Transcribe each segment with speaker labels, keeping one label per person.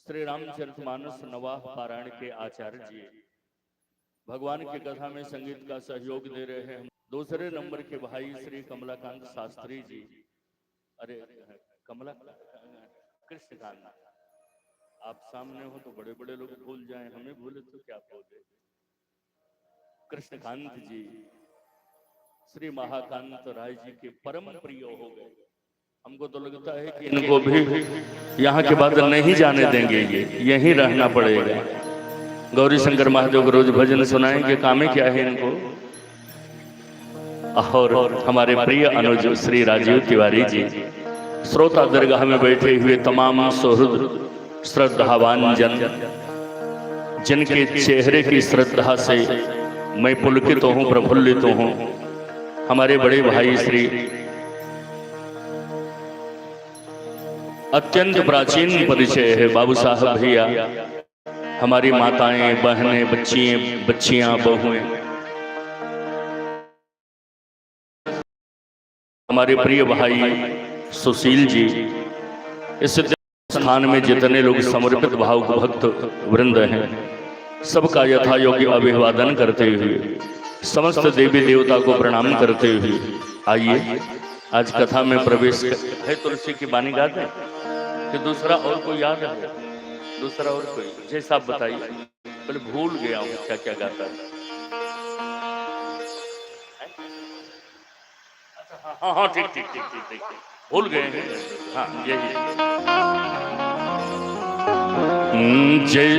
Speaker 1: श्री रामचरितमानस नवाह पारायण के आचार्य जी भगवान की कथा में संगीत का सहयोग दे रहे हैं। दूसरे नंबर के भाई श्री कमलाकांत शास्त्री जी, अरे कमला कृष्णकांत, आप सामने हो तो बड़े बड़े लोग भूल जाएं, हमें भूले तो क्या भूले। कृष्णकांत जी श्री महाकांत राय जी के परम प्रिय हो गए। हमको तो लगता है कि इनको भी यहाँ के बाद नहीं जाने देंगे, ये यहीं रहना पड़ेगा। गौरी शंकर महादेव को रोज भजन सुनाएंगे, काम क्या है इनको। और हमारे प्रिय अनुज श्री राजीव तिवारी जी श्रोता दरगाह में बैठे हुए तमाम सुहृद श्रद्धावान जन, जिनके चेहरे की श्रद्धा से मैं पुलकित हूँ, प्रफुल्लित हूँ। हमारे बड़े भाई श्री अत्यंत प्राचीन परिचय है बाबू साहब भैया, हमारी माताएं, बहनें, बच्चियां, बहुएं, हमारे प्रिय भाई सुशील जी, इस स्थान में जितने लोग समर्पित भाव भक्त वृंद हैं, सबका यथा योग्य अभिवादन करते हुए, समस्त देवी देवता को प्रणाम करते हुए आइए आज कथा में प्रवेश है। तुलसी की बानी गाते हैं कि दूसरा और कोई याद है? दूसरा और कोई जैसा आप बताइए, पहले भूल गया हूँ क्या क्या गाता है। हाँ हाँ ठीक ठीक ठीक ठीक ठीक भूल गए हैं। हाँ यही जय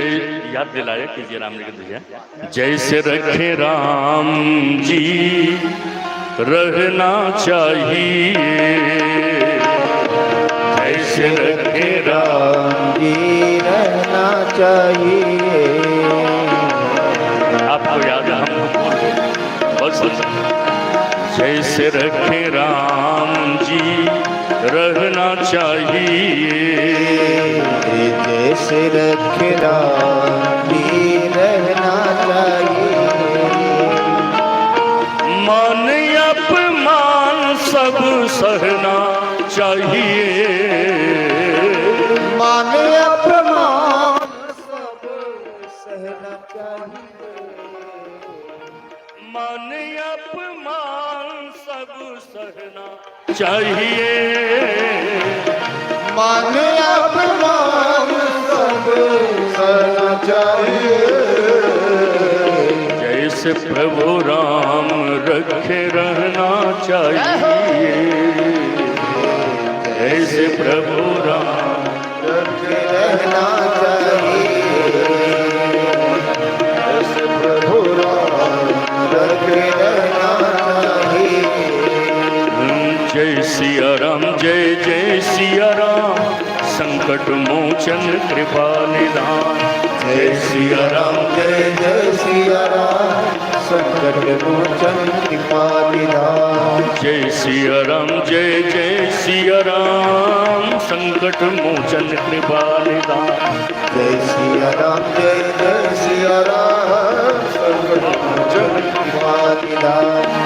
Speaker 1: याद दिलाया कीजिए राम जी भैया। जैसे रखे राम जी रहना चाहिए, जैसे रखे
Speaker 2: राम जी रहना चाहिए।
Speaker 1: आपको याद है? हम बस जैसे रखे राम जी रहना चाहिए,
Speaker 2: जैसे रखे राम जी रहना चाहिए।
Speaker 1: मान अपमान सब सहना चाहिए,
Speaker 2: मान अपमान सब सहना चाहिए।
Speaker 1: मान अपमान सब सहना चाहिए,
Speaker 2: मान अपमान सब सहना चाहिए।
Speaker 1: जैसे प्रभु राम रखे रहना चाहिए, जैसे प्रभु राम
Speaker 2: रखे रहना चाहिए। जैसे प्रभु राम रखे रहना चाहिए।
Speaker 1: जय सिया राम, जय जय सिया राम, संकट मोचन कृपा निधान।
Speaker 2: जय सिया राम, जय जय सिया राम, संकट मोचन कृपा निधान।
Speaker 1: जय सिया राम, जय जय सिया राम, संकट मोचन कृपा निधान।
Speaker 2: जय सिया राम, जय जय सिया राम, संकट मोचन कृपा निधान।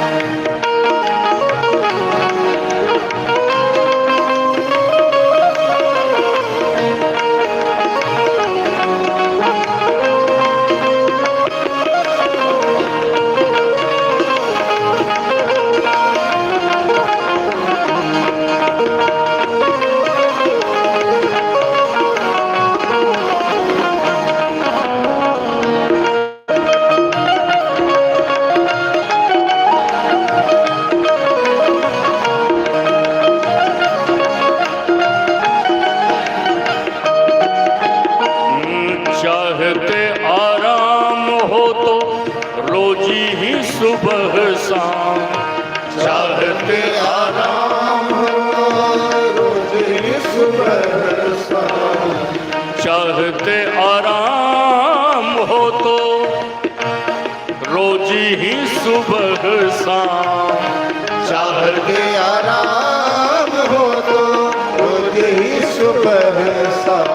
Speaker 1: सुबह शाम
Speaker 2: चाहते आराम रोज ही सुबह शाम।
Speaker 1: चाहते आराम हो तो रोज ही सुबह शाम।
Speaker 2: चाहते आराम हो तो रोज ही सुबह शाम।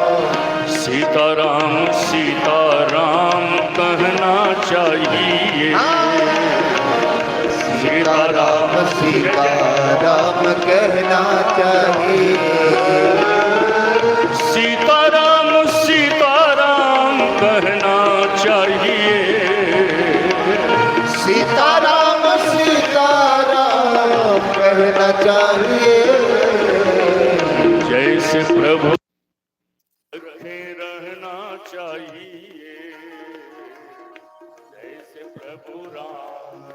Speaker 1: सीताराम सीताराम कहना चाहिए,
Speaker 2: सीताराम सीताराम कहना चाहिए।
Speaker 1: सीताराम सीताराम
Speaker 2: चाहिए।
Speaker 1: जैसे प्रभु रखे रहना चाहिए, जैसे प्रभु राम।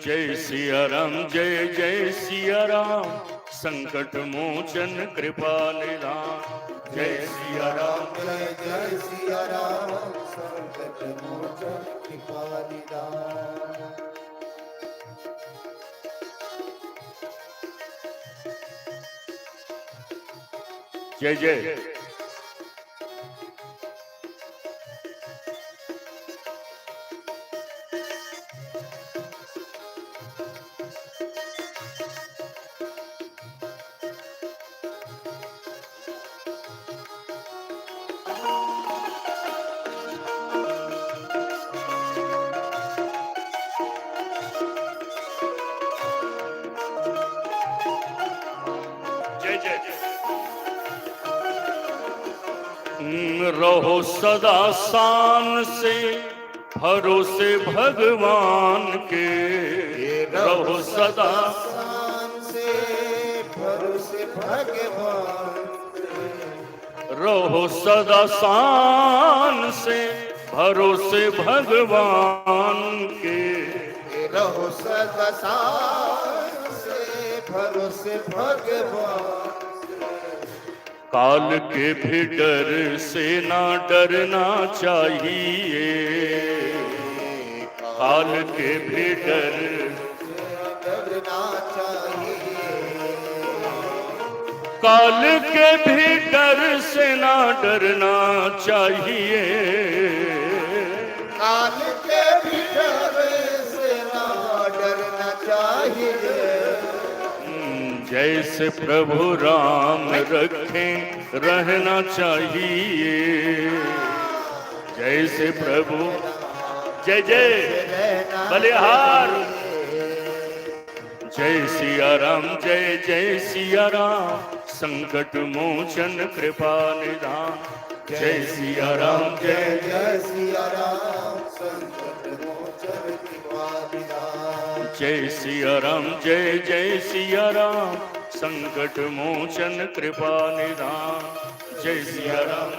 Speaker 1: जय सिया राम, जय जय सिया राम, संकट मोचन कृपा निधान। जय सिया राम,
Speaker 2: जय जय सिया राम, संकट मोचन कृपा निधान।
Speaker 1: जय जय। जय जय। रहो सदा शान से भरोसे भगवान के, रहो सदा
Speaker 2: शान से भरोसे भगवान,
Speaker 1: रहो सदा शान से भरोसे भगवान के,
Speaker 2: रहो सदा शान से भरोसे भगवान।
Speaker 1: काल के भी डर से ना डरना चाहिए, काल के भी डर
Speaker 2: डरना चाहिए।
Speaker 1: काल के भी डर से ना डरना चाहिए,
Speaker 2: काल के भी डर से ना डरना चाहिए।
Speaker 1: जैसे प्रभु राम रखें रहना चाहिए, जैसे प्रभु। जय जय बलिहार। जय सिया राम, जय जय सिया राम, संकट मोचन कृपा निधान। जय सिया राम, जय
Speaker 2: जय सिया राम, संकट मोचन कृपा निधान।
Speaker 1: जय सिया राम, जय जय सिया राम, संकट मोचन कृपा निधान। जय सिया राम,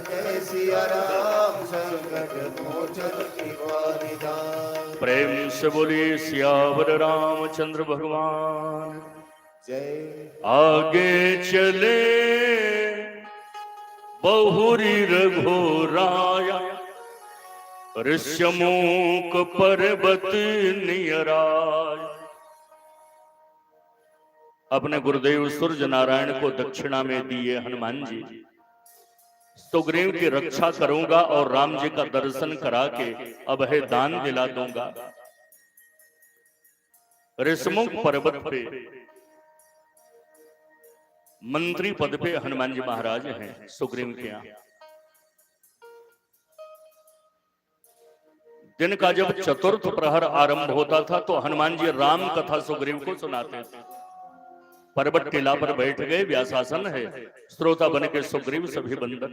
Speaker 2: जय सिया राम, संकट मोचन कृपा निधान।
Speaker 1: प्रेम से बोलिए सियावर रामचंद्र भगवान।
Speaker 2: जय।
Speaker 1: आगे चले बहुरी रघुराया, ऋष्यमूक पर्वत नियराय। अपने गुरुदेव सूर्य नारायण को दक्षिणा में दिए हनुमान जी, सुग्रीव की रक्षा करूंगा और राम जी का दर्शन करा के अभय दान दिला दूंगा। ऋष्यमुख पर्वत पे मंत्री पद पे हनुमान जी महाराज हैं सुग्रीव के यहाँ। दिन का जब चतुर्थ प्रहर आरंभ होता था तो हनुमान जी राम कथा सुग्रीव को सुनाते थे। पर्वत टीला पर बैठ गए, व्यासासन है, श्रोता बन के सुग्रीव सभी बंदर।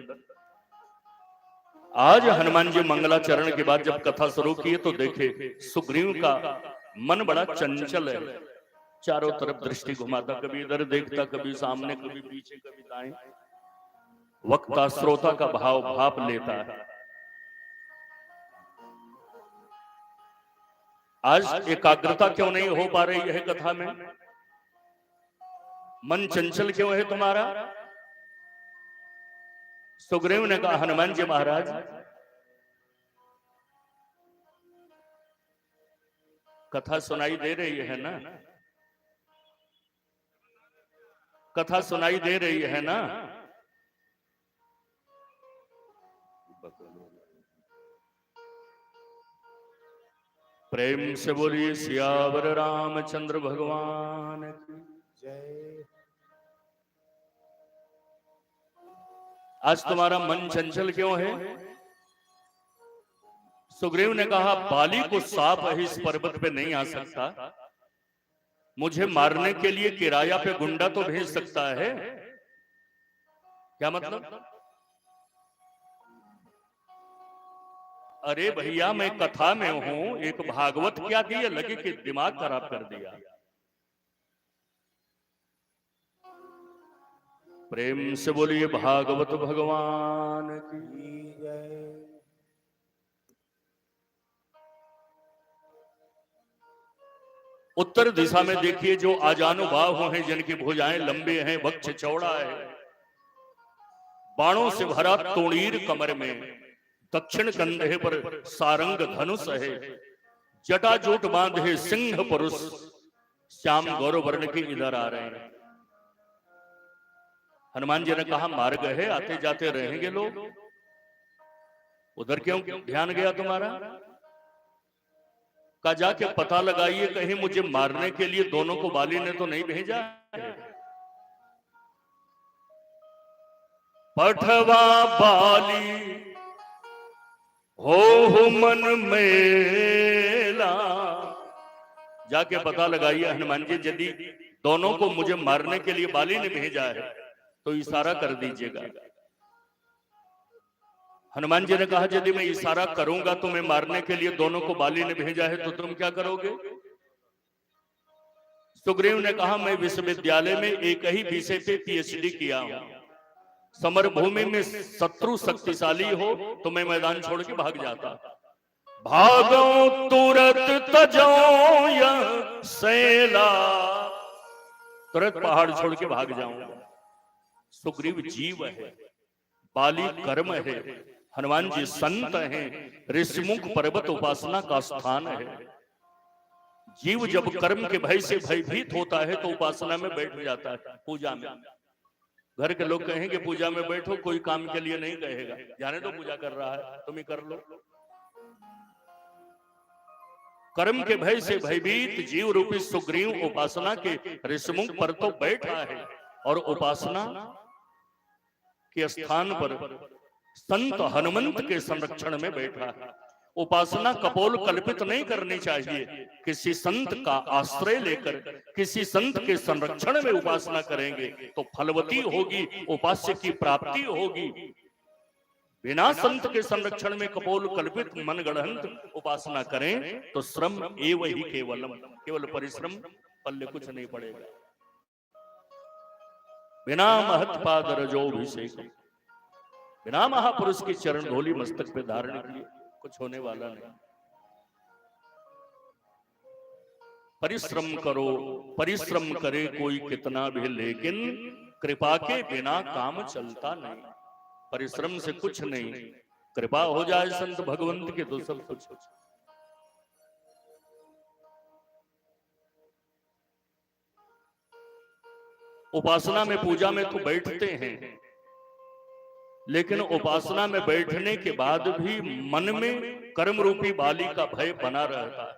Speaker 1: आज हनुमान जी मंगलाचरण के बाद जब कथा शुरू की तो देखे सुग्रीव का मन बड़ा चंचल है, चारों तरफ दृष्टि घुमाता, कभी इधर देखता, कभी सामने, कभी पीछे, कभी दाएं। वक्ता श्रोता का भाव भाप लेता है। आज एकाग्रता क्यों नहीं हो पा रही है कथा में? मन चंचल क्यों है तुम्हारा? सुग्रीव ने कहा हनुमान जी महाराज, कथा सुनाई दे रही है ना? कथा सुनाई दे रही है ना? प्रेम से बोलिए सियावर रामचंद्र भगवान की
Speaker 2: जय।
Speaker 1: आज तुम्हारा मन चंचल क्यों है? सुग्रीव ने कहा बाली को सांप इस पर्वत पे नहीं आ सकता, मुझे मारने के लिए किराया पे गुंडा तो भेज सकता है। क्या मतलब? अरे भैया मैं कथा में हूं, एक भागवत क्या दिए लगे कि दिमाग खराब कर दिया। प्रेम से बोलिए भागवत भगवान की
Speaker 2: जय।
Speaker 1: उत्तर दिशा में देखिए जो आजानुबाहु हैं, जिनकी भुजाएं लंबे हैं, वक्ष चौड़ा है, बाणों से भरा तोणीर कमर में, दक्षिण कंधे पर सारंग धनुष है, जटाजूट बांधे सिंह पुरुष श्याम गौरव वर्ण के इधर आ रहे हैं। हनुमान जी ने कहा मार्ग है, आते जाते रहेंगे लोग, उधर क्यों ध्यान गया तुम्हारा? का जाके पता लगाइए कहीं मुझे मारने के लिए दोनों को बाली ने तो नहीं भेजा है। पठवा बाली हो मन मेला, जाके पता लगाइए हनुमान जी, यदि दोनों को मुझे मारने के लिए बाली ने भेजा है तो इशारा कर दीजिएगा। हनुमान जी ने कहा यदि मैं इशारा करूंगा तुम्हें मारने के लिए दोनों को बाली ने भेजा है तो तुम क्या करोगे? सुग्रीव ने कहा मैं विश्वविद्यालय में एक ही विषय पे पीएचडी किया हूं, समर भूमि में शत्रु शक्तिशाली हो तो मैं मैदान छोड़ के भाग जाता, भागो तुरंत तजो यह सैला, तुरंत पहाड़ छोड़ के भाग जाऊंगा। सुग्रीव जीव है, बाली कर्म है, हनुमान जी संत हैं, ऋषिमुख पर्वत उपासना का स्थान है। जीव जब कर्म के भय से भयभीत होता है तो उपासना में बैठ जाता है, पूजा में। घर के लोग कहेंगे पूजा में बैठो, कोई काम के लिए नहीं कहेगा, जाने दो पूजा कर रहा है तुम ही कर लो। कर्म के भय से भयभीत जीव रूपी सुग्रीव उपासना के ऋषिमुख पर तो बैठा है और उपासना के स्थान पर संत हनुमंत के संरक्षण में बैठा है। उपासना कपोल कल्पित नहीं करनी चाहिए, किसी संत का आश्रय लेकर किसी संत के संरक्षण में उपासना करेंगे तो फलवती होगी, उपास्य की प्राप्ति होगी। बिना संत के संरक्षण में कपोल कल्पित मनगढ़ंत उपासना करें तो श्रम एव ही केवलम, केवल परिश्रम, पल्ले कुछ नहीं पड़ेगा। बिना महत्पाद रजोभिषेक, बिना महापुरुष की चरण धूलि मस्तक पे धारण किए कुछ होने वाला नहीं। परिश्रम करो, परिश्रम करे कोई कितना भी, लेकिन कृपा के बिना काम चलता नहीं। परिश्रम से कुछ नहीं, कृपा हो जाए संत भगवंत के तो सब कुछ। उपासना में पूजा में तो बैठते हैं, लेकिन उपासना में बैठने के बाद भी मन में कर्म रूपी बाली का भय बना रहता है।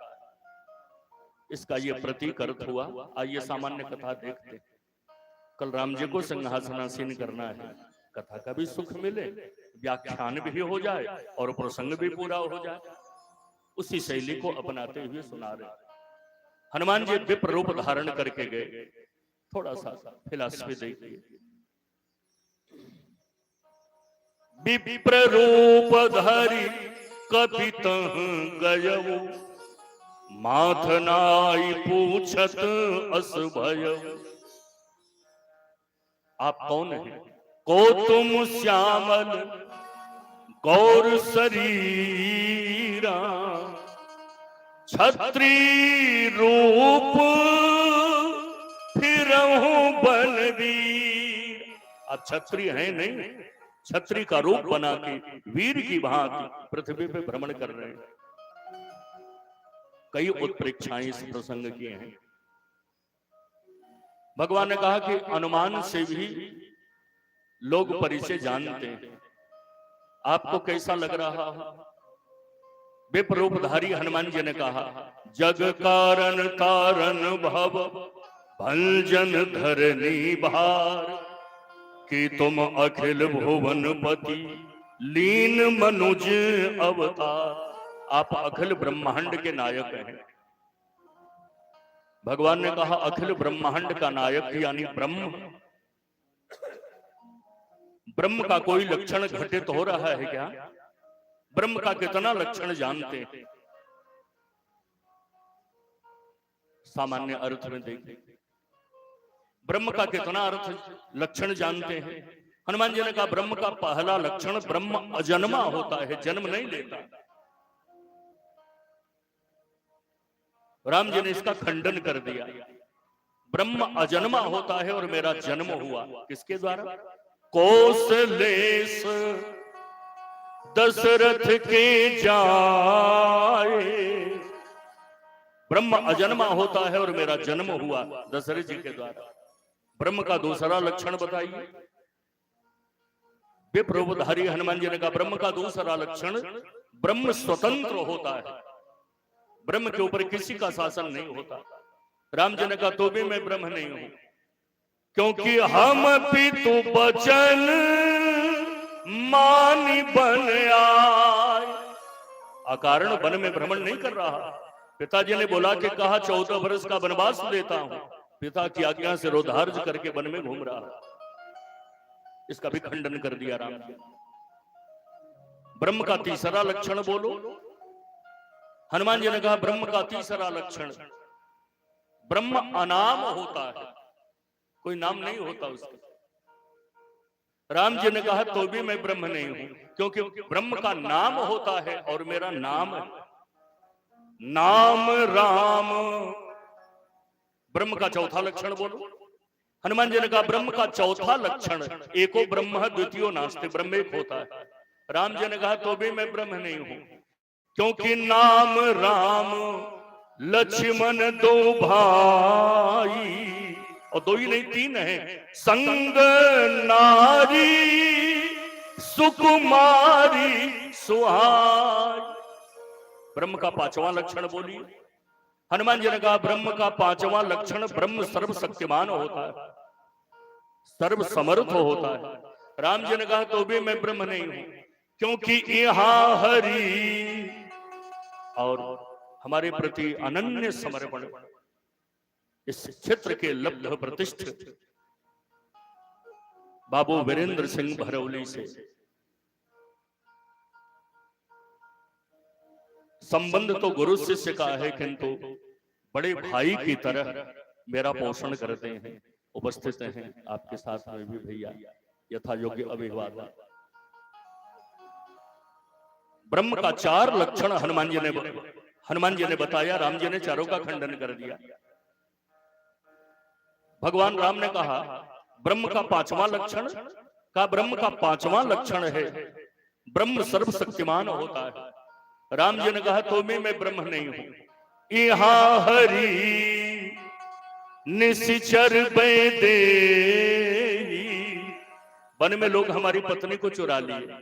Speaker 1: इसका ये प्रतीक अर्थ हुआ। आइए सामान्य कथा देखते हैं। कल राम जी को सिंहासनासीन करना है, कथा का भी सुख मिले, व्याख्यान भी हो जाए और प्रसंग भी पूरा हो जाए, उसी शैली को अपनाते हुए सुना रहे। हनुमान जी विप्र रूप धारण करके गए। थोड़ा सा फिलॉसफी देखिए। विप्र रूप धरि कपित गयऊ, माथ नाई पूछत अस भयऊ। आप कौन हैं? को तुम श्यामल गौर शरीरा, छत्री रूप फिरहु बलवीर। आप छत्री हैं नहीं, छत्री का रूप बना के वीर की भांति पृथ्वी पे भ्रमण कर रहे हैं। कई उत्प्रेक्षाएं इस प्रसंग की हैं। भगवान ने कहा कि अनुमान से भी लोग परिचय जानते हैं। आपको कैसा लग रहा है? विप्र रूपधारी हनुमान जी ने कहा, जग कारण तारण भव भंजन धरनी भार, कि तुम अखिल भुवन पति लीन मनुज अवतार। आप अखिल ब्रह्मांड के नायक हैं। भगवान ने कहा अखिल ब्रह्मांड का नायक यानी ब्रह्म। ब्रह्म का कोई लक्षण घटित हो रहा है क्या? ब्रह्म का कितना लक्षण जानते हैं? सामान्य अर्थ में देखें, ब्रह्म का कितना अर्थ लक्षण जानते हैं? हनुमान जी ने कहा ब्रह्म का पहला लक्षण ब्रह्म अजन्मा होता है, जन्म नहीं लेता। राम जी ने इसका खंडन कर दिया। ब्रह्म अजन्मा होता है और मेरा जन्म हुआ किसके द्वारा? कौशलेश दशरथ के जाए। ब्रह्म अजन्मा होता है और मेरा जन्म हुआ दशरथ जी के द्वारा। ब्रह्म का दूसरा लक्षण बताइए। विप्रवधारी हनुमान जी ने कहा ब्रह्म का दूसरा लक्षण ब्रह्म स्वतंत्र होता है, ब्रह्म के ऊपर किसी का शासन नहीं होता। राम जी ने कहा तो भी मैं ब्रह्म नहीं हूं, क्योंकि हम पितु बचन मानी बन आए। अकारण वन में भ्रमण नहीं कर रहा। पिताजी ने बोला कि कहा 14 वर्ष का वनवास लेता हूं, पिता की आज्ञा से रोधार्ज करके वन में घूम रहा। इसका भी खंडन कर दिया राम जी। ब्रह्म का तीसरा लक्षण बोलो। हनुमान जी ने कहा ब्रह्म का तीसरा लक्षण ब्रह्म अनाम होता है, कोई नाम नहीं होता उसका। राम जी ने कहा तो भी मैं ब्रह्म नहीं हूं, क्योंकि ब्रह्म का नाम होता है और मेरा नाम है। नाम राम। ब्रह्म का चौथा लक्षण बोलो। हनुमान जी ने कहा ब्रह्म का चौथा लक्षण एको ब्रह्म द्वितीयो नास्ति, ब्रह्म एक होता है। राम जी ने कहा तो भी मैं ब्रह्म नहीं हूं, क्योंकि नाम राम लक्ष्मण दो भाई, और दो ही नहीं तीन है, संग नारी सुकुमारी सुहाई। ब्रह्म का पांचवा लक्षण बोलिए। हनुमान जी ने कहा ब्रह्म का पांचवा लक्षण ब्रह्म सर्वशक्तिमान होता है, सर्व समर्थ होता है। राम जी ने कहा तो भी मैं ब्रह्म नहीं हूं, क्योंकि यहां हरि और हमारे प्रति अनन्य समर्पण इस क्षेत्र के लब्ध प्रतिष्ठित बाबू वीरेंद्र सिंह भरौली से संबंध तो गुरु शिष्य का है, किंतु बड़े भाई की तरह मेरा पोषण करते हैं, उपस्थित हैं आपके साथ में भी भैया, यथा योग्य अभिवादन। ब्रह्म का 4 लक्षण हनुमान जी ने बताया, राम जी ने चारों का खंडन कर दिया। भगवान राम ने कहा ब्रह्म का 5वां लक्षण, का ब्रह्म का 5वां लक्षण है ब्रह्म सर्वशक्तिमान होता है। राम जी ने कहा तो मैं ब्रह्म नहीं हूं, यहां हरि निश्चर दे। वन में लोग हमारी पत्नी को चुरा लिए,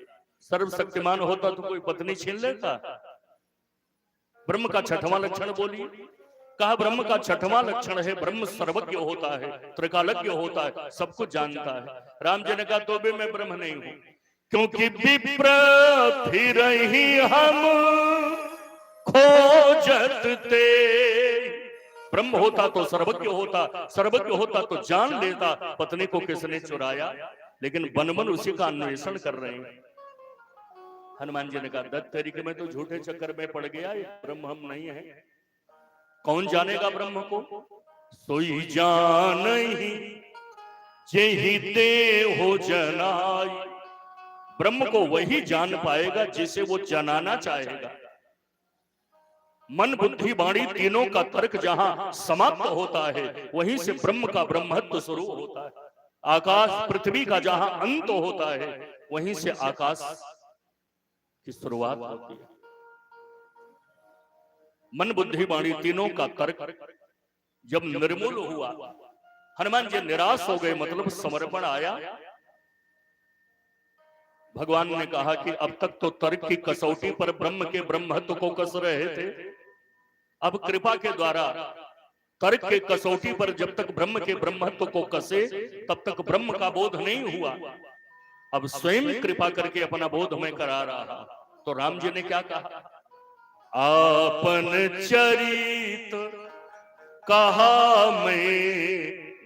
Speaker 1: सर्वशक्तिमान होता तो कोई पत्नी छीन लेता। ब्रह्म का 6वां लक्षण बोलिए। कहा ब्रह्म का 6वां लक्षण है ब्रह्म सर्वज्ञ होता है, त्रिकालज्ञ होता है, सब कुछ जानता है। राम जी ने कहा तो भी मैं ब्रह्म नहीं हूं, क्योंकि विप्र फिर ही हम खोजत ते। ब्रह्म होता तो सर्वज्ञ होता, सर्वज्ञ होता तो जान लेता पत्नी को किसने चुराया, लेकिन वन वन उसी का अन्वेषण कर रहे हैं। हनुमान जी ने कहा दत्त तरीके में तो झूठे चक्कर में पड़ गया, ये ब्रह्म हम नहीं है। कौन जानेगा ब्रह्म को? सोई जान ही जेहि ते हो जनाई। ब्रह्म को वही जान पाएगा जिसे वो जनाना चाहेगा। मन बुद्धि वाणी तीनों का तर्क जहां समाप्त होता है, वहीं से ब्रह्म का ब्रह्मत्व शुरू होता है। आकाश पृथ्वी का जहां अंत होता है, वहीं से आकाश की शुरुआत होती है। मन बुद्धि वाणी तीनों का तर्क जब निर्मूल हुआ, हनुमान जी निराश हो गए, मतलब समर्पण आया। भगवान ने कहा कि अब तक तो तर्क की कसौटी पर ब्रह्म के ब्रह्मत्व को कस रहे थे, अब कृपा के द्वारा तर्क के कसौटी पर जब तक ब्रह्म के ब्रह्मत्व को कसे तब तक ब्रह्म का बोध नहीं हुआ। अब स्वयं कृपा करके अपना बोध में करा रहा। तो राम जी ने क्या कहा? आपन चरित कहा मैं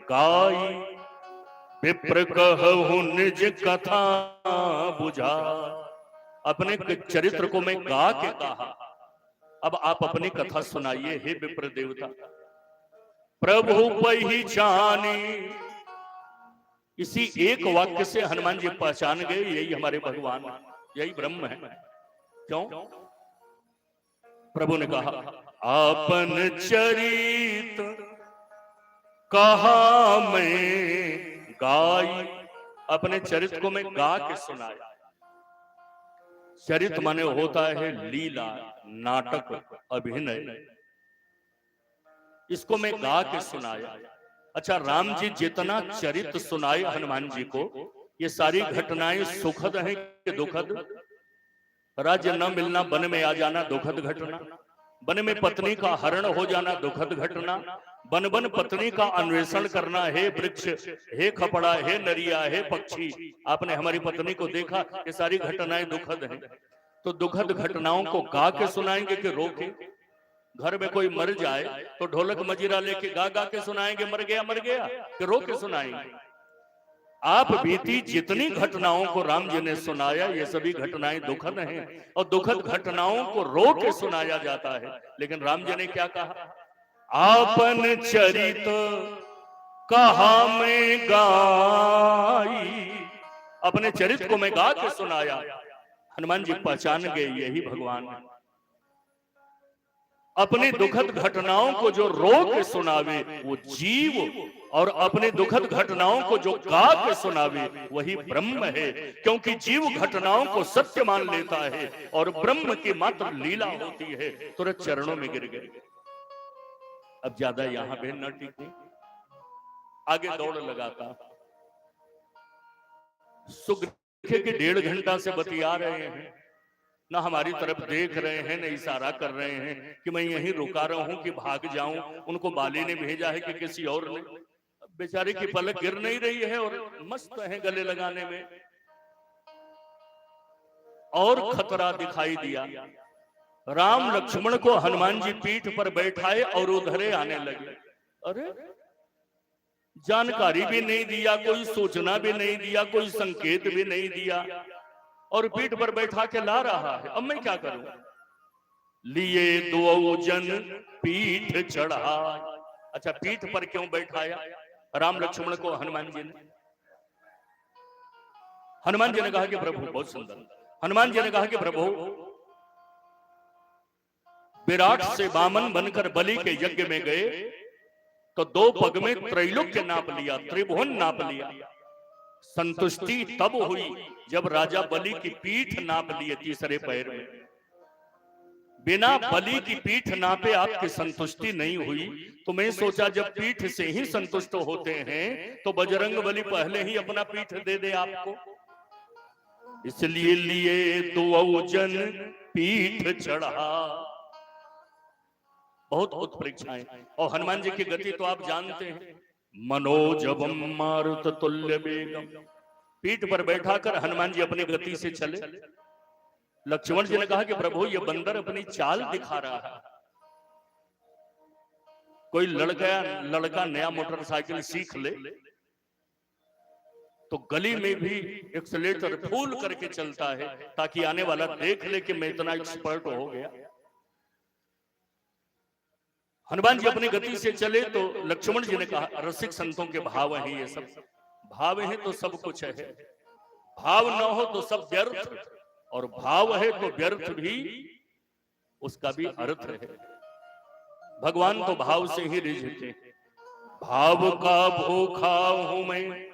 Speaker 1: गाई, विप्र कहु निज कथा बुझा। अपने चरित्र को मैं गा के कहा। अब आप अपनी कथा सुनाइए हे विप्र देवता। प्रभु पहिचानी, इसी एक वाक्य से हनुमान जी पहचान गए यही हमारे भगवान, यही ब्रह्म है। क्यों? प्रभु ने कहा आपन चरित कहा मैं गाई, अपने चरित्र को मैं गा के सुनाया। चरित माने होता है लीला, नाटक, अभिनय, इसको मैं गा के सुनाया। अच्छा, राम जी जितना चरित सुनाए हनुमान जी को, ये सारी घटनाएं सुखद हैं कि दुखद? राज्य न मिलना, वन में आ जाना, दुखद घटना। वन में पत्नी का हरण हो जाना, दुखद घटना। वन वन पत्नी का अन्वेषण करना, हे वृक्ष, हे खपड़ा, हे नरिया, हे पक्षी, आपने हमारी पत्नी को देखा, ये सारी घटनाएं दुखद हैं। तो दुखद घटनाओं को गा के सुनाएंगे कि रो के? घर में कोई मर जाए तो ढोलक मजीरा लेके गा गा के सुनाएंगे मर गया मर गया, कि रो के सुनाएंगे? आप बीती जितनी घटनाओं को राम जी ने सुनाया, ये सभी घटनाएं दुखद हैं, और दुखद घटनाओं को रो के सुनाया जाता है। लेकिन राम जी ने क्या कहा? आपन चरित कहा मैं गाई, अपने चरित्र को मैं गा के सुनाया। हनुमान जी पहचान गए यही भगवान है। अपनी दुखद घटनाओं को जो रो के सुनावे वो जीव, और अपने दुखद घटनाओं को जो गा के सुनावे वही ब्रह्म है। क्योंकि जीव घटनाओं को सत्य मान लेता है और ब्रह्म की मात्र लीला होती है। तुरंत चरणों में गिर गए। अब ज्यादा यहां पे न टिके, आगे दौड़ लगाता। सुग्रीव के 1.5 घंटा से बतिया रहे हैं, ना हमारी तरफ देख रहे हैं, न इशारा कर रहे हैं कि मैं यहीं रुका रहा हूं कि भाग जाऊं। उनको बाली ने भेजा है कि किसी और ने? बेचारे की पलक गिर नहीं रही है और मस्त है गले लगाने में। और खतरा दिखाई दिया। राम लक्ष्मण को हनुमान जी पीठ पर बैठाए और उधरे आने लगे। अरे, जानकारी भी नहीं दिया, कोई सूचना भी नहीं दिया, कोई संकेत भी नहीं दिया, और पीठ पर बैठा के ला रहा है। अब मैं क्या करूं? लिए 2 जन पीठ चढ़ा। अच्छा, पीठ पर क्यों बैठाया राम लक्ष्मण को हनुमान जी ने? हनुमान जी ने कहा कि प्रभु, बहुत सुंदर, हनुमान जी ने कहा कि प्रभु, विराट से वामन बनकर बलि के यज्ञ में गए तो 2 पग में त्रैलोक्य नाप लिया, त्रिभुवन नाप लिया। संतुष्टि तब हुई जब राजा बलि की पीठ नाप लिए 3रे पैर में। बिना बलि की पीठ नापे आपकी संतुष्टि नहीं हुई, तो मैं सोचा जब पीठ से ही संतुष्ट होते हैं तो बजरंग बली पहले ही अपना पीठ दे दे आपको। इसलिए लिए 2 जन पीठ चढ़ा। बहुत उत्प्रेक्षाएं। और हनुमान जी की गति तो आप जानते हैं, मनोजवम मारुत तुल्य वेगम। पीठ पर बैठाकर हनुमान जी अपनी गति से चले। लक्ष्मण जी ने कहा कि प्रभु, ये बंदर अपनी चाल दिखा रहा है। कोई लड़का नया मोटरसाइकिल सीख ले तो गली में भी एक्सीलेटर फूल करके चलता है ताकि आने वाला देख ले कि मैं इतना एक्सपर्ट हो गया। हनुमान जी अपनी गति से चले तो लक्ष्मण जी ने कहा, रसिक संतों के भाव हैं ये सब। भाव है तो सब कुछ है, भाव न हो तो सब व्यर्थ, और भाव है तो व्यर्थ भी, उसका भी अर्थ है। भगवान तो भाव से ही रिझते। भाव का भूखा हूं मैं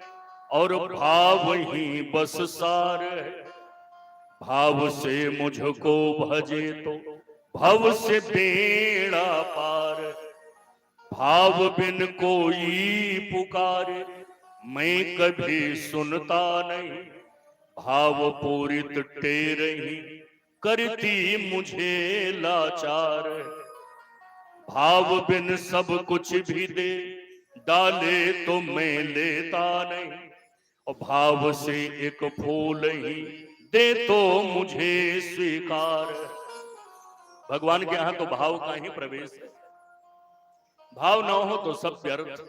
Speaker 1: और भाव ही बस सार है। भाव से मुझको भजे तो भव से बेड़ा पार। भाव बिन कोई पुकारे मैं कभी सुनता नहीं। भाव पूरित टेरही करती मुझे लाचार। भाव बिन सब कुछ भी दे डाले तो मैं लेता नहीं। और भाव से एक फूल ही दे तो मुझे स्वीकार। भगवान के यहां तो भाव का ही प्रवेश है। भाव न हो तो सब व्यर्थ,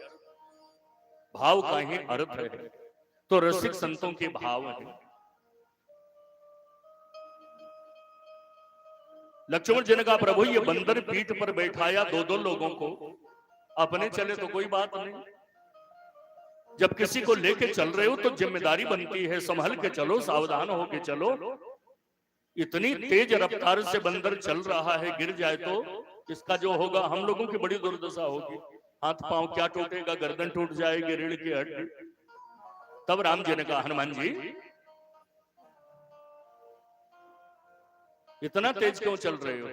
Speaker 1: भाव का ही अर्थ है। तो रसिक संतों के भाव है। लक्ष्मण जी ने कहा प्रभु ये बंदर पीठ पर बैठाया दो दो लोगों को, अपने चले तो कोई बात नहीं, जब किसी को लेके चल रहे हो तो जिम्मेदारी बनती है, संभल के चलो, सावधान होके चलो। इतनी तेज रफ्तार से बंदर चल रहा है, गिर जाए तो इसका जो होगा, हम लोगों की बड़ी दुर्दशा होगी, हाथ पांव क्या टूटेगा, गर्दन टूट जाएगी, रीढ़ की हड्डी। तब राम जी ने कहा हनुमान जी इतना तेज क्यों चल रहे हो?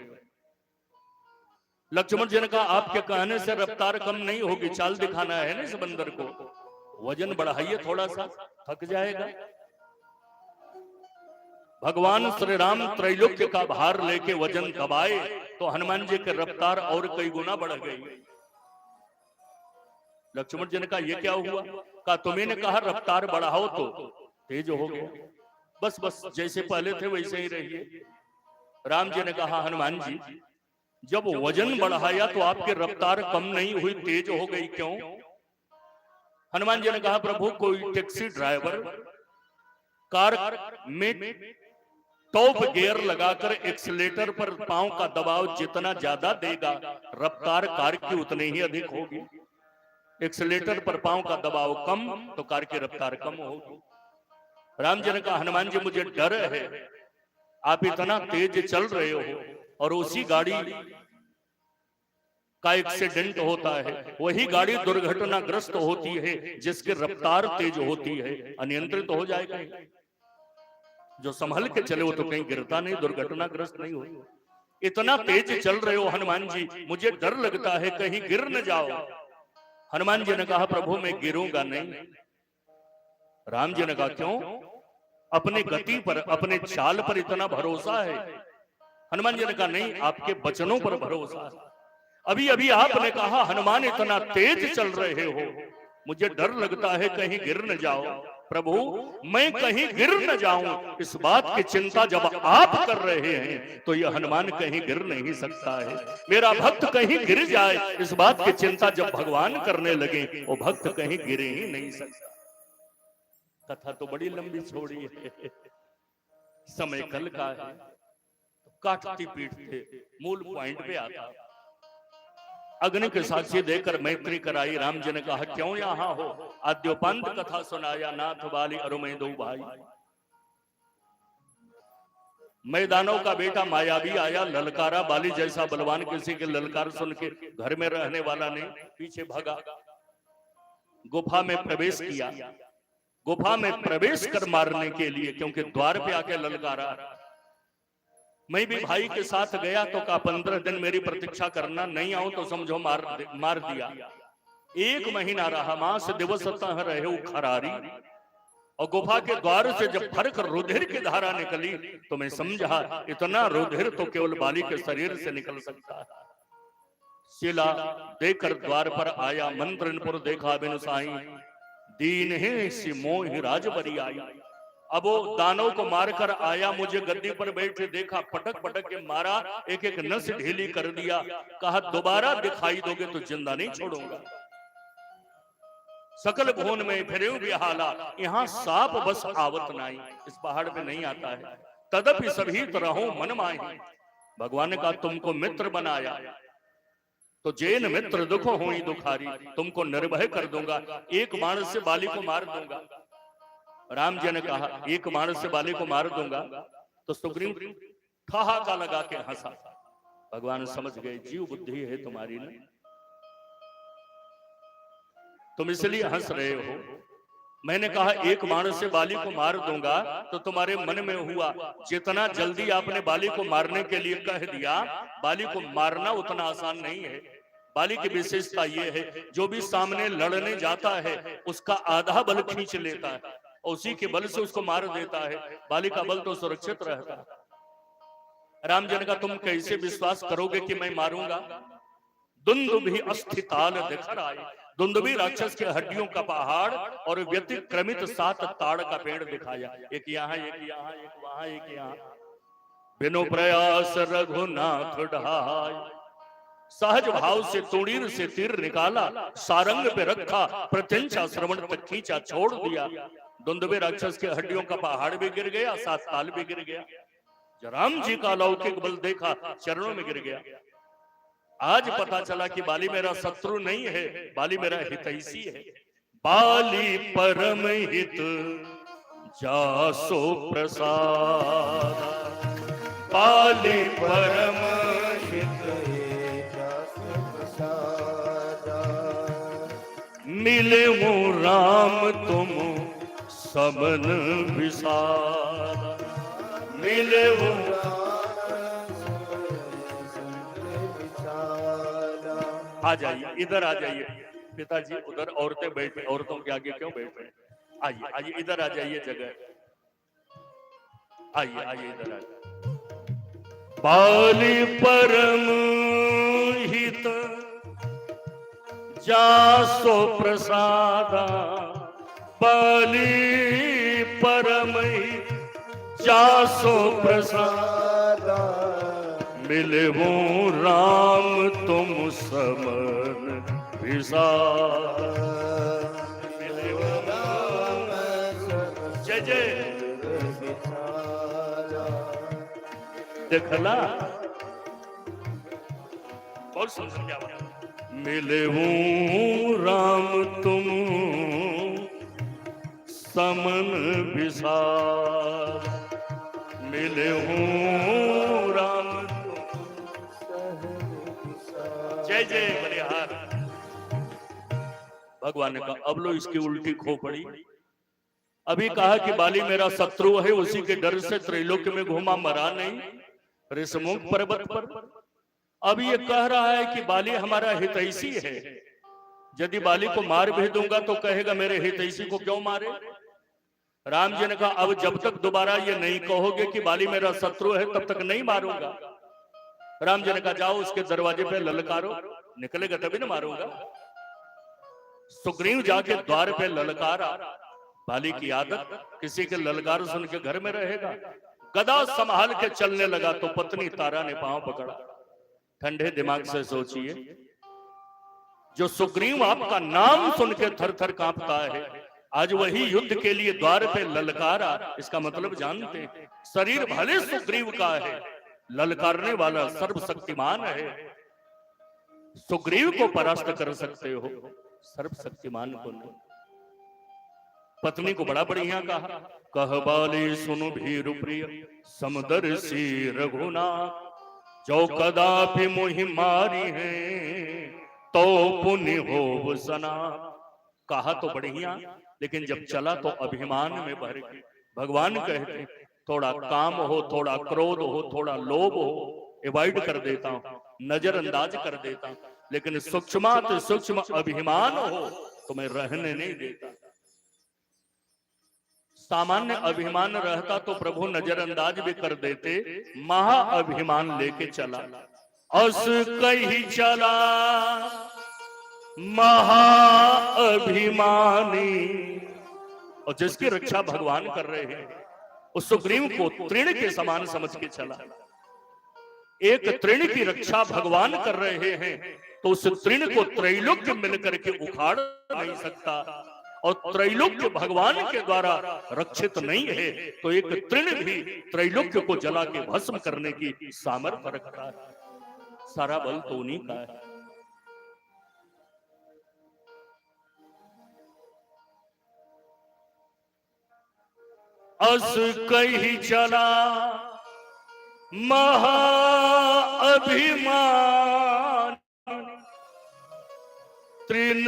Speaker 1: लक्ष्मण जी ने कहा आपके कहने से रफ्तार कम नहीं होगी, चाल दिखाना है ना इस बंदर को, वजन बढ़ाइए थोड़ा सा, थक जाएगा। भगवान श्री राम त्रैलोक्य का भार लेके वजन दबाए तो हनुमान जी की रफ्तार और कई गुना बढ़ गई। लक्ष्मण जी ने कहा ये क्या हुआ? कहा तुम्ही ने कहा रफ्तार बढ़ाओ तो तेज हो गया, बस बस जैसे पहले थे वैसे ही रहिए। राम जी ने कहा हनुमान जी जब वजन बढ़ाया तो आपकी रफ्तार कम नहीं हुई, तेज हो गई, क्यों? हनुमान जी ने कहा प्रभु कोई टैक्सी ड्राइवर कार में टॉप गियर लगाकर एक्सीलेटर पर पांव का दबाव जितना ज्यादा देगा रफ्तार कार की उतनी ही अधिक होगी। एक्सीलेटर पर पांव का दबाव कम तो कार की रफ्तार कम होगी। राम जी ने कहा हनुमान जी मुझे डर है, आप इतना तेज चल रहे हो और उसी गाड़ी का एक्सीडेंट होता है, वही गाड़ी दुर्घटनाग्रस्त होती है जिसकी रफ्तार तेज होती है, अनियंत्रित हो जाएगा। जो संभल के चले वो तो कहीं गिरता नहीं, दुर्घटनाग्रस्त नहीं हो। इतना तेज चल रहे हो हनुमान जी, मुझे डर लगता है कहीं गिर न जाओ। हनुमान जी ने कहा प्रभु मैं गिरूंगा नहीं। राम जी ने कहा क्यों? अपने गति पर, अपने चाल पर इतना भरोसा है? हनुमान जी ने कहा नहीं, आपके वचनों पर भरोसा है। अभी अभी आपने कहा हनुमान इतना तेज चल रहे हो, मुझे डर लगता है कहीं गिर न जाओ। प्रभु मैं कहीं गिर न जाऊं इस बात की चिंता जब आप कर रहे हैं तो यह हनुमान कहीं गिर नहीं सकता है। मेरा भक्त कहीं गिर जाए इस बात की चिंता जब भगवान करने लगे वो भक्त कहीं गिर ही नहीं सकता। कथा तो बड़ी लंबी छोड़ी है, समय कल का है, काटती पीटते मूल पॉइंट पे आता। अग्नि के साक्षी देकर मैत्री कराई। राम जी ने कहा क्यों यहां हो? आद्योपांत कथा सुनाया नाथ बाली अरुमै दो भाई। मैदानों का बेटा मायावी आया, ललकारा, बाली जैसा बलवान किसी के ललकार सुन के घर में रहने वाला ने पीछे भागा, गुफा में प्रवेश किया। गुफा में प्रवेश कर मारने के लिए, क्योंकि द्वार पे आके ललकारा। मैं भी भाई के साथ गया तो कहा 15 दिन मेरी प्रतीक्षा करना, नहीं आऊं तो समझो मार दिया। 1 महीना रहा, मास दिवस रहे खरारी, और गुफा के द्वार से जब फरक रुधिर की धारा निकली तो मैं समझा इतना रुधिर तो केवल बाली के शरीर से निकल सकता है। शिला देकर द्वार पर आया, मंत्रनपुर देखा बिनु साई, दीन है सी मोहि राजबरी आई। अब वो दानव को मारकर आया, मुझे गद्दी पर बैठे देखा, पटक पटक के मारा, एक एक नस ढीली कर दिया। कहा दोबारा दिखाई दोगे तो जिंदा नहीं छोड़ूंगा। सकल भुवन में फिरे बिहाला, यहाँ सांप बस आवत नाई। इस पहाड़ पे नहीं आता है। तदपि सभी तरहों मन माही। भगवान ने कहा तुमको मित्र बनाया तो जैन मित्र दुखो होई दुखारी, तुमको निर्भय कर दूंगा, एक बाण से बाली को मार दूंगा। राम जी ने कहा 1 बाण से बाली को मार दूंगा, तो सुग्रीव ठहाका लगा के हंसा। भगवान समझ गए जीव बुद्धि है तुम्हारी ना, तुम इसलिए हंस रहे हो। मैंने कहा 1 बाण से बाली को मार दूंगा तो तुम्हारे मन में हुआ जितना जल्दी आपने बाली को मारने के लिए कह दिया, बाली को मारना उतना आसान नहीं है। बाली की विशेषता यह है जो भी सामने लड़ने जाता है उसका आधा बल खींच लेता है और उसी के बल से उसको मार देता है। बाली का बल तो सुरक्षित रहता है। राम जी ने कहा तुम कैसे विश्वास करोगे कि मैं मारूंगा? दुंदुभि अस्थिताल दिखर आए। दुंदुभि राक्षस के हड्डियों का पहाड़ और व्यतिक्रमित 7 ताड़ का पेड़ दिखाया, एक यहाँ एक यहाँ एक वहां एक यहाँ। बिनु प्रयास रघुनाथ ढाय, सहज भाव से तुड़ीर से तीर निकाला, सारंग पे रखा, प्रत्यंचा श्रवण तक खींचा, छोड़ दिया। दुंदुभि राक्षस के हड्डियों का पहाड़ भी गिर गया, 7 ताल भी गिर गया। जब राम जी का अलौकिक बल देखा, चरणों में गिर गया। आज पता चला कि बाली मेरा शत्रु नहीं है, बाली मेरा हितैषी है। बाली परम हित जासो प्रसाद, बाली परम
Speaker 2: हित जास प्रसादा।
Speaker 1: मिले वो राम तुम समन विसार, मिले वो आ जाइए, इधर आ जाइए पिताजी, उधर औरतें बैठे, औरतों के आगे क्यों बैठे? आइए आइए, इधर आ जाइए, जगह आइए आइए, इधर आइए। बाली परम हित जासो प्रसादा, बाली परम हित जासो प्रसादा, मिले वो राम तुम समन विसार, मिले वो राम। जय जय देखला, बहुत सुंदर क्या बात। मिले वो राम तुम समन विसार, मिले हूँ राम। जय जय बलिहार। भगवान ने कहा अब लो इसकी उल्टी खो पड़ी। अभी कहा कि बाली मेरा शत्रु है, उसी के डर से त्रैलोक्य में घूमा, मरा नहीं ऋषमुख पर्वत पर। अब ये कह रहा है कि बाली हमारा हितैषी है, यदि बाली को मार भी दूंगा तो कहेगा मेरे हितैषी को क्यों मारे। राम जी ने कहा अब जब तक दोबारा ये नहीं कहोगे कि बाली मेरा शत्रु है तब तक नहीं मारूंगा। राम जी ने कहा जाओ उसके दरवाजे पे ललकारो, निकलेगा तभी ना मारूंगा। सुग्रीव जाके द्वार पे ललकारा। बाली की आदत किसी के ललकार सुन के घर में रहेगा। गदा संभाल के चलने लगा तो पत्नी तारा ने पांव पकड़ा। ठंडे दिमाग से सोचिए, जो सुग्रीव आपका नाम सुन के थर थर कांपता है, आज वही युद्ध के लिए द्वार पे ललकारा। इसका मतलब जानते हैं, शरीर भले सुग्रीव का है, ललकारने वाला सर्वशक्तिमान है। सुग्रीव को परास्त कर सकते हो, सर्वशक्तिमान को नहीं। पत्नी को बड़ा बढ़िया कहा, कह बाली सुनु भीरु प्रिय समदर्शी रघुनाथ, जो कदापि मोहि मारी है तो पुण्य हो सना। कहा तो बढ़िया, लेकिन जब चला तो अभिमान में भर गई। भगवान कहते थोड़ा काम हो, थोड़ा क्रोध हो, थोड़ा लोभ हो, अवॉइड कर देता हूं, नजरअंदाज कर देता हूं, लेकिन सूक्ष्मात सूक्ष्म अभिमान हो तो मैं रहने नहीं देता। सामान्य अभिमान रहता तो प्रभु नजरअंदाज भी कर देते, महा अभिमान लेके चला। अस कही चला महा अभिमानी, और जिसकी रक्षा भगवान कर रहे हैं उस सुग्रीव को तृण के समान समझ के चला। एक तृण की रक्षा भगवान कर रहे हैं तो उस तृण को त्रैलोक्य मिलकर के उखाड़ नहीं सकता, और त्रैलोक्य भगवान के द्वारा रक्षित नहीं है तो एक तृण भी त्रैलोक्य को जला के भस्म करने की सामर्थ्य रखता है। सारा बल तो उन्हीं का है। अस कही चला महा अभिमान, तृण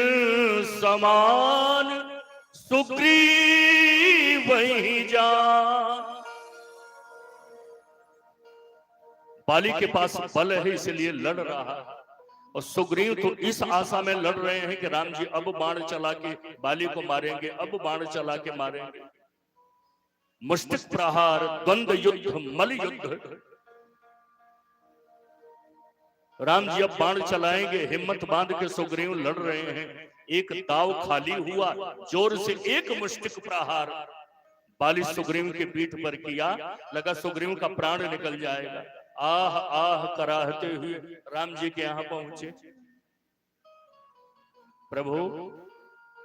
Speaker 1: समान सुग्रीव वही जा। बाली के पास बल है इसलिए लड़ रहा है, और सुग्रीव तो इस आशा में लड़ रहे हैं कि राम जी अब बाण चला के बाली को मारेंगे, अब बाण चला के मारेंगे। मुष्टिक प्रहार, द्वंद्व युद्ध, मल युद्ध। राम जी अब बाण चलाएंगे, हिम्मत बांध के सुग्रीव लड़ रहे हैं। एक दाव खाली हुआ, जोर से एक मुष्टिक प्रहार बाली सुग्रीव के पीठ पर किया, लगा सुग्रीव का प्राण निकल जाएगा। आह आह कराहते हुए राम जी के यहां पहुंचे। प्रभु,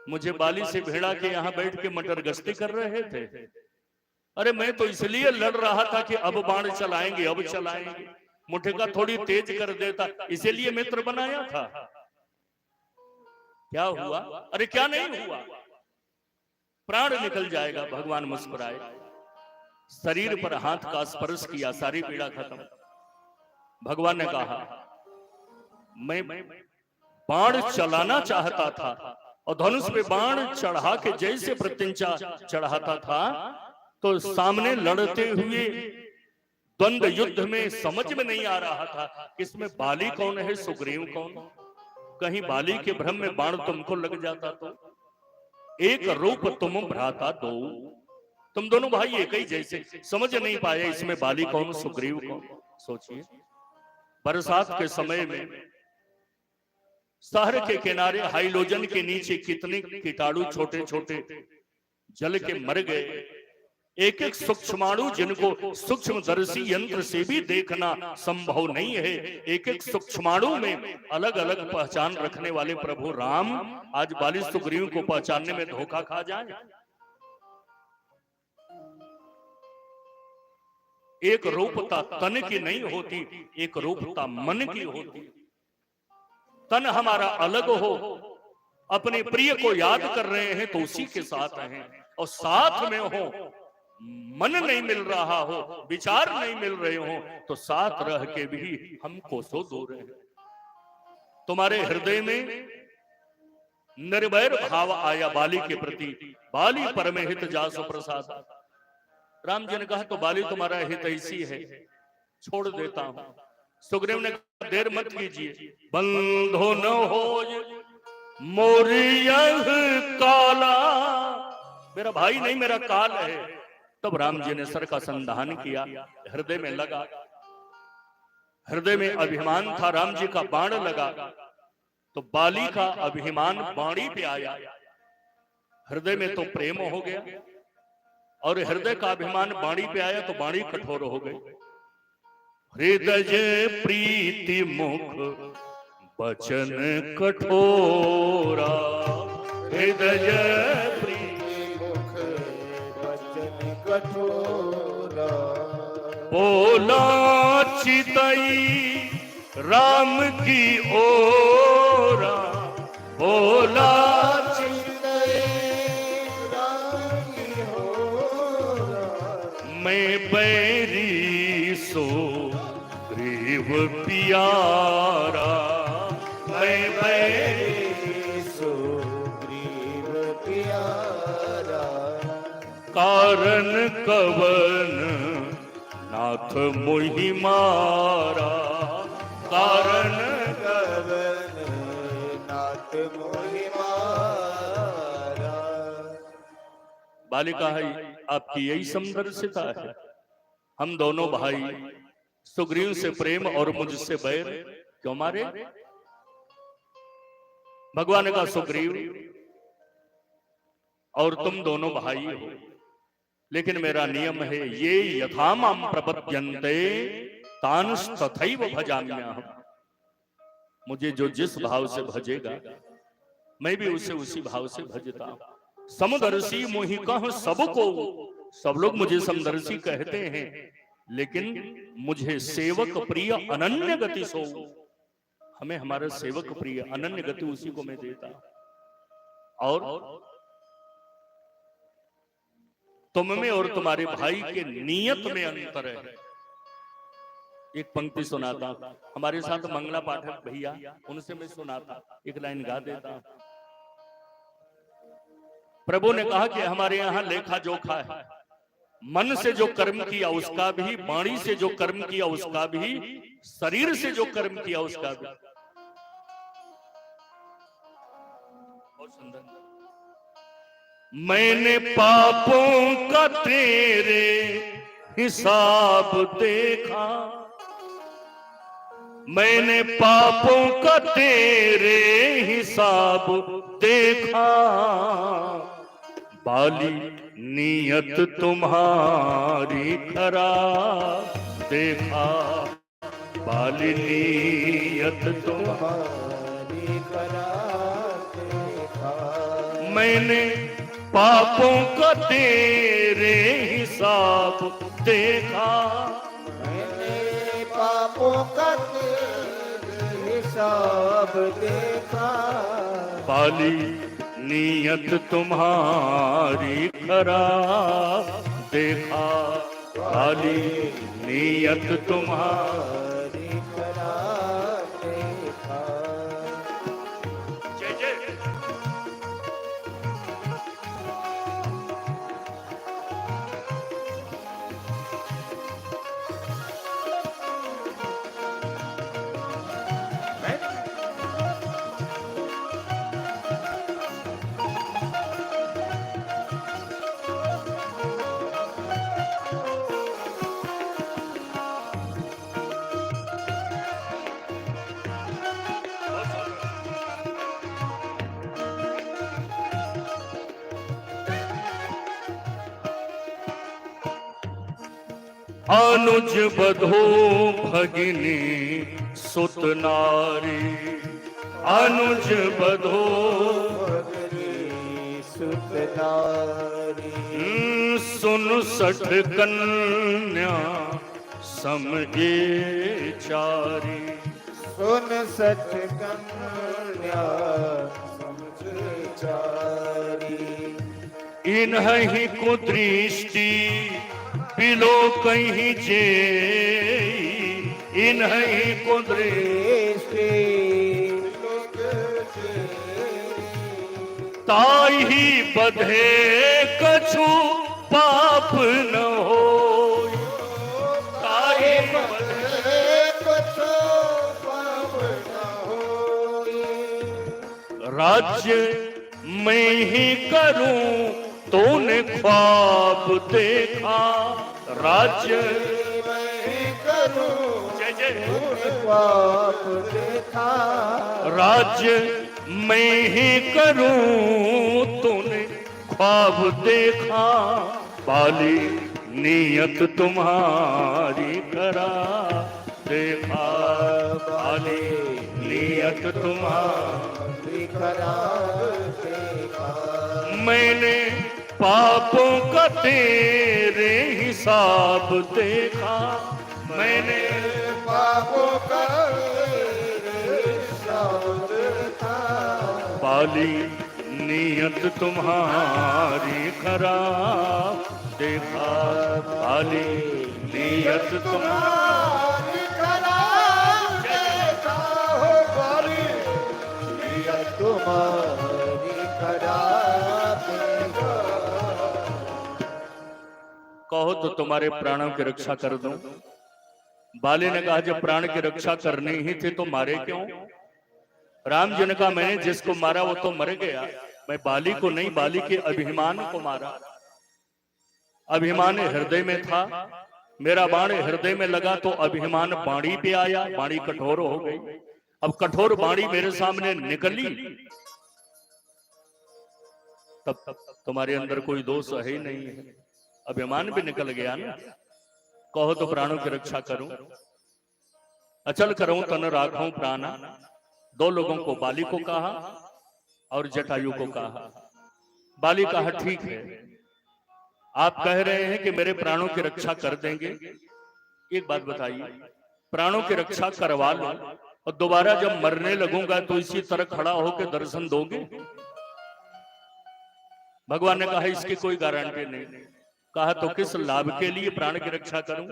Speaker 1: मुझे बाली से भिड़ा के यहां बैठ के मटर गश्ती कर रहे थे, अरे मैं तो इसलिए लड़ रहा था कि अब बाण चलाएंगे, अब चलाएंगे, मुठिका थोड़ी तेज कर देता, इसीलिए मित्र बनाया था। क्या हुआ? अरे क्या नहीं हुआ, प्राण निकल जाएगा। भगवान मुस्कुराए, शरीर पर हाथ का स्पर्श किया, सारी पीड़ा खत्म। भगवान ने कहा मैं बाण चलाना चाहता था और धनुष पे बाण चढ़ा के जैसे प्रत्यंचा चढ़ाता था तो सामने लड़ते हुए द्वंद युद्ध में समझ में नहीं आ रहा था इसमें बाली कौन है, सुग्रीव कौन। कहीं बाली के भ्रम में बाण तुमको लग जाता तो। एक रूप तुम भ्राता दो, तुम दोनों भाई एक ही जैसे, समझ नहीं पाए इसमें बाली कौन, सुग्रीव कौन। सोचिए, बरसात के समय में शहर के किनारे हाइलोजन के नीचे कितने कीटाणु छोटे छोटे जल के मर गए। एक एक सूक्ष्माणु जिनको सूक्ष्मदर्शी यंत्र से भी देखना संभव नहीं है, एक एक सूक्ष्माणु में अलग अलग पहचान रखने वाले प्रभु राम आज बाली सुग्रीव को पहचानने में धोखा खा जाए। एक रूपता तन की नहीं होती, एक रूपता मन की होती। तन हमारा अलग हो, अपने प्रिय को याद कर रहे हैं तो उसी के साथ हैं, और साथ में हो, मन नहीं मिल रहा हो, विचार नहीं मिल रहे हो तो साथ रह के भी हम कोसों दूर हैं। तुम्हारे हृदय में निर्वैर भाव आया बाली के प्रति, बाली परमहित जासु प्रसाद। राम जी ने कहा तो बाली तुम्हारा हित ऐसी है, छोड़ देता हूं। सुग्रीव ने कहा देर मत कीजिए, बंधो न होय मोरी यह काला, मेरा भाई नहीं मेरा काल है। तब राम जी ने सर का संधान किया, हृदय में लगा, हृदय में अभिमान था, राम जी का बाण लगा तो बाली का अभिमान बाणी पे आया, हृदय में तो प्रेम हो गया, और हृदय का अभिमान बाणी पे आया तो बाणी कठोर हो गई। हृदय प्रीति मुख वचन कठोरा, हृदय
Speaker 2: प्रीति मुख वचन कठोरा,
Speaker 1: बोला चितई राम की ओरा, बोला
Speaker 2: चितई राम की ओरा,
Speaker 1: मैं बैरी सो ग्रीव प्यारा, मैं बैरी
Speaker 2: सो ग्रीव प्यारा,
Speaker 1: कारण कवन नाथ मोहि मारा, कारण
Speaker 2: कवन नाथ मोहि मारा।
Speaker 1: बालिका है आपकी यही समदर्शिता है। हम दोनों भाई सुग्रीव से प्रेम और मुझसे बैर क्यों मारे? भगवान ने कहा सुग्रीव और तुम दोनों भाई हो, लेकिन मेरा नियम है ये यथा माम प्रपद्यन्ते तांस तथैव भजाम्यहम्। मुझे जो जिस भाव से भजेगा मैं भी उसे उसी भाव से भजता हूं। समदर्शी मोहि कह सबको, सब लोग मुझे समदर्शी कहते हैं, लेकिन मुझे सेवक प्रिय अनन्य गति सो, हमें हमारा सेवक प्रिय अनन्य गति उसी को मैं देता। और तुम में और तुम्हारे भाई के नियत में अंतर है। एक पंक्ति सुनाता, हमारे साथ मंगला पाठक भैया, उनसे मैं सुनाता, एक लाइन गा देता। प्रभु ने कहा कि हमारे यहाँ लेखा जोखा है, मन से जो कर्म किया उसका भी, वाणी से जो कर्म किया उसका भी, शरीर से जो कर्म किया उसका भी। बहुत सुंदर। मैंने पापों का तेरे हिसाब देखा, मैंने पापों का तेरे हिसाब देखा, बाली नियत तुम्हारी खराब देखा, बाली नियत
Speaker 2: तुम्हारी खराब देखा,
Speaker 1: मैंने पापों का तेरे हिसाब देखा।
Speaker 2: मैंने पापों का तेरे हिसाब देखा।
Speaker 1: बाली नीयत तुम्हारी खराब देखा। बाली नीयत तुम्हारी
Speaker 2: हमारी खराब देखा।
Speaker 1: जय जय। अनुज बधो भगिनी सुत नारी। अनुज बधो
Speaker 2: भगनी सुत नारी।
Speaker 1: सुन सठ कन्या समझे चारी।
Speaker 2: सुन सच कन्या समझे चारी।
Speaker 1: इन्हीं कुदृष्टि पिलो कहीं जे। इन्हीं कुदृष्टि ताई ही बधे कछु पाप न हो। ताई बधे
Speaker 2: कछु पाप न होई।
Speaker 1: राज्य मैं ही करूं तूने ख्वाब देखा। राज्य
Speaker 2: मैं करूं
Speaker 1: जय जय।
Speaker 2: तूने पाप देखा।
Speaker 1: राज्य मैं ही करूं तूने ख्वाब देखा। बाली नियत तुम्हारी करा देखा। बाली नियत तुम्हारी
Speaker 2: खराब देखा।
Speaker 1: मैंने पापों का तेरे हिसाब देखा। मैंने
Speaker 2: पापों का हिसाब देखा।
Speaker 1: बाली नियत तुम्हारी खराब देखा। बाली नियत तुम्हारी
Speaker 2: तुम्हारी खराब देखा हो। बाली नियत तुम्हारी खराब देखा।
Speaker 1: कहो तो तुम्हारे प्राणों की रक्षा कर दूं। बाली ने कहा जब प्राण की रक्षा करनी ही थी तो मारे क्यों। राम जी ने कहा मैंने जिसको मारा वो तो मर गया। मैं बाली को नहीं, बाली के अभिमान को मारा। अभिमान हृदय में था। मेरा बाण हृदय में लगा तो अभिमान बाणी पे आया। बाणी कठोर हो गई। अब कठोर बाणी मेरे सामने निकली तब तुम्हारे अंदर कोई दोष है ही नहीं है। अभिमान भी निकल गया ना। कहो तो प्राणों की रक्षा करूं। अचल करूं तन राखूं प्राणा। दो लोगों को, बाली को कहा और जटायु को कहा। बाली कहा ठीक है, आप कह रहे हैं कि मेरे प्राणों की रक्षा कर देंगे। एक बात बताइए, प्राणों की रक्षा करवा लो और दोबारा जब मरने लगूंगा तो इसी तरह खड़ा होकर दर्शन दोगे। भगवान ने कहा इसकी कोई गारंटी नहीं। कहा तो किस लाभ के लिए प्राण की रक्षा करूं।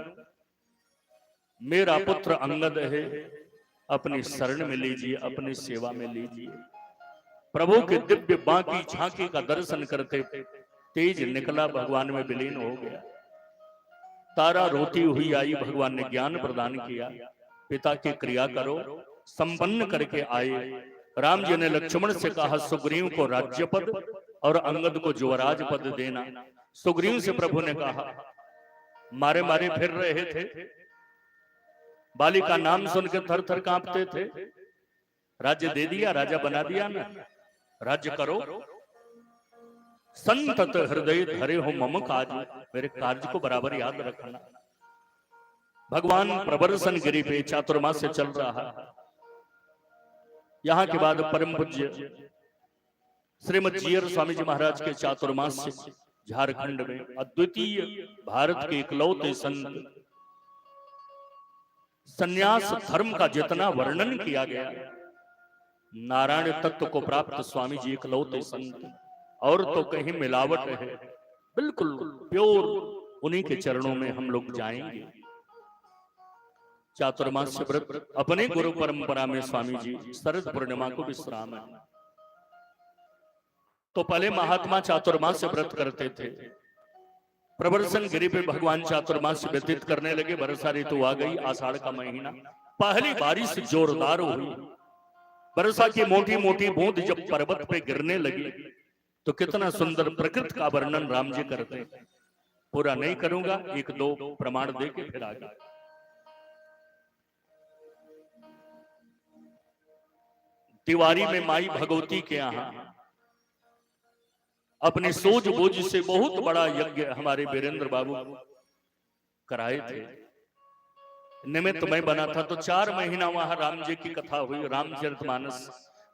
Speaker 1: मेरा पुत्र अंगद है, अपनी शरण में लीजिए, अपनी सेवा में लीजिए। प्रभु के दिव्य बांकी झांकी का दर्शन करते तेज निकला, भगवान में विलीन हो गया। तारा रोती हुई आई, भगवान ने ज्ञान प्रदान किया। पिता की क्रिया करो, संपन्न करके आए। राम जी ने लक्ष्मण से कहा सुग्रीव को राज्य पद और अंगद को युवराज पद देना। सुग्रीव से प्रभु ने कहा, मारे मारे फिर रहे थे, बाली का नाम सुनकर थर थर कांपते थे। राज्य दे दिया, राजा बना दिया ना, राज्य करो। संतत हृदय धरे हो मम काज, मेरे कार्य को बराबर याद रखना। भगवान प्रबर्शन गिरी पे चातुर्मास से चल रहा है। यहां के बाद परम पूज्य श्रीमद जीयर स्वामी जी महाराज के चातुर्मास से झारखंड में अद्वितीय भारत के इकलौते संत, संन्यास धर्म का जितना वर्णन किया गया, नारायण तत्व को प्राप्त स्वामी जी इकलौते संत, और तो कहीं मिलावट है, बिल्कुल प्योर उन्हीं के चरणों में हम लोग जाएंगे। चातुर्मास्य व्रत अपने गुरु परंपरा में स्वामी जी शरद पूर्णिमा को विश्राम है, तो पहले महात्मा चातुर्मास्य व्रत करते थे। प्रवर्तन गिरी पे भगवान चातुर्मास्य व्यतीत करने लगे। वर्षा ऋतु आ गई, आषाढ़ का महीना, पहली बारिश जोरदार हुई। वर्षा की मोटी मोटी बूंद जब पर्वत पे गिरने लगी तो कितना सुंदर प्रकृति का वर्णन राम जी करते हैं। पूरा नहीं करूंगा, एक दो प्रमाण देके फिर आगे। तिवारी में माई भगवती के यहाँ अपने सूझबूझ से बहुत बड़ा यज्ञ हमारे वीरेंद्र बाबू कराए थे। निमित्त मैं बना था, तो 4 महीना वहां राम जी की कथा हुई, रामचरितमानस।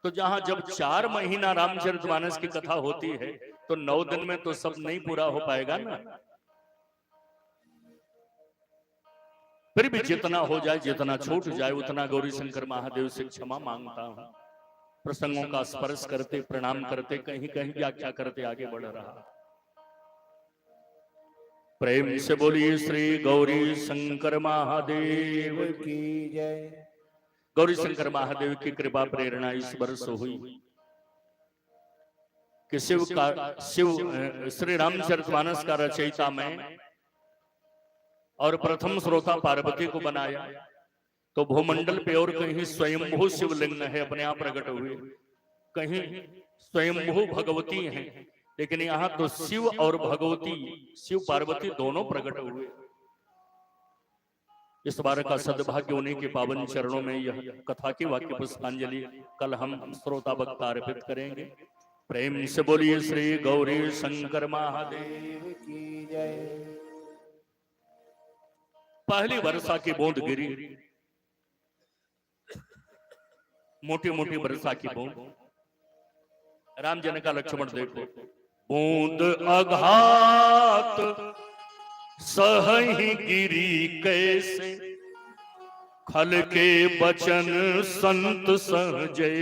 Speaker 1: तो जहां जब 4 महीना रामचरितमानस की कथा होती है तो 9 दिन में तो सब नहीं पूरा हो पाएगा ना। फिर भी जितना हो जाए, जितना छूट जाए, उतना गौरी शंकर महादेव से क्षमा मांगता हूं। प्रसंगों का स्पर्श करते, प्रणाम करते, कहीं कहीं व्याख्या करते आगे बढ़ रहा। प्रेम से बोलिए श्री गौरी शंकर महादेव
Speaker 2: की जय।
Speaker 1: गौरी शंकर महादेव की कृपा प्रेरणा इस वर्ष हुई कि शिव श्री रामचरितमानस का रचयिता मैं और प्रथम श्रोता पार्वती को बनाया। तो भूमंडल पे और कहीं स्वयंभू शिवलिंग है, अपने आप प्रकट हुए, कहीं स्वयंभू भगवती हैं, लेकिन यहां तो शिव और भगवती, शिव पार्वती दोनों प्रकट हुए। इस बार का सद्भाग्य उन्हीं के पावन चरणों में यह कथा की वाक्य पुष्पांजलि कल हम श्रोता वक्ता अर्पित करेंगे। प्रेम से बोलिए श्री गौरी शंकर महादेव
Speaker 2: की जय।
Speaker 1: पहली वर्षा की बूंद गिरी, मोटी मोटी वर्षा की बूंद। राम जन का लक्ष्मण देखो, बूंद आघात सहहि गिरी कैसे, खल के बचन संत सहजे।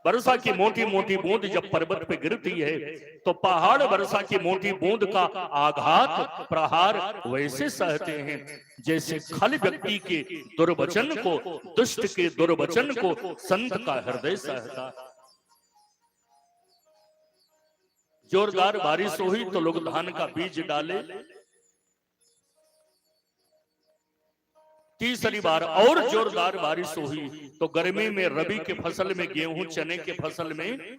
Speaker 1: वर्षा की मोटी मोटी बूंद जब पर्वत पे गिरती है तो पहाड़ वर्षा की मोटी बूंद का आघात प्रहार वैसे सहते हैं जैसे खल व्यक्ति के दुर्वचन को, दुष्ट के दुर्वचन को संत का हृदय सहता। जोरदार बारिश हुई तो लोग धान का बीज डाले। तीसरी बार और जोरदार बारिश हुई तो गर्मी में रबी के फसल में, गेहूं चने के फसल में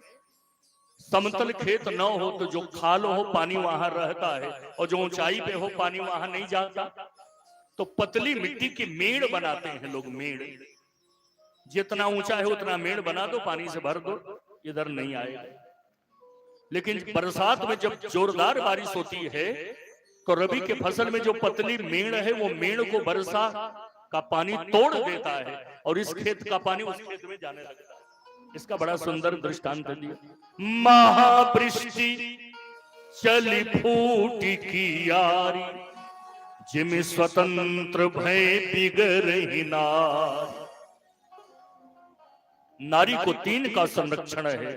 Speaker 1: समतल खेत न हो तो जो खाल हो पानी वहां रहता है, और जो ऊंचाई पे हो पानी वहां नहीं जाता, तो पतली मिट्टी की मेड़ बनाते हैं लोग। मेड़ जितना ऊंचा है उतना मेड़ बना दो, पानी से भर दो, इधर नहीं आएगा। लेकिन बरसात में जब जोरदार बारिश होती है तो रबी के फसल में जो पतली मेड़ है वो मेड़ को वर्षा का पानी तोड़ देता है और इस खेत का पानी उस खेत में जाने लगता है। इसका बड़ा सुंदर दृष्टांत दिया। महावृष्टि चली फूटी की यारी, जिम स्वतंत्र भय बिगड़हि नारी। नारी को 3 का संरक्षण है।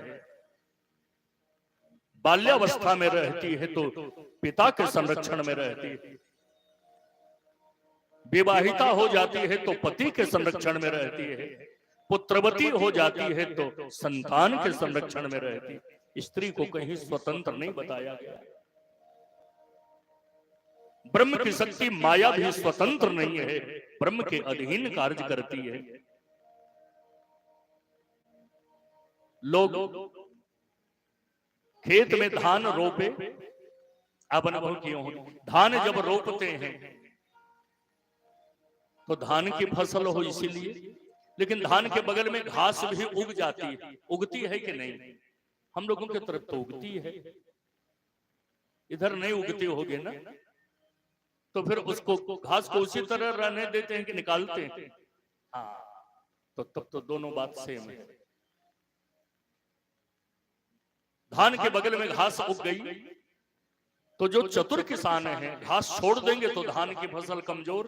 Speaker 1: बाल्यावस्था में रहती है तो पिता के संरक्षण में रहती है, विवाहिता हो जाती है तो पति के संरक्षण में रहती है, पुत्रवती हो जाती है तो संतान के संरक्षण में रहती है। स्त्री को कहीं स्वतंत्र नहीं बताया गया। ब्रह्म की शक्ति माया भी स्वतंत्र नहीं है, ब्रह्म के अधीन कार्य करती है। लोग खेत में धान रोपे, आप अनुभव किए होंगे, धान जब रोपते हैं तो धान की फसल हो इसीलिए, लेकिन धान के बगल में घास भी उग जाती है। उगती है कि नहीं? हम लोगों की तरफ तो उगती है, इधर नहीं उगती होगी ना, तो फिर उसको घास को उसी तरह रहने देते हैं कि निकालते हैं? हाँ, तो तब तो दोनों बात सेम है। धान के बगल में घास उग गई तो जो चतुर किसान हैं, घास छोड़ देंगे तो धान की फसल कमजोर,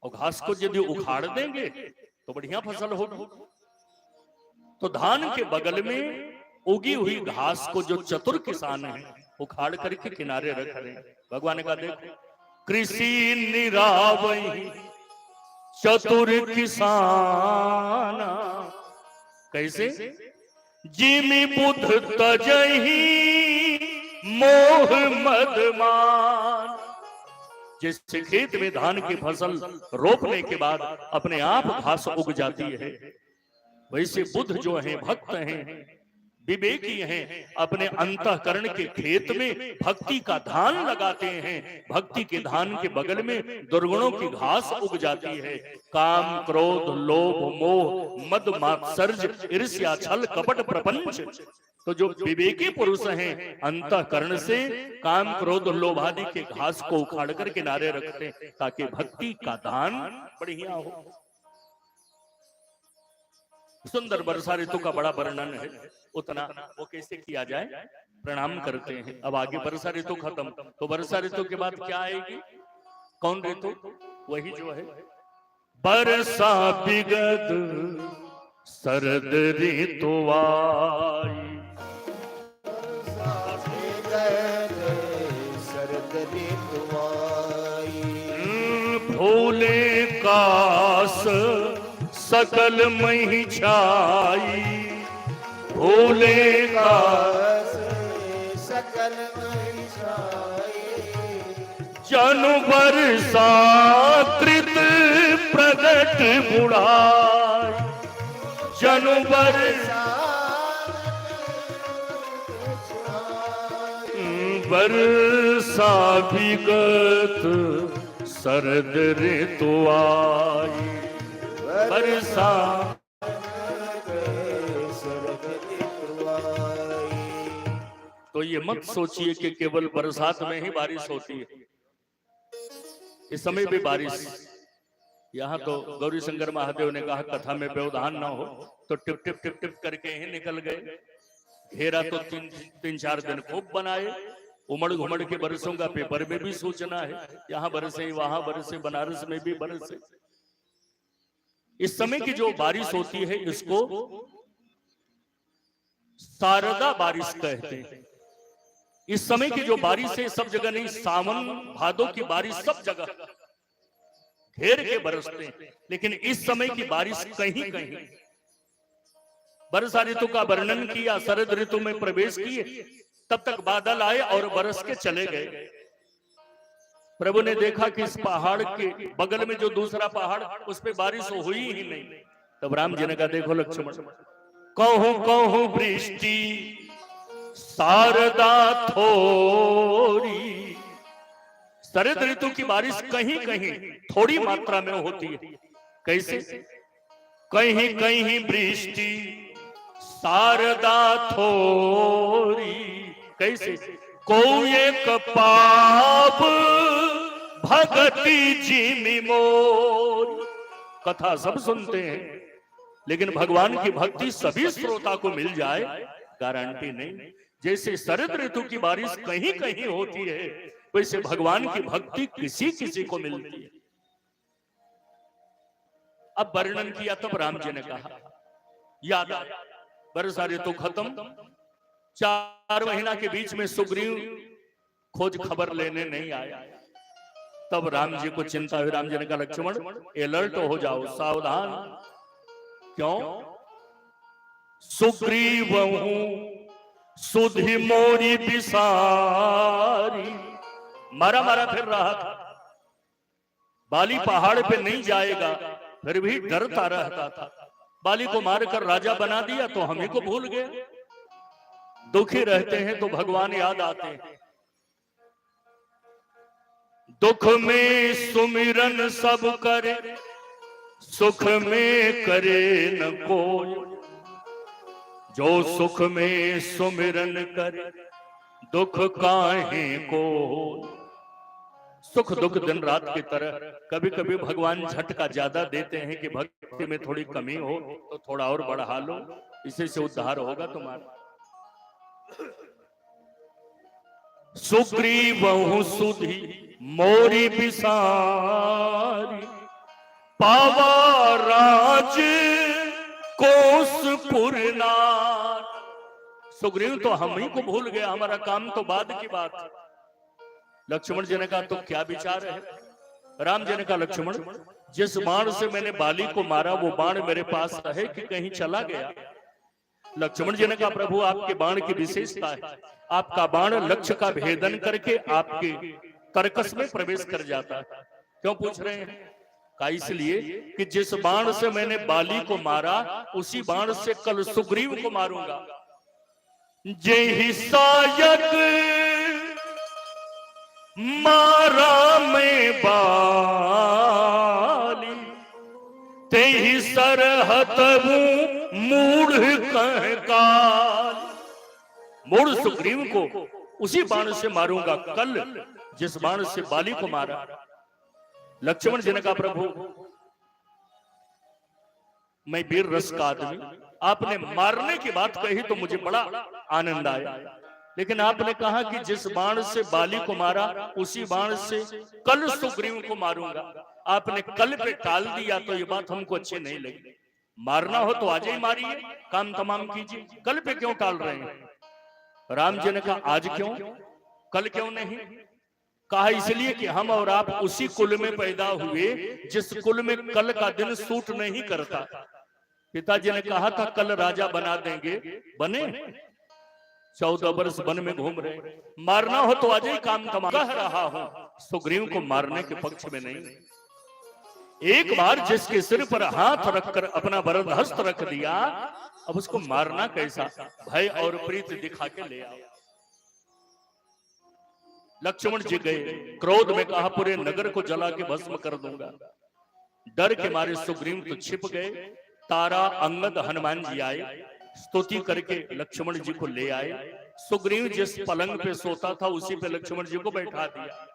Speaker 1: और घास को यदि उखाड़ देंगे तो बढ़िया फसल होगी। तो धान के बगल में उगी हुई घास को जो चतुर किसान हैं उखाड़ करके किनारे रख रहे हैं। भगवान का देखो, कृषि निरावई चतुर किसान, कैसे? जिमि बुध तजहि मोह मदमान। जैसे खेत में धान की फसल रोपने के बाद अपने आप घास उग जाती है, वैसे बुद्ध जो हैं, भक्त हैं, विवेकी हैं, अपने अंतःकरण के खेत में भक्ति का धान लगाते हैं। भक्ति के धान के बगल में दुर्गुणों की घास उग जाती है। काम, क्रोध, लोभ, मोह, मद, मात्सर्य, ईर्ष्या, छल, कपट, प्रपंच। तो जो विवेकी पुरुष हैं अंतःकरण से काम, क्रोध, लोभ आदि के घास को उखाड़ कर किनारे रखते हैं ताकि भक्ति का धान बढ़िया हो। सुंदर वर्षा ऋतु का बड़ा वर्णन है, उतना वो कैसे किया जाए, प्रणाम करते हैं। अब आगे वर्षा ऋतु खत्म, तो वर्षा ऋतु के बाद क्या आएगी? कौन ऋतु? वही जो है वर्षा बिगद शरद ऋतु आई।
Speaker 2: शरद ऋतु आई।
Speaker 1: फूले कास सकल मही छाई, फूले कास
Speaker 2: सकल मही छाई।
Speaker 1: जनु वर्षा कृत प्रगट बुढ़ाई, जनु वर्षा वर्षा विगत शरद ऋतु आई। वर्षा तो ये मत सोचिए कि केवल बरसात में ही बारिश होती है, इस समय भी बारिश। यहाँ तो गौरी शंकर महादेव ने कहा कथा में व्यवधान ना हो, तो टिप टिप टिप टिप करके ही निकल गए। घेरा तो तीन चार दिन खूब बनाए, उमड़ घुमड़ के बरसों का पेपर में भी सूचना है, यहाँ बरसे वहां बरसे, बनारस में भी बरसे। इस समय की जो बारिश होती है इसको शारदा बारिश कहते हैं। इस समय की जो बारिश है सब जगह नहीं, सावन भादों की बारिश सब जगह घेर के बरसते हैं, लेकिन इस समय की बारिश कहीं कहीं। वर्षा ऋतु का वर्णन किया, शरद ऋतु में प्रवेश किए, तब तक बादल आए और बरस के चले गए। प्रभु ने देखा कि इस पहाड़ के बगल में जो दूसरा पहाड़, उस पे बारिश हुई ही नहीं। तब राम जी ने कहा देखो लक्ष्मण, कहूं कहूं वृष्टि शारदा थोड़ी। शरद ऋतु की बारिश कहीं कहीं थोड़ी मात्रा में होती है। कैसे? कहीं कहीं वृष्टि शारदा थोड़ी। कैसे? को एक पाप भगति जिमि मोर। कथा सब सुनते हैं, लेकिन भगवान की भक्ति सभी श्रोता को मिल जाए गारंटी नहीं। जैसे शरद ऋतु की बारिश कहीं कहीं होती है, वैसे भगवान की भक्ति किसी किसी को मिलती है। अब वर्णन किया तब राम जी ने कहा याद आ, वर्षा ऋतु खत्म, 4 महीना के बीच में सुग्रीव खोज खबर लेने नहीं आया। तब राम जी को चिंता हुई। राम जी ने कहा लक्ष्मण अलर्ट हो जाओ, सावधान। क्यों? सुग्रीव सुधि मोरी बिसारी। मारा मारा फिर रहा था, बाली पहाड़ पे नहीं जाएगा, फिर भी डरता रहता था। बाली को मारकर राजा बना दिया तो हम ही को भूल गए। दुखी रहते हैं तो भगवान याद आते हैं। दुख में सुमिरन सब करे, सुख में करे न कोई। जो सुख में सुमिरन करे, दुख काहे को। सुख दुख दिन रात की तरह कभी कभी भगवान झटका ज्यादा देते हैं कि भक्ति में थोड़ी कमी हो तो थोड़ा और बढ़ा लो, इसी से उद्धार होगा तुम्हारा। सुग्रीवहु सुधि मोरी बिसारी, पावा राज कोसपुर नार। सुग्रीव तो हम ही को भूल गया, हमारा काम तो बाद की बात है। लक्ष्मण जी ने कहा तो क्या विचार है? राम जी ने कहा लक्ष्मण, जिस बाण से मैंने बाली को मारा वो बाण मेरे पास है कि कहीं चला गया? लक्ष्मण जी ने कहा प्रभु आपके बाण की विशेषता है, आपका बाण लक्ष्य का भेदन करके आपके कर्कश में प्रवेश कर जाता है। क्यों पूछ रहे हैं? कहा इसलिए कि जिस बाण से मैंने बाली को मारा उसी बाण से कल सुग्रीव को मारूंगा। जेहि सायक मारा में बाली, तेहि सरहतबू मूढ़ कह काल। मूढ़ सुग्रीव को उसी बाण से मारूंगा कल जिस बाण से बाली को मारा। लक्ष्मण जी ने कहा प्रभु मैं वीर रस का आदमी, आपने मारने की बात कही तो मुझे बड़ा आनंद आया, लेकिन आपने कहा कि जिस बाण से बाली को मारा उसी बाण से कल सुग्रीव को मारूंगा। आपने कल पे टाल दिया तो ये बात हमको अच्छी नहीं लगी। मारना हो तो आज ही मारिए, काम तमाम कीजिए, कल पे क्यों टाल रहे हैं? राम जी ने कहा आज क्यों, कल क्यों नहीं? कहा इसलिए कि हम और आप उसी कुल में पैदा हुए जिस कुल में कल का दिन सूट नहीं करता। पिताजी ने कहा था कल राजा बना देंगे, बने? 14 वर्ष वन में घूम रहे, मारना हो तो आज ही काम तमाम। कह रहा हूं सुग्रीव को मारने के पक्ष में नहीं। एक बार जिसके सिर पर हाथ रखकर अपना वरद हस्त रख दिया, अब उसको मारना कैसा? भय और प्रीत दिखा के ले आओ। लक्ष्मण जी गए, क्रोध में कहा पूरे नगर को जला के भस्म कर दूंगा। डर के मारे सुग्रीव तो छिप गए। तारा, अंगद, हनुमान जी आए, स्तुति करके लक्ष्मण जी को ले आए। सुग्रीव जिस पलंग पे सोता था उसी पे लक्ष्मण जी को बैठा दिया।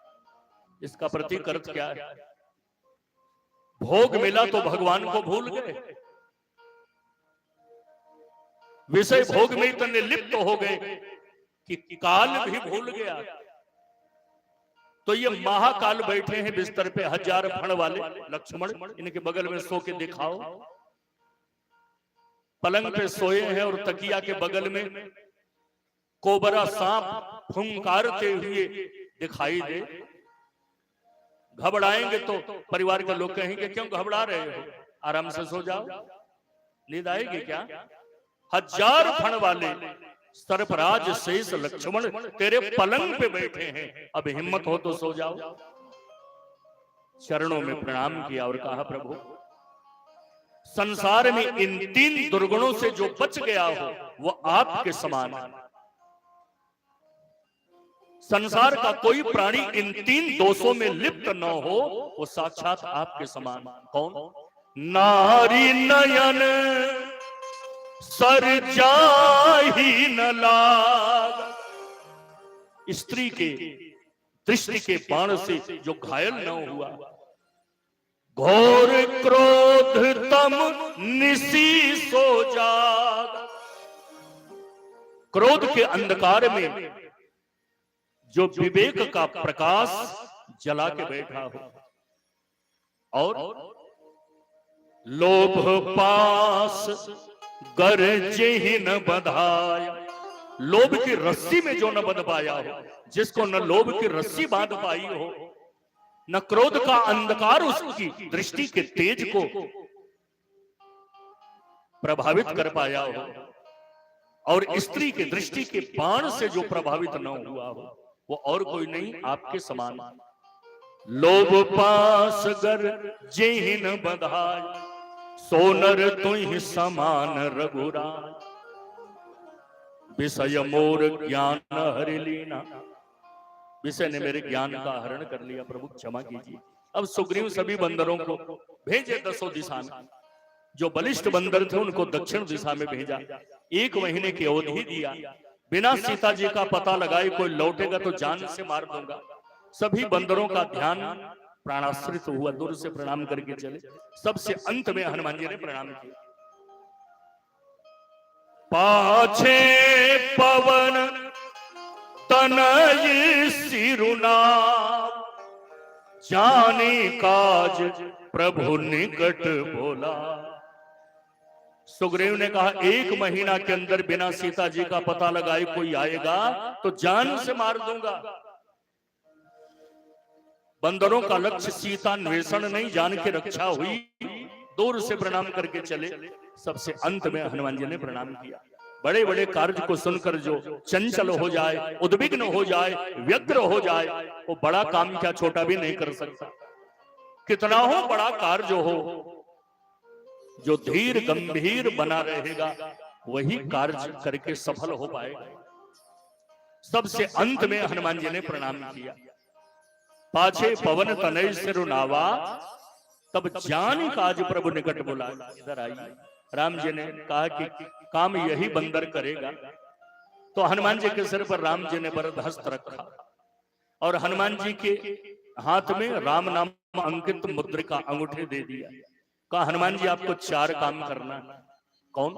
Speaker 1: इसका प्रतीक अर्थ क्या है? भोग मिला तो भगवान को भूल गए, विषय भोग में इतने लिप्त हो गए कि काल भी भूल गया। तो ये महाकाल बैठे हैं बिस्तर पे, 1000 फण वाले लक्ष्मण, इनके बगल में सो के दिखाओ। पलंग पे सोए हैं और तकिया के बगल में कोबरा सांप फुंकारते हुए दिखाई दे। घबराएंगे तो परिवार के लोग कहेंगे क्यों घबरा रहे हो, आराम से सो जाओ, नींद आएगी क्या? 1000 फण वाले सर्पराज शेष लक्ष्मण तेरे पलंग पे बैठे हैं, अब हिम्मत हो तो सो जाओ। चरणों में प्रणाम किया और कहा प्रभु संसार में इन 3 दुर्गुणों से जो बच गया हो वो आपके समान है। संसार का कोई प्राणी इन 3 दोषों में लिप्त न हो वो साक्षात आपके समान। कौन? नारी नयन सर जाहि न लाग। स्त्री के दृष्टि के बाण से जो घायल न हुआ। घोर क्रोध तम निसी सो जाग। क्रोध के अंधकार में जो विवेक का प्रकाश जला के बैठा हो। और लोभ पास गरजे न बंधाय। लोभ की रस्सी में जो न बंध पाया हो, जिसको न लोभ की रस्सी बांध पाई हो, न क्रोध का अंधकार उसकी दृष्टि के तेज को प्रभावित कर पाया हो, और स्त्री की दृष्टि के बाण से जो प्रभावित न हुआ हो, वो और कोई नहीं आपके समान। लोभ पास गरजे न बंधाय। सोनर तुहि समान रघुराय। विषय मोर ज्ञान हरि लीना। विषय ने मेरे ज्ञान का हरण कर लिया, प्रभु क्षमा कीजिए। अब सुग्रीव सभी बंदरों को भेजे 10 दिशा में। जो बलिष्ठ बंदर थे उनको दक्षिण दिशा में भेजा। 1 महीने की अवधि दिया, बिना सीता जी का पता लगाए कोई लौटेगा तो जान से मार दूंगा। सभी बंदरों का ध्यान प्राणाश्रित हुआ, दूर से प्रणाम करके चले। सबसे अंत में हनुमान जी ने प्रणाम किया। पाछे पवन तनय सिरुनाम, जाने काज प्रभु निकट बोला। सुग्रीव ने कहा, 1 महीना के अंदर बिना सीता जी का पता लगाए कोई आएगा तो जान से मार दूंगा। बंदरों का लक्ष्य सीता अन्वेषण नहीं, जान की रक्षा हुई। दूर से प्रणाम करके चले। सबसे अंत में हनुमान जी ने प्रणाम किया। बड़े बड़े कार्य को सुनकर जो चंचल हो जाए, उद्विग्न हो जाए, व्यग्र हो जाए, वो बड़ा काम क्या छोटा भी नहीं कर सकता। कितना हो बड़ा कार्य हो, जो धीर गंभीर बना रहेगा वही कार्य करके सफल हो पाएगा। सबसे अंत में हनुमान जी ने प्रणाम किया। पाछे पवन तनय सिरुनावा, तब जान काज प्रभु निकट बोला। इधर आइए। राम जी ने कहा कि काम यही बंदर करेगा। तो हनुमान जी के सिर पर राम जी ने वरद हस्त रखा और हनुमान जी के हाथ में राम नाम अंकित मुद्रिका अंगूठे दे दिया। कहा, हनुमान जी आपको 4 काम करना। कौन?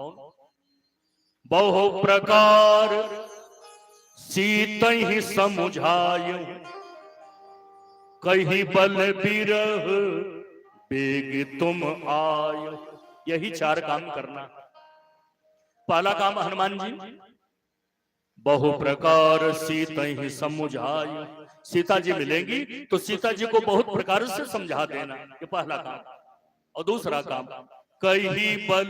Speaker 1: बहु प्रकार सीतहि समुझाय, कहीं बल बिरह बेग तुम आय। यही 4 काम करना। पहला काम हनुमान जी, बहु प्रकार सीतहि समुझाय, सीता जी मिलेंगी तो सीता जी को बहुत प्रकार से समझा देना। ये पहला काम। और दूसरा काम, कहीं बल,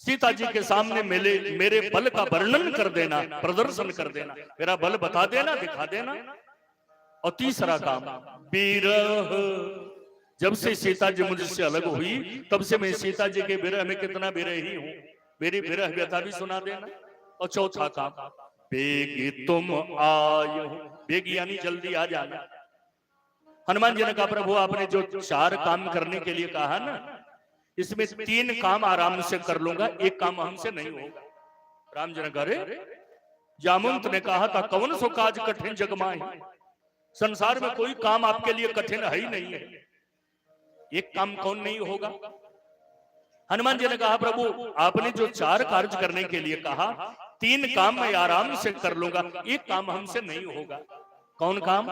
Speaker 1: सीता जी के सामने मेरे बल का वर्णन कर देना, प्रदर्शन कर देना, मेरा बल बता देना, दिखा देना। और तीसरा काम, विरह, जब से सीता जी मुझसे अलग हुई तब से मैं सीता जी के विरह में कितना विरही हूं, मेरी विरह व्यथा भी सुना देना। और चौथा काम, बेग तुम आयो, बेग यानी जल्दी आ जाना। हनुमान जी ने कहा, प्रभु आपने जो 4 काम करने के लिए कहा ना, इसमें 3 काम आराम से कर लूंगा, 1 काम हमसे नहीं होगा। राम जी ने कहा, जामुंत ने कहा था, कौन सो काज कठिन जगमाही, संसार में कोई काम आपके लिए कठिन है ही नहीं है, 1 काम कौन नहीं होगा। हनुमान जी ने कहा, प्रभु आपने जो 4 कार्य करने के लिए कहा, 3 काम मैं आराम से कर लूंगा, 1 काम हमसे नहीं होगा। कौन काम?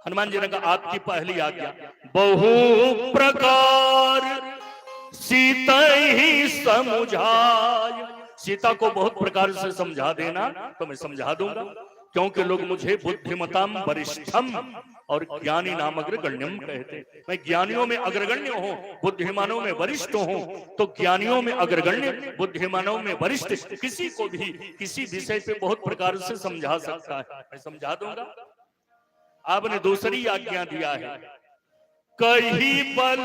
Speaker 1: हनुमान जी ने कहा, आपकी पहली आज्ञा, बहु प्रकार सीता ही समुझाय, सीता को बहुत प्रकार से समझा देना तो मैं समझा दूंगा। क्योंकि लोग मुझे बुद्धिमताम वरिष्ठम और ज्ञानी नाम अग्रगण्यम कहते। मैं ज्ञानियों में अग्रगण्य हूं, बुद्धिमानों में वरिष्ठ हूं। तो ज्ञानियों में अग्रगण्य, बुद्धिमानों में वरिष्ठ किसी को भी किसी विषय पे बहुत प्रकार से समझा सकता है, मैं समझा दूंगा। आपने दूसरी आज्ञा दिया है, कहीं बल,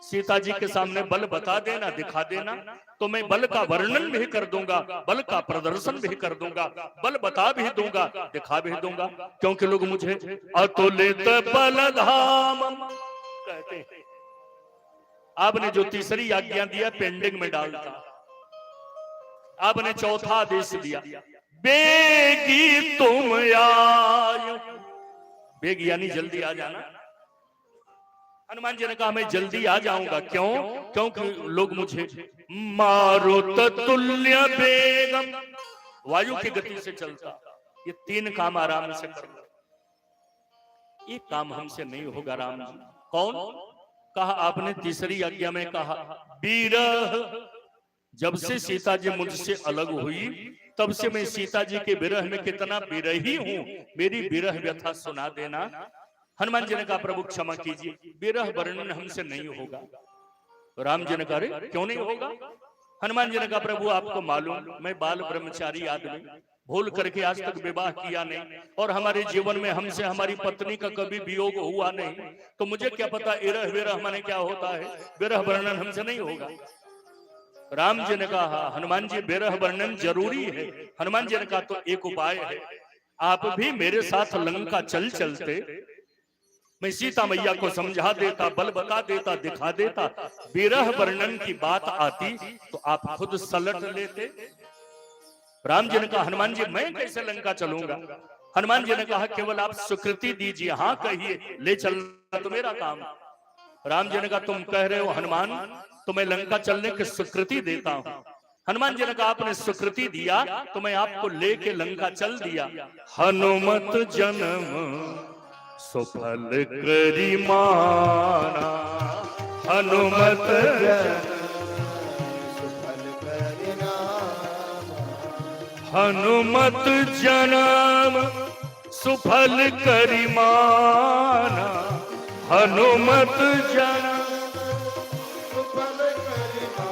Speaker 1: सीता जी के सामने बल बता देना, दिखा देना, तो मैं बल का वर्णन भी कर दूंगा, बल का प्रदर्शन भी कर दूंगा, बल बता भी दूंगा, दिखा भी दूंगा। क्योंकि लोग मुझे अतुलित बलधाम कहते हैं। आपने जो तीसरी आज्ञा दिया पेंडिंग में डालता। आपने चौथा आदेश दिया, बेगी तुम आयो, बेग यानी जल्दी आ जाना। हनुमान जी ने कहा, मैं जल्दी आ जाऊंगा। क्यों? क्योंकि लोग मुझे मारुत तुल्य बेगम, वायु की गति से चलता। ये 3 काम आराम से कर लो, 1 काम हमसे नहीं होगा राम जी। कौन? कहा आपने तीसरी आज्ञा में कहा, विरह, जब से सीता जी मुझसे अलग हुई तब से मैं सीता जी के विरह में कितना विरही हूं, मेरी विरह व्यथा सुना देना। हनुमान जी ने कहा, प्रभु क्षमा कीजिए, विरह वर्णन हमसे नहीं होगा। राम जी ने कहा, क्यों नहीं होगा? हनुमान जी ने कहा, प्रभु आपको मालूम मैं बाल ब्रह्मचारी आदमी, भूल करके आज तक विवाह किया नहीं, और हमारे जीवन में हमसे हमारी पत्नी का कभी वियोग हुआ नहीं, तो मुझे क्या पता विरह विरह माने क्या होता है, विरह वर्णन हमसे नहीं होगा। राम जी ने कहा, हनुमान जी विरह वर्णन जरूरी है। हनुमान जी ने कहा, तो एक उपाय है, आप भी मेरे साथ लंका चल चलते, मैं सीता मैया को समझा देता, बल बता देता, दिखा देता, विरह वर्णन की बात आती तो आप खुद सलट लेते। राम जी ने कहा, हनुमान जी मैं कैसे लंका चलूंगा? हनुमान जी ने कहा, केवल आप स्वीकृति दीजिए, हाँ कहिए, ले चलना तो मेरा काम। राम जी ने कहा, तुम कह रहे हो हनुमान, तो मैं लंका चलने की स्वीकृति देता हूं। हनुमान जी ने कहा आपने स्वीकृति दिया तो मैं आपको लेके लंका चल दिया। हनुमत जन्म सुफल करी माना, हनुमत
Speaker 2: सुफल करना,
Speaker 1: हनुमत जन्म सुफल करी माना, हनुमत जन्म
Speaker 2: सुफल करना,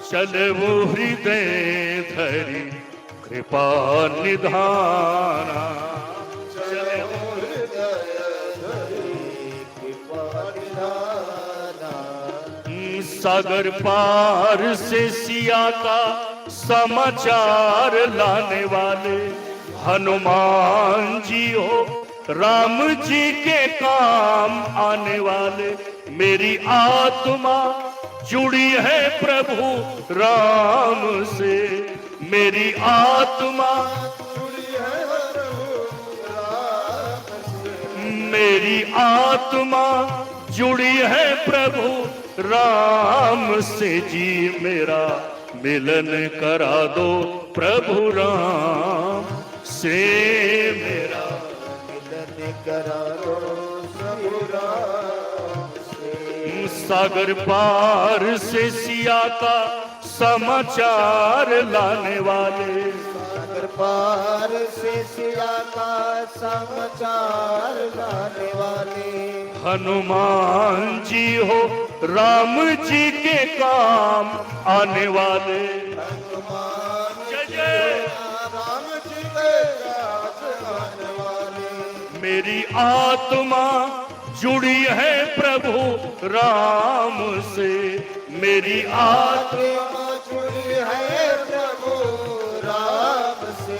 Speaker 1: चले वो हृदय धरी कृपा निधाना, चले वो
Speaker 2: हृदय धरि कृपा निधाना।
Speaker 1: सागर पार से सिया का समाचार लाने वाले हनुमान जी हो, राम जी के काम आने वाले। मेरी आत्मा जुड़ी है प्रभु राम से, मेरी आत्मा
Speaker 2: जुड़ी है प्रभु राम से,
Speaker 1: मेरी आत्मा जुड़ी है प्रभु राम से जी। मेरा मिलन करा दो प्रभु राम से, मेरा
Speaker 2: मिलन करा दो प्रभु राम से।
Speaker 1: सागर पार से सिया का समाचार लाने वाले,
Speaker 2: सागर पार से सिया का समाचार लाने वाले
Speaker 1: हनुमान जी हो, राम जी के काम आने वाले।
Speaker 2: हनुमान
Speaker 1: जय जय।
Speaker 2: राम जी के काज आने वाले।
Speaker 1: मेरी आत्मा जुड़ी है प्रभु राम से, मेरी
Speaker 2: आत्मा जुड़ी है प्रभु राम से,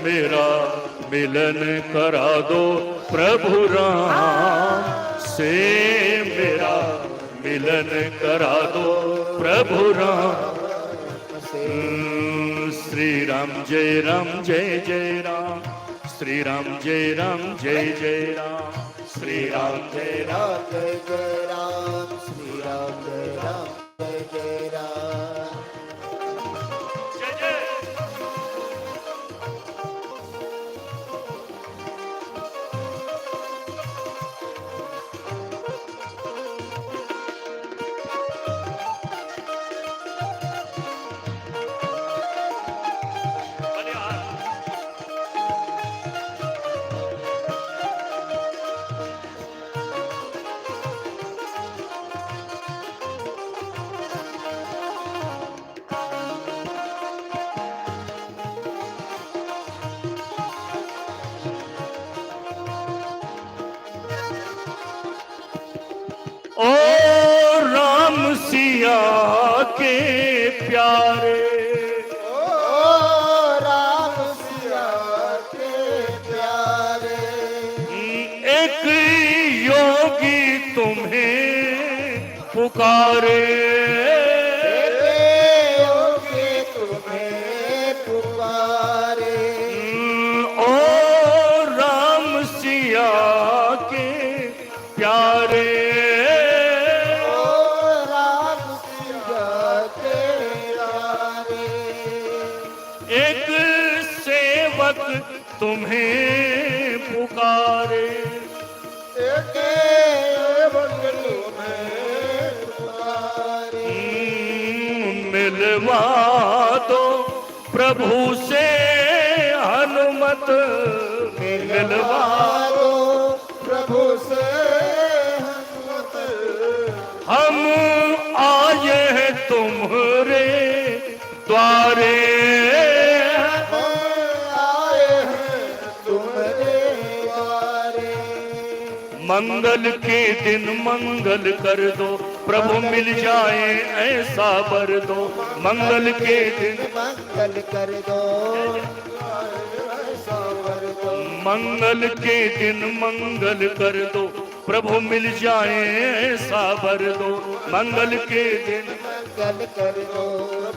Speaker 1: मेरा मिलन करा दो प्रभु राम से, मेरा मिलन करा दो प्रभु राम
Speaker 2: से।
Speaker 1: श्री राम जय राम जय जय राम, श्री राम जय राम जय जय राम, श्री राम जय राम
Speaker 2: राम जय जय राम, श्री राम जय राम जय जय राम।
Speaker 1: जय जय। ओ राम सिया के प्यारे,
Speaker 2: ओ राम सिया के प्यारे,
Speaker 1: एक योगी तुम्हें पुकारे,
Speaker 2: योगी तुम्हें पुकारे।
Speaker 1: ओ राम सिया के प्यारे, एक सेवक तुम्हें पुकारे,
Speaker 2: एक बंगल में पुकारे।
Speaker 1: मिलवा दो प्रभु से हनुमत, मिलवा
Speaker 2: दो प्रभु से हनुमत।
Speaker 1: हम आए हैं तुम्हारे द्वारे, मंगल के दिन मंगल कर दो प्रभु, मिल जाए ऐसा वर दो। मंगल के दिन
Speaker 2: मंगल कर दो, ऐसा वर दो।
Speaker 1: मंगल के दिन मंगल कर दो प्रभु, मिल जाए ऐसा वर दो। मंगल के दिन
Speaker 2: मंगल कर दो,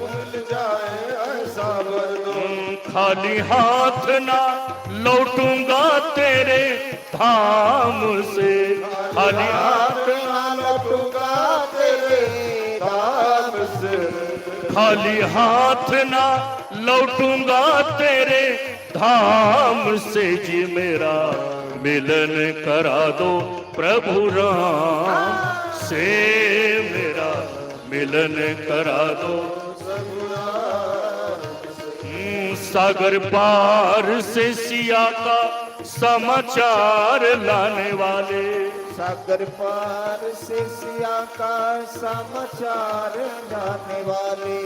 Speaker 2: मिल जाए ऐसा वर दो।
Speaker 1: खाली हाथ ना लौटूंगा तेरे धाम से, खाली हाथ
Speaker 2: ना लौटूंगा तेरे धाम से।
Speaker 1: खाली हाथ ना लौटूंगा तेरे धाम से जी मेरा मिलन करा दो प्रभु राम से मेरा मिलन करा दो। सागर पार से सिया का समाचार लाने वाले,
Speaker 2: सागर पार से सिया का समाचार लाने वाले,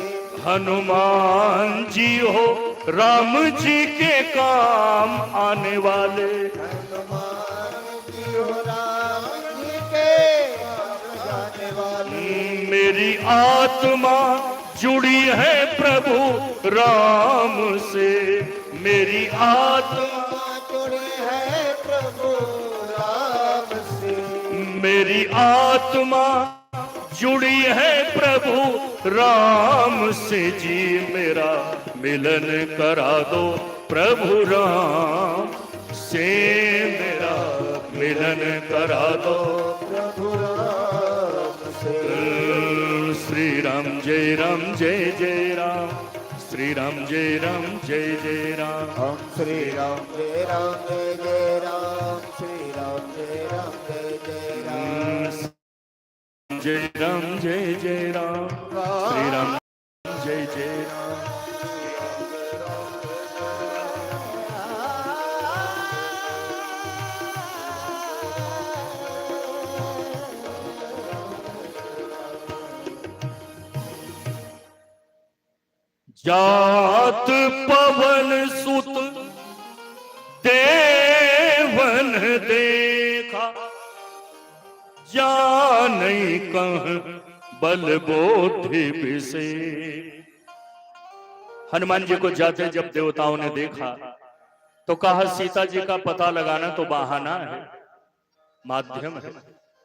Speaker 1: हनुमान जी हो राम जी के काम आने वाले,
Speaker 2: हनुमान जी हो राम जी के काम आने वाले।
Speaker 1: मेरी आत्मा जुड़ी है प्रभु राम से, मेरी आत्मा
Speaker 2: जुड़ी है प्रभु राम से,
Speaker 1: मेरी आत्मा जुड़ी है प्रभु राम से जी मेरा मिलन करा दो प्रभु राम से मेरा मिलन करा दो
Speaker 2: प्रभु राम से।
Speaker 1: श्री राम जय राम जय जय राम, श्री राम जय राम जय जय राम,
Speaker 2: हम श्री राम जय राम जय जय राम, श्री राम जय राम जय जय राम,
Speaker 1: जय राम जय जय राम, श्री राम जय जय राम। जात पवन सुत देवन देखा, जानई कह बल बोधि विषे। हनुमान जी को जाते जब देवताओं ने देखा तो कहा सीता जी का पता लगाना तो बहाना है, माध्यम है।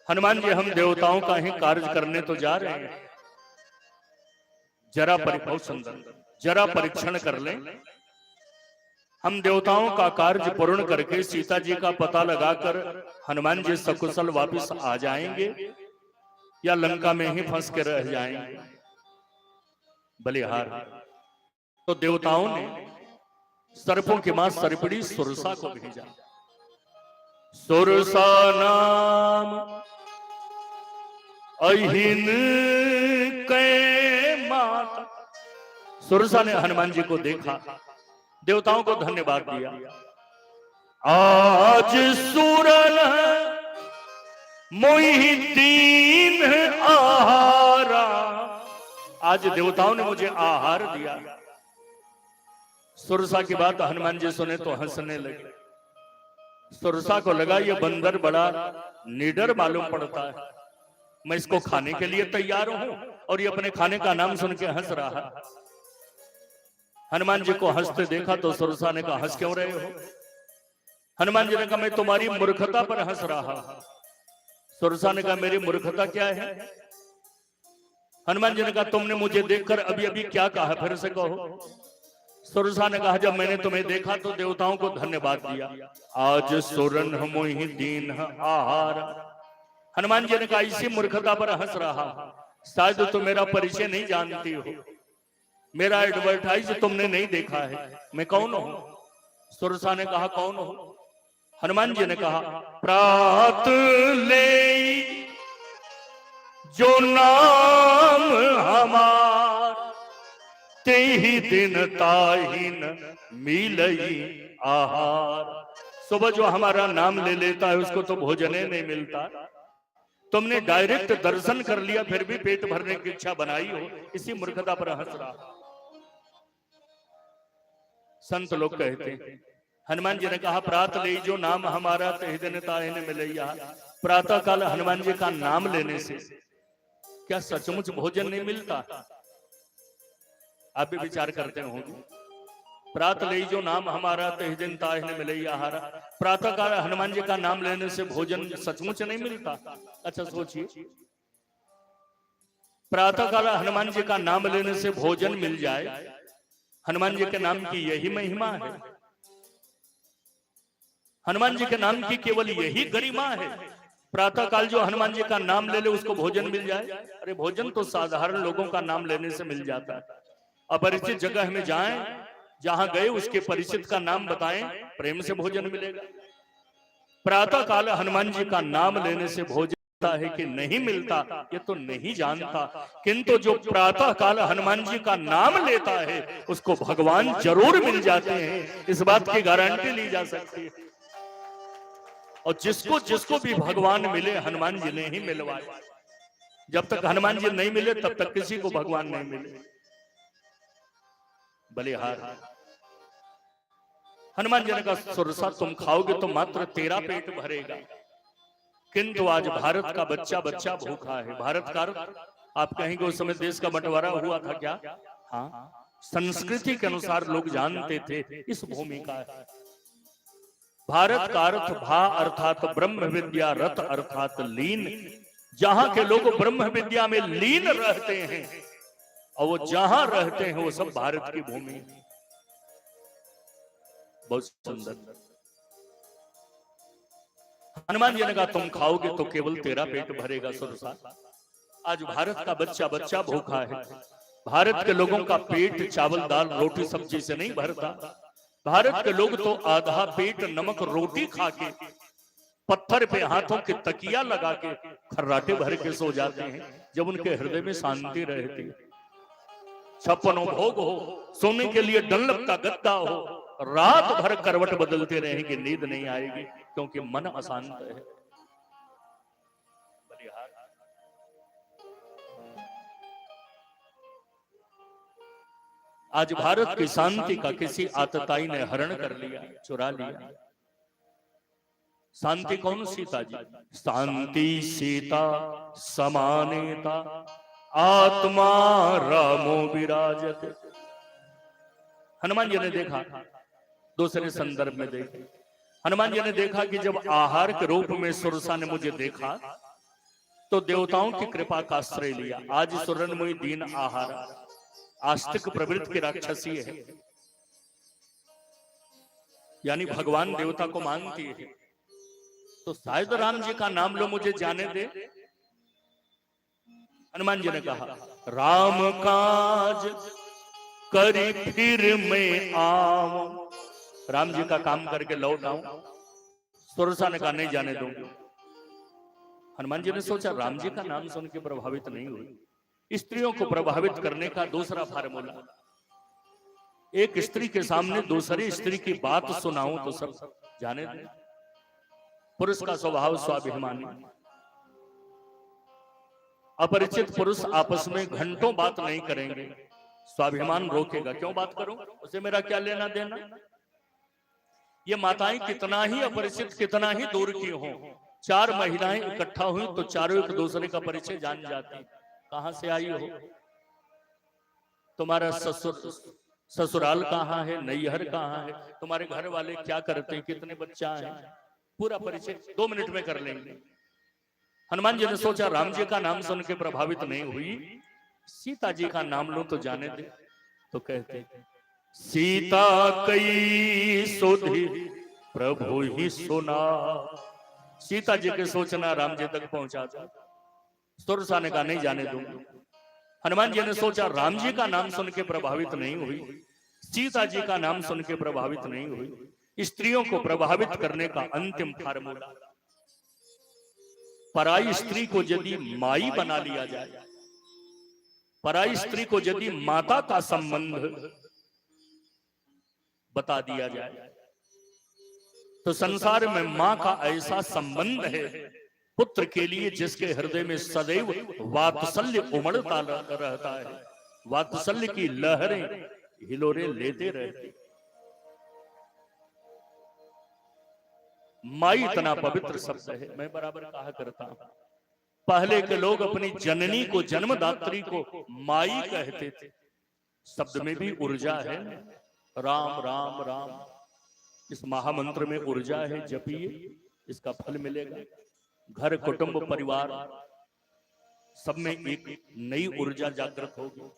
Speaker 1: हनुमान जी हम देवताओं का ही कार्य करने तो जा रहे हैं, जरा बहुत सुंदर, जरा परीक्षण कर लें। हम देवताओं का कार्य पूर्ण करके सीता जी का पता लगाकर हनुमान जी सकुशल वापस आ जाएंगे या लंका में ही फंस के रह जाएंगे। बलिहार तो देवताओं ने सर्पों की मां सर्पिणी सुरसा को भेजा। सुरसा नाम अहिन कै माता। सुरसा ने हनुमान जी को देखा, देवताओं को धन्यवाद दिया। आज सूरन मोहि दीन आहारा, आज देवताओं ने मुझे आहार दिया। सुरसा की बात हनुमान जी सुने तो हंसने लगे। सुरसा को लगा ये बंदर बड़ा निडर मालूम पड़ता है, मैं इसको खाने के लिए तैयार हूं और ये अपने खाने का नाम सुन के हंस रहा है। हनुमान जी को हंसते देखा तो सुरसा ने कहा हंस क्यों रहे हो? हनुमान जी ने कहा मैं तुम्हारी मूर्खता पर हंस रहा। सुरसा ने कहा मेरी मूर्खता क्या है? हनुमान जी ने कहा तुमने मुझे देखकर अभी अभी क्या कहा, फिर से कहो। सुरसा ने कहा जब मैंने तुम्हें देखा तो देवताओं को धन्यवाद दिया। आज सुरन मोहि दीन आहार। हनुमान जी ने कहा इसी मूर्खता पर हंस रहा, शायद तो मेरा परिचय नहीं जानती हो, मेरा एडवर्टाइज तुमने नहीं देखा है, मैं कौन हूं? सुरसा ने कहा कौन हो? हनुमान जी ने कहा प्रात ले जो नाम हमार, ते ही दिन ताहिन मिलई आहार। सुबह जो हमारा नाम ले लेता है उसको तो भोजन नहीं मिलता। तुमने डायरेक्ट दर्शन कर लिया फिर भी पेट भरने की इच्छा बनाई हो, इसी मूर्खता पर हंस रहा। संत लोग कहते हैं हनुमान जी ने कहा प्रात ले जो नाम हमारा ते दिन ताहिन मिलैया। प्रातः काल हनुमान जी का नाम लेने से क्या सचमुच भोजन नहीं मिलता? आप भी विचार करते होंगे। प्रात ले जो नाम हमारा ते दिन ताहिन मिलैया हारा। प्रातः काल हनुमान जी का नाम लेने से भोजन सचमुच नहीं मिलता? अच्छा सोचिए, प्रातः काल हनुमान जी का नाम लेने से भोजन मिल जाए, हनुमान जी के नाम की यही महिमा है, हनुमान जी के नाम की केवल यही गरिमा है प्रातः काल जो हनुमान जी का नाम ले ले उसको भोजन मिल जाए। अरे भोजन तो साधारण लोगों का नाम लेने से मिल जाता है। अपरिचित जगह में जाएं, जहां गए उसके परिचित का नाम बताएं, प्रेम से भोजन मिलेगा। प्रातः काल हनुमान जी का नाम लेने से भोजन मिलता है कि नहीं मिलता ये तो नहीं जानता, किंतु जो प्रातः काल हनुमान जी का नाम लेता है उसको भगवान जरूर मिल जाते हैं, इस बात की गारंटी ली जा सकती है। और जिसको जिसको भी भगवान मिले हनुमान जी ने ही मिलवाए। जब तक हनुमान जी नहीं मिले तब तक किसी को भगवान नहीं मिले। बलिहार हनुमान जी ने कहा सुरसा तुम खाओगे तो मात्र तेरा पेट भरेगा, किंतु आज भारत का बच्चा बच्चा भूखा है। भारत का आप कहेंगे उस समय देश का बंटवारा हुआ था क्या? हाँ, संस्कृति के अनुसार लोग जानते थे इस भूमि का है। भारत का अर्थ भा अर्थात ब्रह्म विद्या, रत अर्थात लीन। जहां के लोग ब्रह्म विद्या में लीन रहते हैं और वो जहां रहते हैं वो सब भारत की भूमि। बहुत सुंदर। हनुमान जी ने कहा तुम खाओगे तो केवल तेरा पेट भरेगा सुरसा। आज भारत का बच्चा बच्चा भूखा है। भारत के लोगों का पेट चावल दाल रोटी सब्जी से नहीं भरता। भारत के लोग तो आधा पेट नमक रोटी खा के, पत्थर पे हाथों के तकिया लगा के खर्राटे भर के सो जाते हैं जब उनके हृदय में शांति रहती है। छप्पनों भोग हो, सोने के लिए डंलप का गद्दा हो, रात भर करवट बदलते रहेंगे, नींद नहीं आएगी क्योंकि मन अशांत है। आज भारत की शांति का किसी आतताई ने हरण कर लिया, चुरा लिया। शांति कौन सीता जी? शांति सीता समानेता आत्मा रामो विराजते। हनुमान जी ने देखा, दूसरे संदर्भ में देखा, हनुमान जी ने देखा कि जब आहार के रूप में सुरसा ने मुझे देखा तो देवताओं की कृपा का आश्रय लिया। आज सुरनमुई दीन आहार आस्तिक प्रवृत्ति की राक्षसी है, यानी भगवान देवता को मानती है। तो शायद राम जी का नाम लो मुझे जाने दे। हनुमान जी ने कहा राम काज करी फिर मैं आऊं, राम जी का काम करके लौट आऊं। सुरसा ने कहा नहीं जाने दूंगी। हनुमान जी ने सोचा राम जी का नाम सुन के प्रभावित नहीं हुई। स्त्रियों को प्रभावित करने का दूसरा फार्मूला, एक स्त्री के सामने दूसरी स्त्री की बात सुनाऊं तो सब जाने दे। पुरुष का स्वभाव स्वाभिमानी, अपरिचित पुरुष आपस में घंटों बात नहीं करेंगे, स्वाभिमान रोकेगा। क्यों बात करूं, उसे मेरा क्या लेना देना। ये माताएं कितना ही अपरिचित कितना ही दूर की हो, चार महिलाएं इकट्ठा हुई तो चारों एक दूसरे का परिचय जान जाती। कहां से आई हो, तुम्हारा ससुराल कहाँ है, नैहर कहाँ है, तुम्हारे घर वाले क्या करते हैं, कितने बच्चा हैं, पूरा परिचय 2 मिनट में कर लेंगे। हनुमान जी ने सोचा राम जी का नाम सुन के प्रभावित नहीं हुई, सीता जी का नाम लो तो जाने दे। तो कहते सीता कई सुधि प्रभु ही सुना। सीता जी के सोचना राम जी तक पहुंचा था। सुरसा ने कहा नहीं जाने दूंगा। हनुमान जी ने सोचा राम जी का नाम सुन के प्रभावित नहीं हुई, सीता जी का नाम सुन के प्रभावित नहीं हुई। स्त्रियों को प्रभावित करने का अंतिम फार्मूला, पराई स्त्री को यदि माई बना लिया जाए, पराई स्त्री को यदि माता का संबंध बता दिया जाए, तो संसार में मां का ऐसा संबंध है पुत्र के लिए जिसके हृदय में सदैव वात्सल्य उमड़ता रहता है, वात्सल्य की लहरें हिलोरे लेते रहते। माई इतना पवित्र शब्द है, मैं बराबर कहा करता हूं। पहले के लोग अपनी जननी को, जन्मदात्री को माई कहते थे। शब्द में भी ऊर्जा है, राम राम राम, इस महामंत्र में ऊर्जा है, जपिए इसका फल मिलेगा। घर कुटुंब परिवार सब में एक नई ऊर्जा जागृत होगी।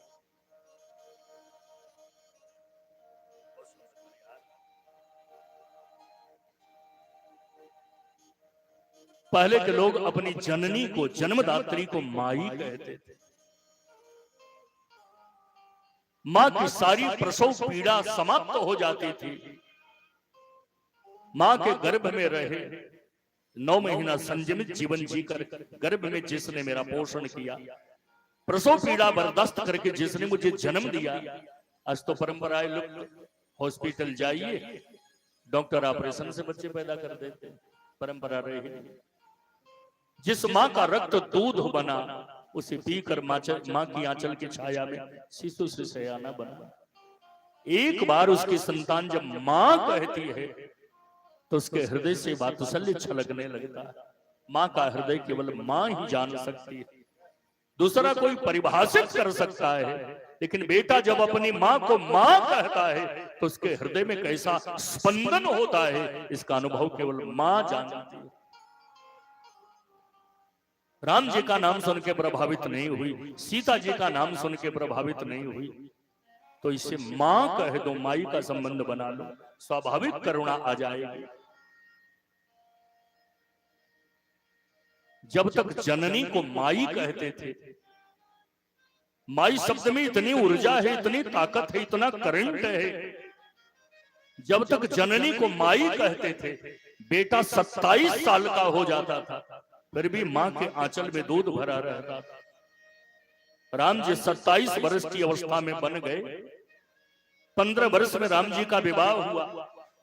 Speaker 1: पहले के लोग अपनी जननी को, जन्मदात्री को माई कहते थे। मां की सारी प्रसव पीड़ा समाप्त हो जाती थी। मां के गर्भ में रहे 9 महीना संयमित जीवन जीकर गर्भ में जिसने मेरा पोषण किया, प्रसव पीड़ा बर्दाश्त करके जिसने मुझे जन्म दिया, आज तो परंपराएं लुप्त। हॉस्पिटल जाइए, डॉक्टर ऑपरेशन से बच्चे पैदा कर देते, परंपरा रही। जिस मां का रक्त दूध बना, उसे पीकर मां की आंचल की छाया में शिशु से सयाना बना। एक बार उसकी संतान जब मां कहती है तो उसके हृदय से वात्सल्य छलकने लगता है। मां का हृदय केवल मां ही जान सकती है, दूसरा कोई परिभाषित कर सकता है। लेकिन बेटा जब अपनी मां को मां कहता है तो उसके हृदय में कैसा स्पंदन होता है, इसका अनुभव केवल मां जानती है। राम जी का नाम सुन के प्रभावित नहीं हुई, सीता जी का नाम सुन के प्रभावित नहीं हुई, तो इसे मां कह दो, माई का संबंध बना लो, स्वाभाविक करुणा आ जाएगी। जब तक जननी को माई कहते थे, माई शब्द में इतनी ऊर्जा है, इतनी ताकत है, इतना करंट है। जब तक जननी को माई कहते थे, बेटा 27 साल का हो जाता था, फिर भी मां के आंचल में दूध भरा रहता था। राम जी 27 वर्ष की अवस्था में बन गए। 15 वर्ष में राम जी का विवाह हुआ।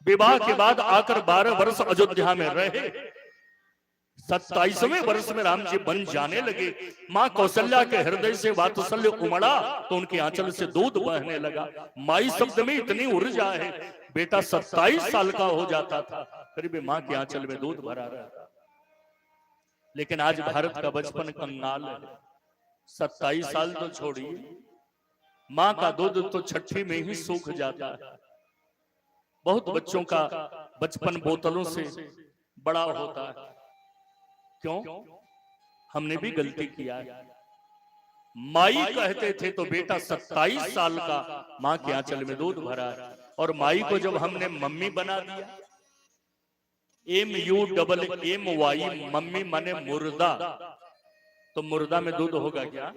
Speaker 1: विवाह के बाद आकर 12 वर्ष अयोध्या में रहे। 27वें वर्ष में राम जी बन जाने लगे। मां कौशल्या के हृदय से वात्सल्य उमड़ा तो उनके आंचल से दूध बहने लगा। माई शब्द में इतनी ऊर्जा है। बेटा 27 साल का हो जाता था, फिर भी मां के आंचल में दूध भरा रहता। लेकिन आज भारत का बचपन कंगाल है। 27 साल तो छोड़िए, मां का दूध तो छठी में ही सूख जाता है। बहुत बच्चों का बचपन बोतलों से बड़ा होता है। क्यों? हमने भी गलती किया है। माई कहते थे तो बेटा 27 साल का मां के आंचल में दूध भरा है। और माई को जब हमने मम्मी बना दिया, MUMMY, मम्मी माने मुर्दा, तो मुर्दा में दूध होगा क्या?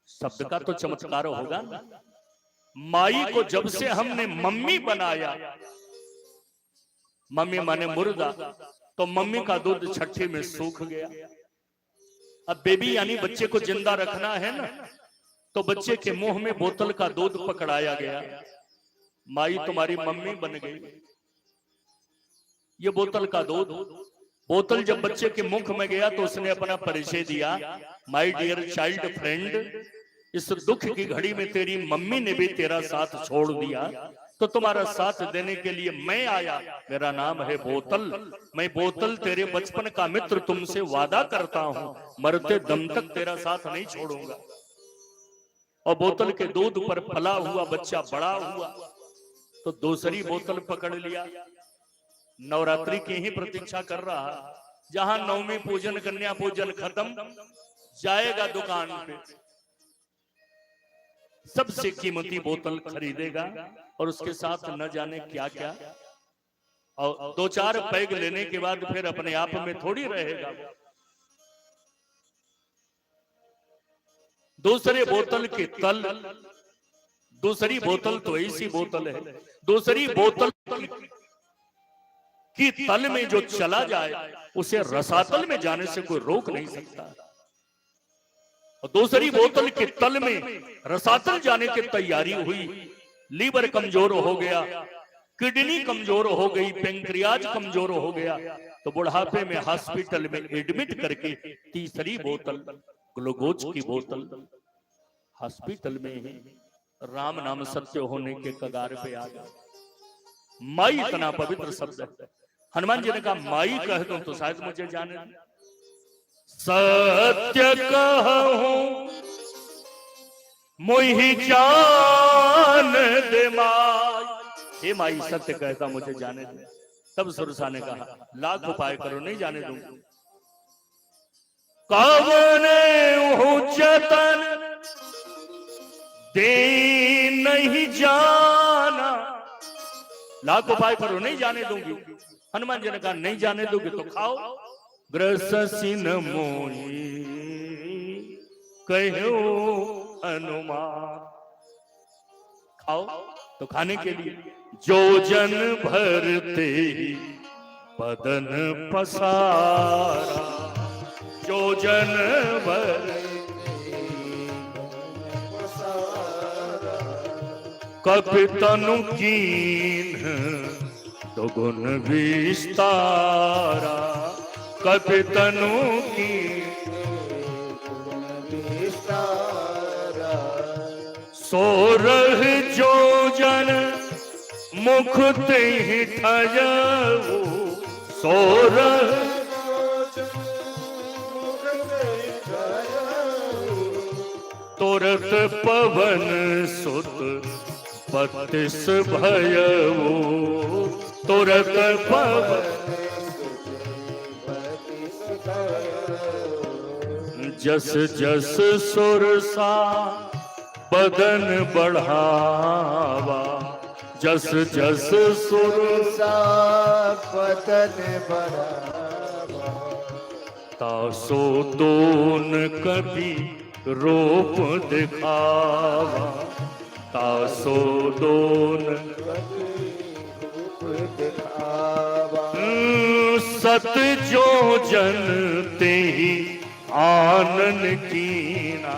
Speaker 1: शब्द का तो चमत्कार होगा ना। माई को जब से हमने मम्मी बनाया, मम्मी माने मुर्दा, तो मम्मी का दूध छठी में सूख गया। अब बेबी यानी बच्चे को जिंदा रखना है ना, तो बच्चे के मुंह में बोतल का दूध पकड़ाया गया। माई तुम्हारी मम्मी बन गई। ये बोतल का दूध, बोतल जब बच्चे के मुख में गया तो उसने अपना परिचय दिया, माय डियर चाइल्ड फ्रेंड, इस दुख की घड़ी में तेरी मम्मी ने भी तेरा साथ छोड़ दिया, तो तुम्हारा साथ देने के लिए मैं आया। मेरा नाम है बोतल। मैं बोतल तेरे बचपन का मित्र, तुमसे वादा करता हूं मरते दम तक तेरा साथ नहीं छोड़ूंगा। और बोतल के दूध पर पला हुआ बच्चा बड़ा हुआ तो दूसरी बोतल पकड़ लिया। नवरात्रि की ही प्रतीक्षा कर रहा। जहां नवमी पूजन, कन्या पूजन खत्म, जाएगा दुकान पे, सबसे कीमती बोतल खरीदेगा और उसके साथ न जाने क्या क्या, और 2-4 पैग लेने के बाद फिर अपने आप में थोड़ी रहेगा। दूसरे बोतल के तल, दूसरी बोतल तो ऐसी बोतल है, दूसरी बोतल कि तल में जो चला जाए उसे रसातल में जाने से कोई रोक नहीं सकता। और दूसरी बोतल के तल में रसातल जाने की तैयारी हुई, लीवर कमजोर हो गया, किडनी कमजोर हो गई, पेंक्रियाज कमजोर हो गया, तो बुढ़ापे में हॉस्पिटल में एडमिट करके तीसरी बोतल, ग्लूकोज की बोतल, हॉस्पिटल में ही राम नाम सत्य होने के कगार पे आ गया। माई इतना पवित्र शब्द है। हनुमान जी ने कहा माई कह दो तो शायद मुझे जाने। सत्य कहूं मोहि जान दे माई, हे माई सत्य कहता मुझे जाने दे। तब सुरसा ने कहा लाख उपाय करो नहीं जाने दूंगा। कवन जतन दे नहीं जाना, लाख उपाय करो नहीं जाने दूंगी। हनुमान जी ने कहा नहीं जाने दोगे तो खाओ, ग्रससिन मोही कहो हनुमान। खाओ तो खाने के लिए जो जन भरते ही बदन पसारा, जो जन भर कपि तनु कीन दुगुन विस्तारा, कपि तनु कीन सोरह जो जन मुख ते ठजऊ, सोरह तुरत पवन सुत बत्तीस भयऊ, तुरत पवन जस जस सुरसा बदन बढ़ावा, जस जस सुरसा
Speaker 2: बदन बढ़ावा,
Speaker 1: तासो दोन कभी रूप दिखावा, तासो दोन
Speaker 2: रूप दिखावा।
Speaker 1: सत जो जनते ही आनन कीना,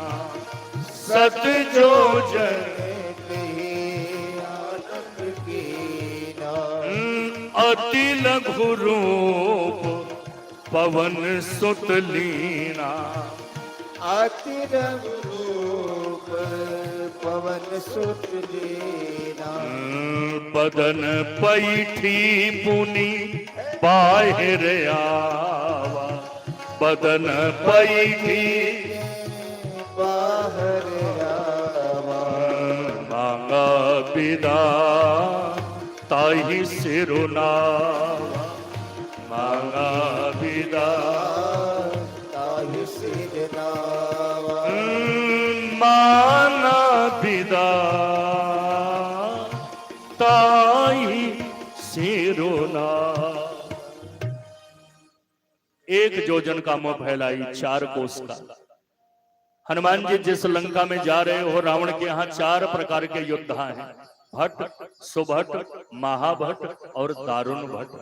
Speaker 1: सत जो जनते
Speaker 2: आनंद कीना,
Speaker 1: अति लघु रूप पवन सुत लीना,
Speaker 2: अति रूप पवन सुत लीना,
Speaker 1: बदन पैठी पुनि बाहिर आवा, बदन पैठी
Speaker 2: बाहर आवा,
Speaker 1: मांगा विदा ताहि सिरुनावा, मांगा विदा
Speaker 2: ताहि सिरनावा,
Speaker 1: माना विदा ताहि सिरुना। एक योजन का मुंह फैलाई 4 कोस का। हनुमान जी जिस लंका में जा रहे हो, रावण के यहाँ 4 प्रकार के योद्धा हैं, भट्ट, सुभट, महाभट्ट और दारुण भट्ट।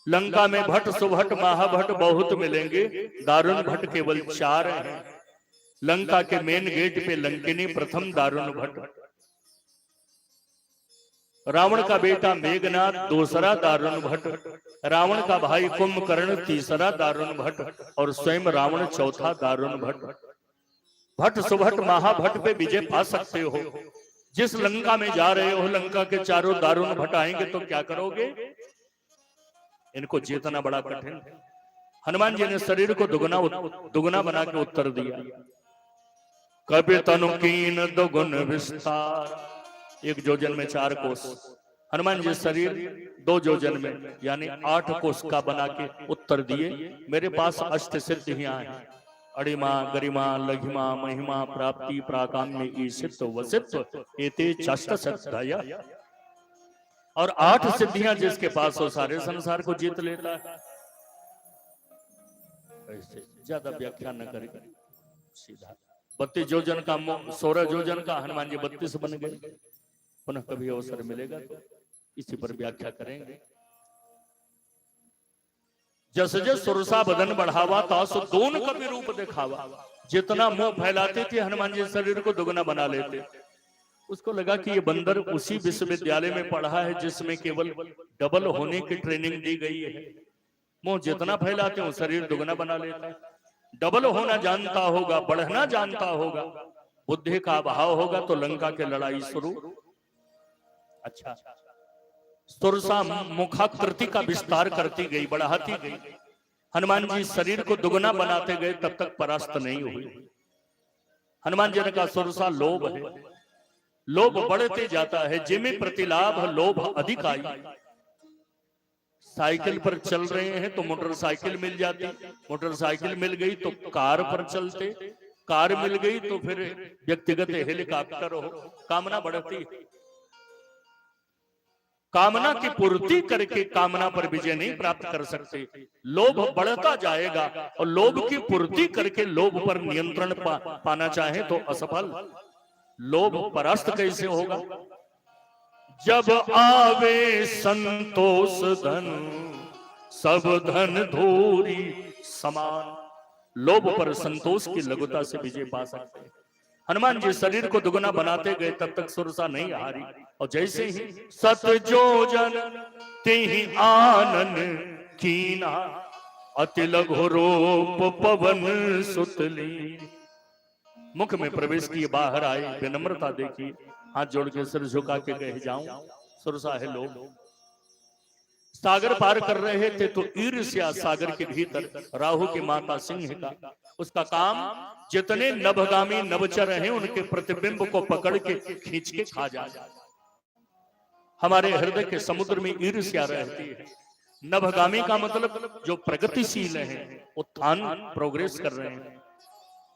Speaker 1: लंका में भट्ट, सुभट, महाभट्ट बहुत मिलेंगे, दारुण भट्ट केवल 4 हैं। लंका के मेन गेट पे लंकिनी प्रथम दारुण भट्ट, रावण का बेटा मेघनाथ दूसरा दारुण भट्ट, रावण का भाई कुंभकर्ण तीसरा दारुण भट्ट और स्वयं रावण चौथा दारुण भट्ट। भट्ट, सुभट, महाभट्ट पे विजय पा सकते हो। जिस लंका में जा रहे हो, लंका के चारों दारुण भट्ट आएंगे तो क्या करोगे? इनको जीतना बड़ा कठिन है। हनुमान जी ने शरीर को दुगुना बना के उत्तर दिया, कपि तनु कीन दुगुन विस्तार। 1 योजन में 4 कोस। हनुमान जी शरीर 2 योजन में यानी 8 कोस का बना के उत्तर दिए, मेरे पास अष्ट सिद्धियां हैं, अड़िमा, गरिमा, लघिमा, महिमा, प्राप्ति, प्राकाम्य, ईशित्व, वसित्व, एते चष्ट सिद्धया। और 8 सिद्धियां जिसके पास हो सारे संसार को जीत लेता है। ऐसे ज्यादा व्याख्या न करें, सीधा 32 योजन का 16 योजन का, हनुमान जी 32 बन गए। पुनः कभी अवसर मिलेगा तो इसी पर व्याख्या करेंगे। जस जस सुरसा बदन बढ़ावा, तासु दोन कभी रूप दिखावा। जितना मुंह फैलाते थे हनुमान जी शरीर को दुगना बना लेते। उसको लगा कि ये बंदर उसी विश्वविद्यालय में पढ़ा है जिसमें केवल डबल होने की ट्रेनिंग दी गई है। मुंह जितना फैलाते हो शरीर दुगना बना लेता है। डबल होना जानता होगा, बढ़ना जानता होगा, बुद्धि का अभाव होगा तो लंका की लड़ाई शुरू। अच्छा, सुरसा मुखाकृति का विस्तार करती गई, बढ़ाती गई। हनुमान जी शरीर को दुगना बनाते गए, तब तक परास्त नहीं हुई। हनुमान जी ने कहा सुरसा लोभ है, लोभ बढ़ते जाता है, जिमे प्रतिलाभ लोभ अधिक आई। साइकिल पर चल रहे हैं तो मोटरसाइकिल मिल जाती, मोटरसाइकिल मिल गई तो कार पर चलते, कार मिल गई तो फिर व्यक्तिगत हेलीकॉप्टर हो, कामना बढ़ती। कामना की पूर्ति करके कामना पर विजय नहीं प्राप्त कर सकते। लोभ बढ़ता जाएगा और लोभ की पूर्ति करके लोभ पर नियंत्रण पाना चाहे तो असफल। लोभ परास्त कैसे होगा? जब आवे संतोष धन सब धन धूरी समान। लोभ पर संतोष की लघुता से विजय पा सकते हैं। हनुमान जी शरीर को दुगुना बनाते गए तब तक सुरसा नहीं हारी, और जैसे ही सत जो जन तेहि आनन कीना अति लघु रूप पवन सुतली। मुख में प्रवेश किए, बाहर आए, विनम्रता देखी, हाथ जोड़ के सिर झुका के कह जाऊं सुरसा है लोभ। सागर पार कर रहे थे तो ईर्ष्या सागर के भीतर राहु की माता सिंह का, उसका काम जितने नभगामी नभचर हैं उनके प्रतिबिंब को पकड़ के खींच के खा जाए। हमारे हृदय के समुद्र में ईर्ष्या रहती है। नभगामी का मतलब जो प्रगतिशील हैं, उत्थान प्रोग्रेस कर रहे हैं,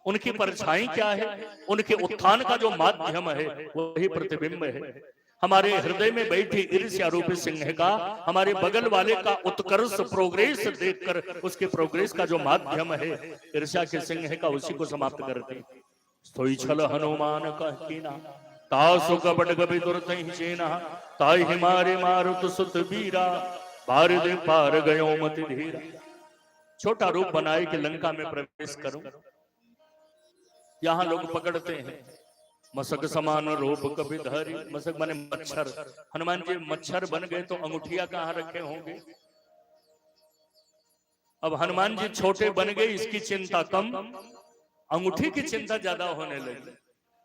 Speaker 1: उनकी परछाई क्या है? उनके उत्थान का जो माध्यम है वही प्रतिबिंब है। हमारे हृदय में बैठी ईर्ष्या रूपी सिंह का, हमारे बगल वाले का उत्कर्ष प्रोग्रेस देखकर उसके प्रोग्रेस का जो माध्यम है ईर्ष्या के सिंह का, उसी को समाप्त करते। सोई छल हनुमान कहना तासु कपट कपि दुर्त सेना ताई हिमारे मारुत सुत वीरा बार दे पार गयो मति धीरा। छोटा रूप बनाए कि लंका में प्रवेश करूं। यहाँ लोग पकड़ते हैं मसक समान रूप कभी धरी। मसक माने मच्छर। हनुमान जी मच्छर बन गए तो अंगूठिया कहाँ रखे होंगे? अब हनुमान जी छोटे बन गए, इसकी चिंता कम, अंगूठी की चिंता ज्यादा होने लगी।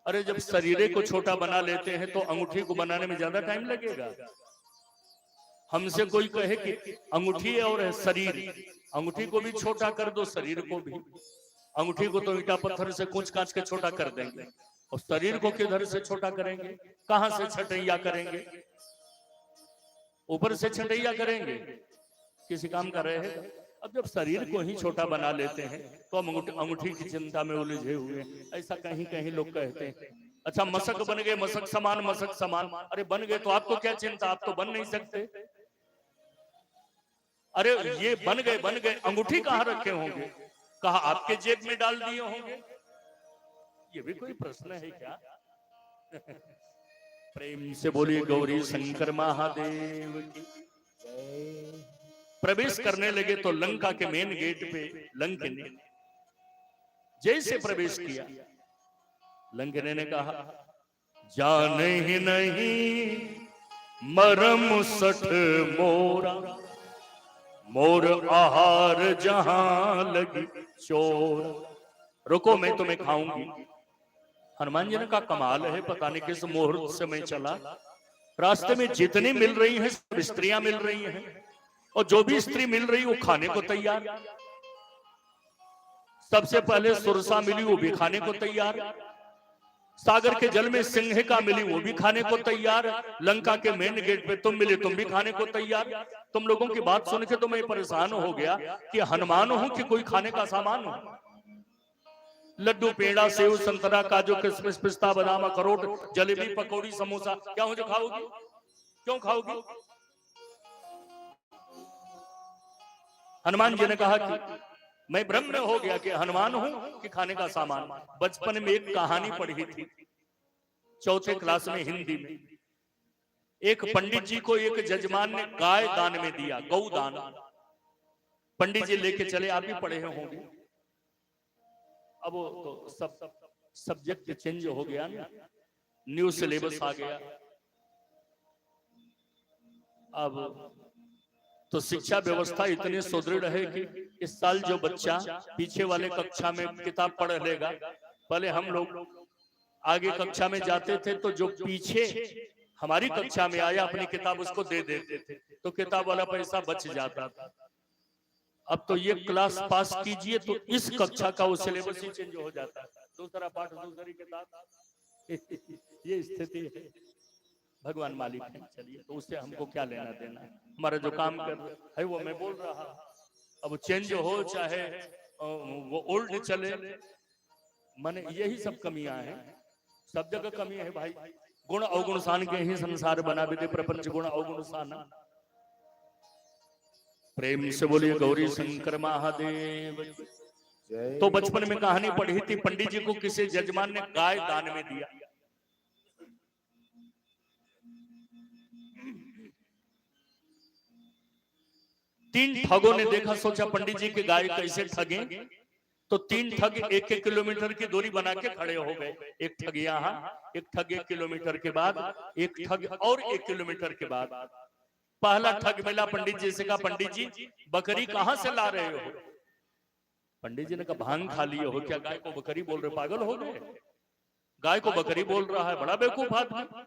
Speaker 1: अरे जब शरीर को छोटा बना लेते हैं तो अंगूठी को बनाने में ज्यादा टाइम लगेगा। हमसे कोई कहे कि अंगूठी और शरीर, अंगूठी को भी छोटा कर दो, शरीर को भी। अंगूठी को तो ईटा पत्थर से कूच कांच के छोटा कर देंगे, और शरीर को किधर से छोटा करेंगे? कहां से छटैया करेंगे? ऊपर से छटैया करेंगे? किसी काम का रहेगा? अब जब शरीर को ही छोटा बना लेते हैं तो हम अंगूठी की चिंता में उलझे हुए। ऐसा कहीं कहीं लोग कहते हैं। अच्छा मसक बन गए, मसक समान, मसक समान। अरे बन गए तो आपको क्या चिंता? आप तो बन नहीं सकते। अरे ये बन गए, अंगूठी कहां रखे होंगे? कहा आपके जेब में डाल दिए होंगे? ये भी कोई प्रश्न है क्या? प्रेम से बोलिए गौरी शंकर महादेव की। प्रवेश करने लगे तो लंका के मेन गेट पे लंकिनी जैसे प्रवेश किया, लंकिनी ने कहा जाने ही नहीं मरम सठ मोरा, मोर आहार जहां लगी चोर। रुको मैं तुम्हें खाऊंगी। हनुमान जी ने कहा कमाल है, पता नहीं किस मुहूर्त से मैं चला, रास्ते में जितनी मिल रही हैं सब स्त्रियां मिल रही हैं, और जो भी स्त्री मिल रही वो खाने को तैयार। सबसे पहले सुरसा मिली, वो भी खाने को तैयार। सागर के जल में सिंह का मिली, वो भी खाने को तैयार। लंका के मेन गेट पे तुम मिले, तुम भी खाने को तैयार। तुम लोगों की बात सुन के तो मैं परेशान हो गया कि हनुमान हूं कि कोई खाने का सामान हो। लड्डू पेड़ा सेव संतरा काजू किशमिश पिस्ता बादाम अखरोट जलेबी पकौड़ी समोसा, क्या हो जो खाओगी? क्यों खाओगी? हनुमान जी ने कहा कि मैं ब्रह्म हो गया कि हनुमान हूं कि खाने का सामान। बचपन में एक कहानी पढ़ी थी चौथे क्लास में हिंदी में। एक पंडित जी को एक जजमान ने गाय दान में दिया, गौ दान। पंडित जी लेके चले, आप भी पढ़े होंगे। अब तो सब सब्जेक्ट चेंज हो गया ना, न्यू सिलेबस आ गया। अब तो शिक्षा व्यवस्था इतनी सुदृढ़ है कि इस साल जो बच्चा पीछे वाले कक्षा में किताब पढ़ लेगा, पहले हम लोग आगे कक्षा में जाते थे तो जो पीछे हमारी कक्षा में आया अपनी किताब उसको दे देते थे, तो किताब वाला पैसा बच जाता था। अब तो ये क्लास पास कीजिए तो इस कक्षा का वो सिलेबस ही चेंज हो जाता है, दूसरा पाठ दूसरी किताब। ये स्थिति है। भगवान मालिक है, चलिए तो उससे हमको क्या लेना देना। हमारा जो काम कर है वो मैं बोल रहा, अब चेंज हो चाहे वो ओल्ड चले, माने यही सब कमियां हैं। सब जगह कमी है भाई। गुण अवगुण सान के ही संसार बना, विदे प्रपंच गुण अवगुण सान। प्रेम से बोलिए गौरी शंकर महादेव। तो बचपन में कहानी पढ़ी थी, पंडित जी को किसी जजमान ने गाय दान में दिया। तीन ठगों ने देखा, सोचा पंडित जी की गाय कैसे ठगे। तो तीन ठग 1-1 किलोमीटर की दूरी बना के खड़े हो गए। एक ठग यहाँ, एक ठग 1 किलोमीटर के बाद, एक ठग और 1 किलोमीटर के बाद। पहला ठग मिला, पंडित जी से कहा, पंडित जी बकरी कहां से ला रहे हो? पंडित जी ने कहा, भांग खा लिए हो क्या? गाय को बकरी बोल रहे, पागल हो गए? गाय को बकरी बोल रहा है, बड़ा बेवकूफ आदमी।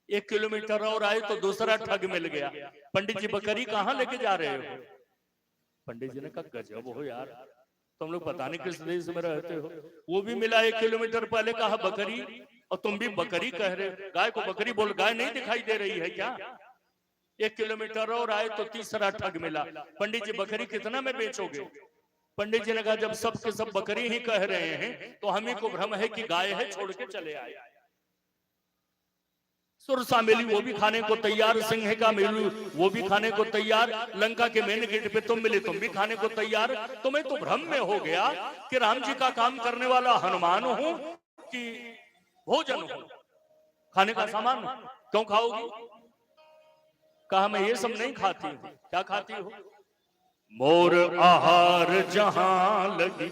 Speaker 1: 1 किलोमीटर और आए तो दूसरा ठग मिल गया। पंडित जी बकरी कहां लेके जा रहे हो? पंडित जी ने कहा, गजब हो यार, तुम लोग पता नहीं किस देश में रहते हो। वो भी मिला 1 किलोमीटर पहले, कहा बकरी, और तुम भी बकरी कह रहे हो। गाय को बकरी बोल, गाय नहीं दिखाई दे रही है क्या? 1 किलोमीटर और आए तो तीसरा ठग मिला। पंडित जी बकरी कितना में बेचोगे? पंडित जी ने कहा, जब सब के सब बकरी ही कह रहे हैं तो हमें को भ्रम है कि गाय है, छोड़ के चले आए। सुरसा मिली, वो भी खाने को तैयार। सिंह का मिलू, वो भी खाने को तैयार। लंका के मेन गेट पे तुम मिले, तुम भी खाने को तैयार। तो मैं तो भ्रम में हो गया कि राम जी का काम करने वाला हनुमान हूं कि भोजन हूं, खाने का सामान। क्यों खाओगी? कहा, मैं ये सब नहीं खाती हूं। क्या खाती हो? मोर आहार जहां लगी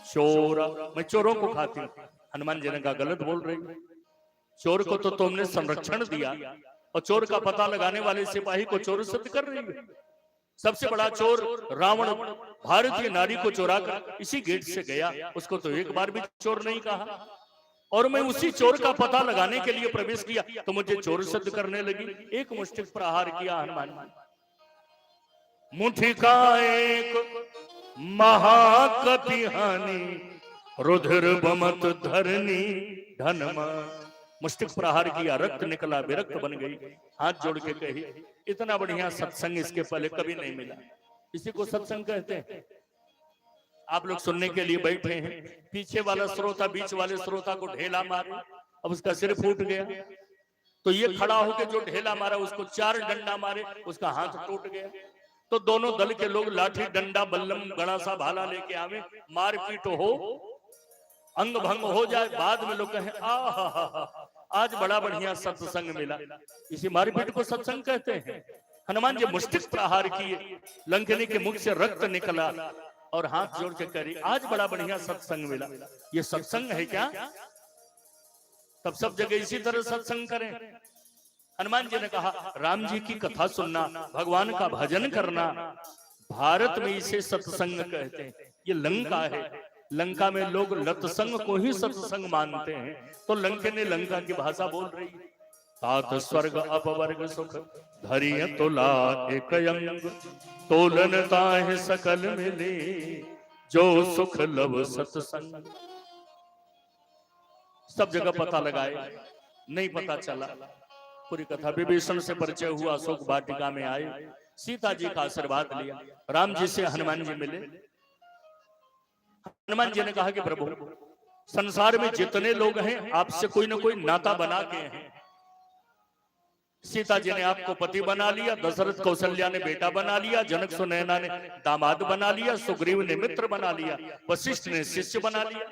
Speaker 1: चोरा, मैं चोरों को खाती हूं। हनुमान जी ने कहा, गलत बोल रही। चोर को तो तुमने संरक्षण दिया और चोर का पता लगाने वाले सिपाही को चोर सिद्ध कर रही है। सबसे बड़ा चोर रावण भारतीय नारी को चोरा कर इसी गेट से गया, उसको तो एक बार भी चोर नहीं कहा। और मैं उसी चोर का पता लगाने के लिए प्रवेश किया तो मुझे चोर सिद्ध करने लगी। एक मुष्टिक प्रहार किया हनुमान। मुठि का एक महाकपि हानि, रुधिर बमत धरनी धनमा। मुष्टिक प्रहार किया, रक्त निकला, विरक्त बन गई। हाथ जोड़ के कही, इतना बढ़िया सत्संग इसके पहले कभी नहीं मिला। इसी को सत्संग कहते हैं। आप लोग सुनने के लिए बैठे हैं, पीछे वाला श्रोता बीच वाले श्रोता को ढेला मारे, अब उसका सिर फूट गया। तो ये खड़ा होकर जो ढेला मारा उसको 4 डंडा मारे, उसका हाथ टूट गया। तो दोनों दल के लोग लाठी डंडा बल्लम गड़ासा भाला लेके आवे, मारपीट हो, अंग भंग हो जाए। बाद में लोग कहें, आज बड़ा बढ़िया सत्संग मिला। इसी मारपीट को सत्संग कहते हैं। हनुमान जी मुष्टिक प्रहार किए, लंकनी के मुख से रक्त निकला और हाथ जोड़ के करी, आज बड़ा बढ़िया सत्संग मिला। ये सत्संग है क्या? तब सब जगह इसी तरह सत्संग करें। हनुमान जी ने कहा, राम जी की कथा सुनना, भगवान का भजन करना, भारत में इसे सत्संग कहते हैं। ये लंका है, लंका में लोग लतसंग को ही सत्संग मानते हैं। तो लंके ने लंका की भाषा बोल रही है। तात स्वर्ग अपवर्ग सुख धरिय तुला एक अंग, तोलन ताहि सकल मिले, जो सुख लव सत्संग। सब जगह पता लगाए, नहीं पता चला। पूरी कथा, विभीषण से परिचय हुआ, अशोक वाटिका में आए, सीता जी का आशीर्वाद लिया, राम जी से हनुमान जी मिले। हनुमान जी ने कहा कि प्रभु, संसार में जितने लोग हैं आपसे कोई ना कोई नाता बना के हैं। सीता जी ने आपको पति बना लिया, दशरथ कौशल्या ने बेटा बना लिया, जनक सुनैना ने दामाद बना लिया, सुग्रीव ने मित्र बना लिया, वशिष्ठ ने शिष्य बना लिया।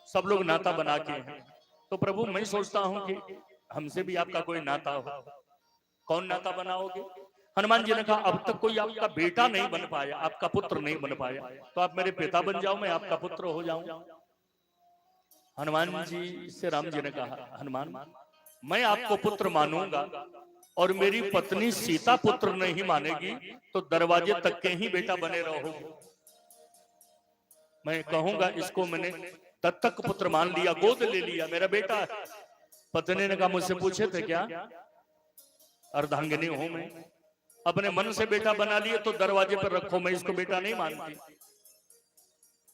Speaker 1: सब लोग नाता बना के हैं। तो प्रभु मैं सोचता हूं कि हमसे भी आपका कोई नाता हो। कौन नाता बनाओगे? हनुमान जी ने कहा, अब तक कोई आपका बेटा नहीं बन पाया, आपका पुत्र नहीं बन पाया, तो आप मेरे पिता बन जाओ, मैं आपका पुत्र हो जाऊं। हनुमान जी से राम जी ने कहा, हनुमान मैं आपको पुत्र मानूंगा और मेरी पत्नी सीता पुत्र नहीं मानेगी तो दरवाजे तक के ही बेटा बने रहोगे। मैं कहूंगा इसको मैंने दत्तक पुत्र मान लिया, गोद ले लिया, मेरा बेटा है। पत्नी ने कहा, मुझसे पूछे थे क्या? अर्धांगिनी हूं मैं, अपने मन से बेटा बना लिए तो दरवाजे पर रखो, मैं इसको बेटा नहीं मानती।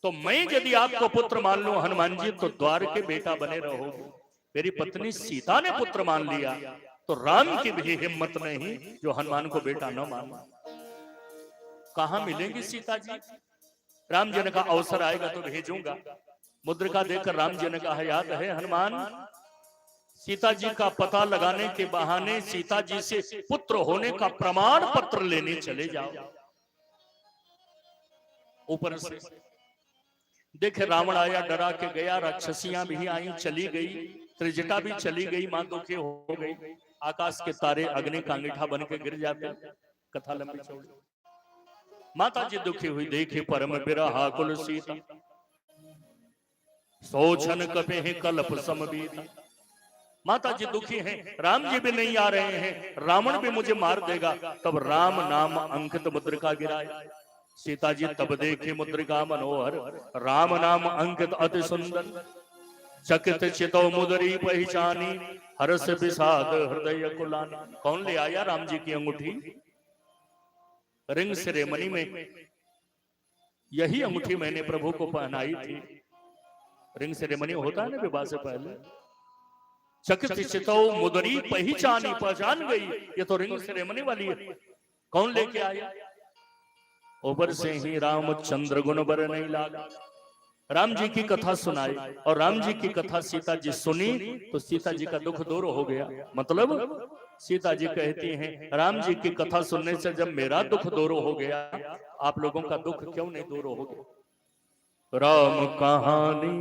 Speaker 1: तो मैं यदि आपको पुत्र मान लूं हनुमान जी, तो द्वार के बेटा बने रहोगे। मेरी पत्नी सीता ने पुत्र मान लिया तो राम की भी हिम्मत नहीं जो हनुमान को बेटा न माने। कहां मिलेंगी सीता जी? राम जी ने कहा, अवसर आएगा तो भेजूंगा। मुद्रिका देकर राम जी ने कहा, याद है हनुमान, सीता जी का पता लगाने के बहाने सीता जी से पुत्र होने का प्रमाण पत्र लेने चले जाओ। ऊपर से देखे रावण आया, डरा के गया, राक्षसियां भी आई, चली गई, त्रिजटा भी चली गई, मां दुखी हो गई, आकाश के तारे अग्नि का अंगीठा बन के गिर जाते। कथा लंबी चौड़ी। माता जी दुखी हुई, देखे परम बिरहा कुल सीता, सोचन कपे है कल्प समबीता। माता जी दुखी हैं, राम जी भी नहीं आ रहे हैं, रावण भी मुझे मार देगा। तब राम नाम अंकित मुद्रिका गिराए। सीता जी तब देखे मुद्रिका मनोहर, राम नाम अंकित अति सुंदर। चकित चितो मुदरी पहचानी, हर्ष विषाद हृदय कुलानी। कौन ले आया राम जी की अंगूठी? रिंग सेरेमनी में यही अंगूठी मैंने प्रभु को पहनाई थी। रिंग सेरेमनी होता है ना विवाह से पहले। चकित चितो मुदरी पहचानी, पहचान गई ये तो रिंग सेरेमनी वाली है। कौन लेके आया? ऊपर से ही रामचंद्र गुण बर नहीं लागा। राम जी की कथा सुनाई और राम जी की कथा सीता जी सुनी तो सीता जी का दुख दूर हो गया। मतलब सीता जी कहती हैं, राम जी की कथा सुनने से जब मेरा दुख दूर हो गया, आप लोगों का दुख क्यों नहीं दूर हो गया? राम कहानी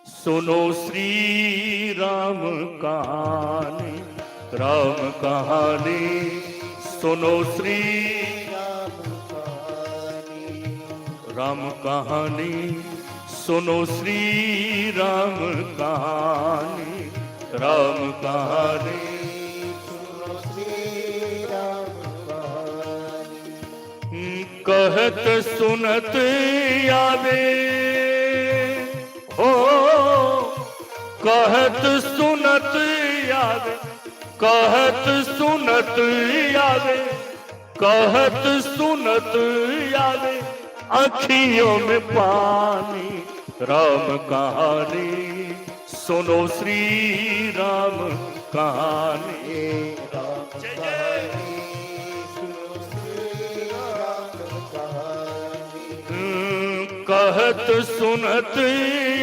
Speaker 1: सुनो श्री राम कहानी, राम कहानी सुनो श्री राम कहानी सुनो श्री राम कहानी, राम कहानी
Speaker 2: सुनो श्री राम कहानी।
Speaker 1: कहत सुनत आवे हो, कहत सुनत आवे, कहत सुनत आवे, कहत सुनत आवे, अखियों में पानी। राम कहानी सुनो श्री राम कहानी,
Speaker 2: राम कहानी सुनो श्री राम कहानी।
Speaker 1: कहत सुनत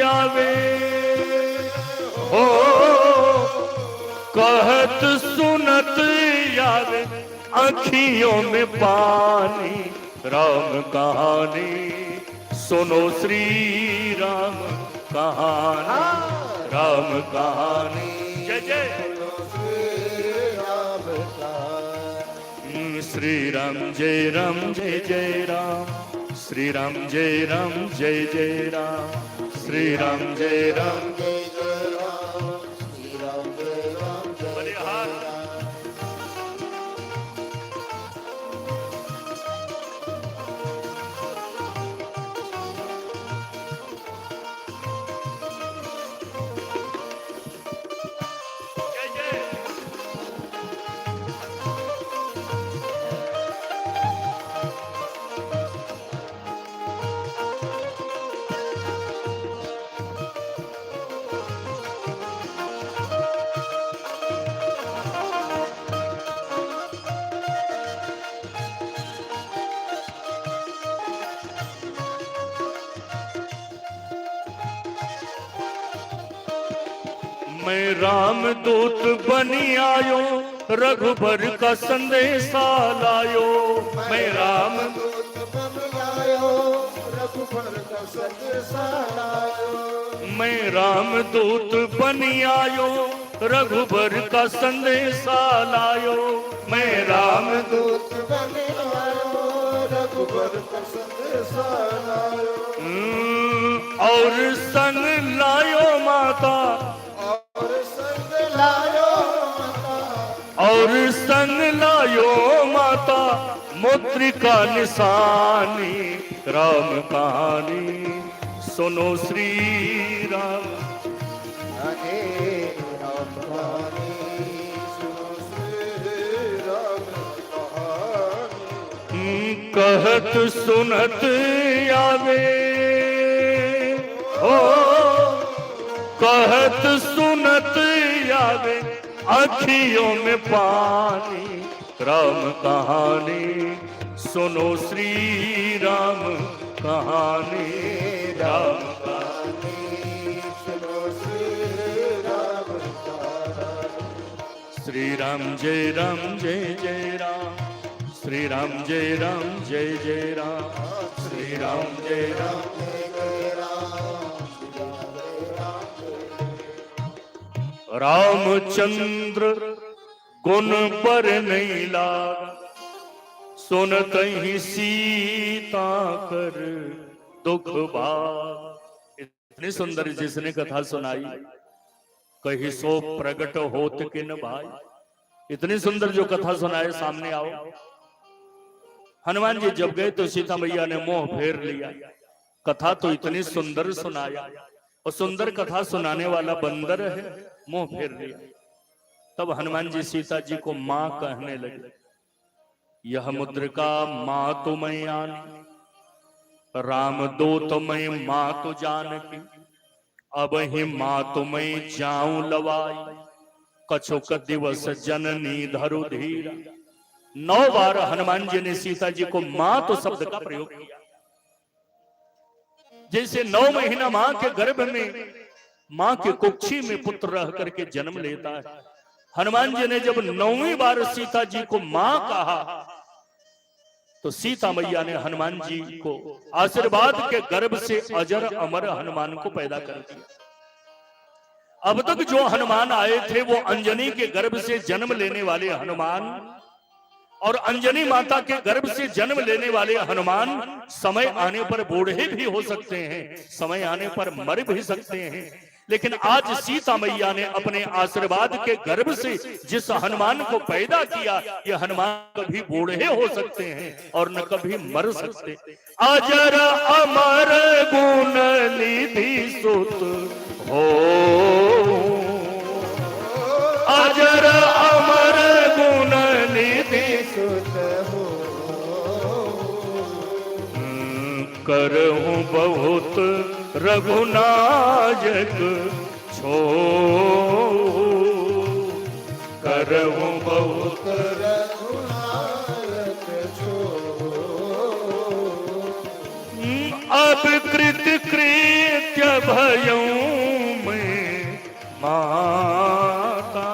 Speaker 1: आवे हो, कहत सुनत आवे, अखियों में पानी। राम कहानी सुनो श्री राम कहानी, राम कहानी। जय जय
Speaker 2: श्री राम कहानी।
Speaker 1: श्री राम जय राम जय जय राम, श्री राम जय राम जय जय राम, श्री राम जय राम
Speaker 2: जय जय राम, श्री राम जय राम जय राम।
Speaker 1: मैं राम दूत बनी आयो, रघुबर का संदेशा लायो। मैं राम
Speaker 2: दूत बन आयो, रघुबर का संदेशा लायो।
Speaker 1: मैं राम दूत बनी आयो, रघुबर का संदेशा लायो। मैं राम
Speaker 2: दूत बन आयो, रघुबर का संदेशा लायो।
Speaker 1: और संग लायो माता,
Speaker 2: और संग लायो माता,
Speaker 1: और संग लायो माता, मुद्रिका निशानी। राम कहानी सुनो श्री राम,
Speaker 2: अरे राम कहानी सुनो श्री राम कहानी।
Speaker 1: कहत सुनत आवे हो, कहत सुनत आवे, अखियों में पानी। राम कहानी सुनो श्री राम कहानी, राम
Speaker 2: कहानी सुनो श्री राम कहानी।
Speaker 1: श्री राम जय जय राम, श्री राम जय जय राम, श्री राम जय रामचंद्र गुण पर नहीं लाग, सुनत ही सीता कर दुख भाग। इतनी सुंदर जिसने कथा सुनाई, कही सो प्रगट होत किन भाई। इतनी सुंदर जो कथा सुनाए सामने आओ। हनुमान जी जब गए तो सीता मैया ने मोह फेर लिया। कथा तो इतनी सुंदर सुनाया, और सुंदर कथा सुनाने वाला बंदर है, मोह फेर लिया। तब हनुमान जी सीता जी को मां कहने लगे। यह मुद्रिका मां तो मैं आनी, राम दो तो मैं मां तो जानकी, अब ही मां तो मैं जाऊं लवाई, कछुक दिवस जननी धरु धीरा। 9 बार हनुमान जी ने सीता जी को मां तो शब्द का प्रयोग किया। जैसे 9 महीना मां के गर्भ में, मां के कुक्षी में पुत्र रह करके जन्म लेता है, हनुमान जी ने जब 9वीं बार सीता जी को मां कहा, तो सीता मैया ने हनुमान जी को आशीर्वाद के गर्भ से अजर अमर हनुमान को पैदा कर दिया। अब तक जो हनुमान आए थे वो अंजनी के गर्भ से जन्म लेने वाले हनुमान, और अंजनी माता के गर्भ से जन्म लेने वाले हनुमान समय आने पर बूढ़े भी हो सकते हैं, समय आने पर मर भी सकते हैं। लेकिन आज सीता मैया ने अपने आशीर्वाद के गर्भ से जिस हनुमान को पैदा किया, ये हनुमान कभी बूढ़े हो सकते हैं और न कभी मर सकते। अजर अमर गुण निधि सुत हो, अजर अमर गुण निधि
Speaker 2: सुत हो,
Speaker 1: करहूं बहुत रघुनायक छो, करहूं बहुत
Speaker 2: रघुनायक छो।
Speaker 1: अब कृत कृत्य भयऊं मैं माता,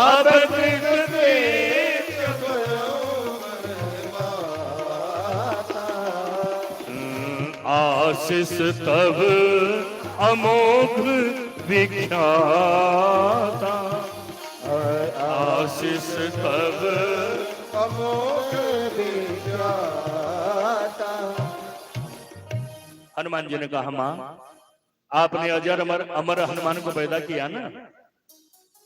Speaker 1: अब कृत कृत्य
Speaker 2: भयऊं मैं माता,
Speaker 1: आशीष तब अमोघ विख्याता, आशीष तब
Speaker 2: अमोघ विख्याता।
Speaker 1: हनुमान जी ने कहा, मां आपने अजर अमर हनुमान को पैदा किया ना,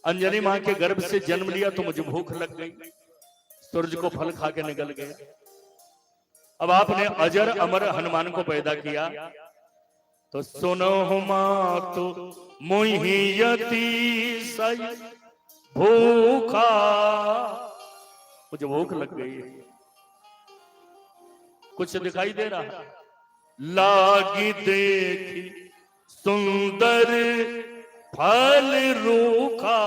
Speaker 1: अंजनी मां के गर्भ से जन्म लिया तो मुझे भूख लग गई, सूरज को फल खा के निकल गया। अब आपने अजर अमर हनुमान को पैदा किया, तो सुनो मां तो मुहियती सई भूखा, मुझे भूख लग गई है। कुछ दिखाई दे रहा, लागी देखी सुंदर फल रूखा,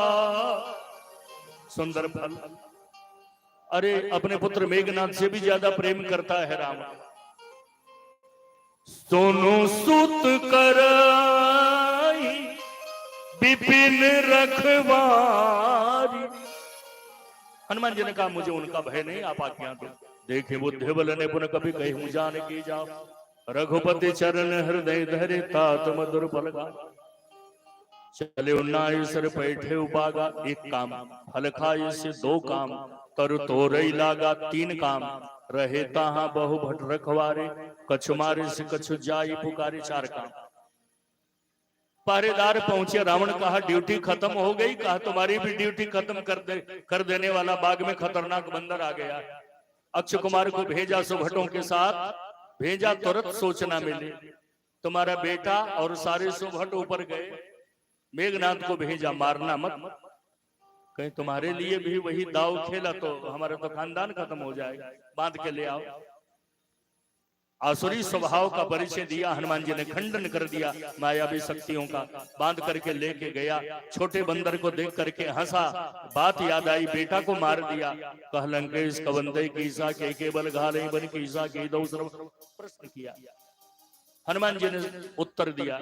Speaker 1: सुंदर फल। अरे अपने पुत्र मेघनाथ से भी ज्यादा प्रेम करता है राम। सोनो सुत कराई विपिन रखवारी। हनुमान जी ने कहा, मुझे उनका भय नहीं, आप आज्ञा दो। देखे बुद्धि बल ने पुनः कभी कही जान की जाओ, रघुपति चरण हृदय धरे तात मधुर फलगा। चले उन्नाई सर बैठे उबागा, एक काम फल खाए से 2 काम, कर तोरई लागा 3 काम, रहे ताहा बहु भट रखवारे, कछु मारे से कछु जाई पुकारे 4 काम। पहरेदार पहुंचे, रावण कहा ड्यूटी खत्म हो गई, कहा तुम्हारी भी ड्यूटी खत्म कर देने वाला बाग में खतरनाक बंदर आ गया। अक्षय कुमार को भेजा सुभटों के साथ, भेजा तुरंत सूचना मिली, तुम्हारा बेटा और सारे सुभट ऊपर गए। मेघनाथ को भेजा, मारना मत, कहीं तुम्हारे लिए भी वही दाव खेला तो हमारा तो खानदान खत्म हो जाएगा, बांध के ले आओ। आसुरी स्वभाव का परिचय दिया, हनुमान जी ने खंडन कर दिया मायावी शक्तियों का, बांध करके लेके गया। छोटे बंदर को देख करके हंसा, बात याद आई, बेटा को मार दिया। कह लंकेश कवंदे कीसा के केवल घाले बन कीसा के दो प्रश्न किया। हनुमान जी ने उत्तर दिया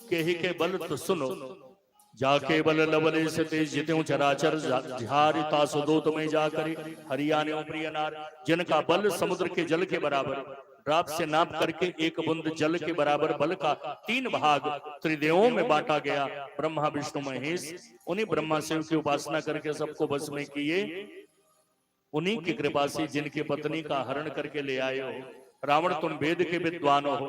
Speaker 1: कि ही के बल तो सुनो, जाके बल लबले से तेज जित्यों चराचर झारिता सुदोत में जाकर हरियाणे प्रिय नार, जिनका बल समुद्र के जल के बराबर, राप से नाप करके एक बूंद जल के बराबर बल का 3 भाग त्रिदेवों में बांटा गया। ब्रह्मा विष्णु महेश उन्हीं ब्रह्मा शिव की उपासना करके सबको बस में किए, उन्हीं की कृपा से जिनकी पत्नी का हरण करके ले आए हो। रावण तुम वेद के विद्वान हो,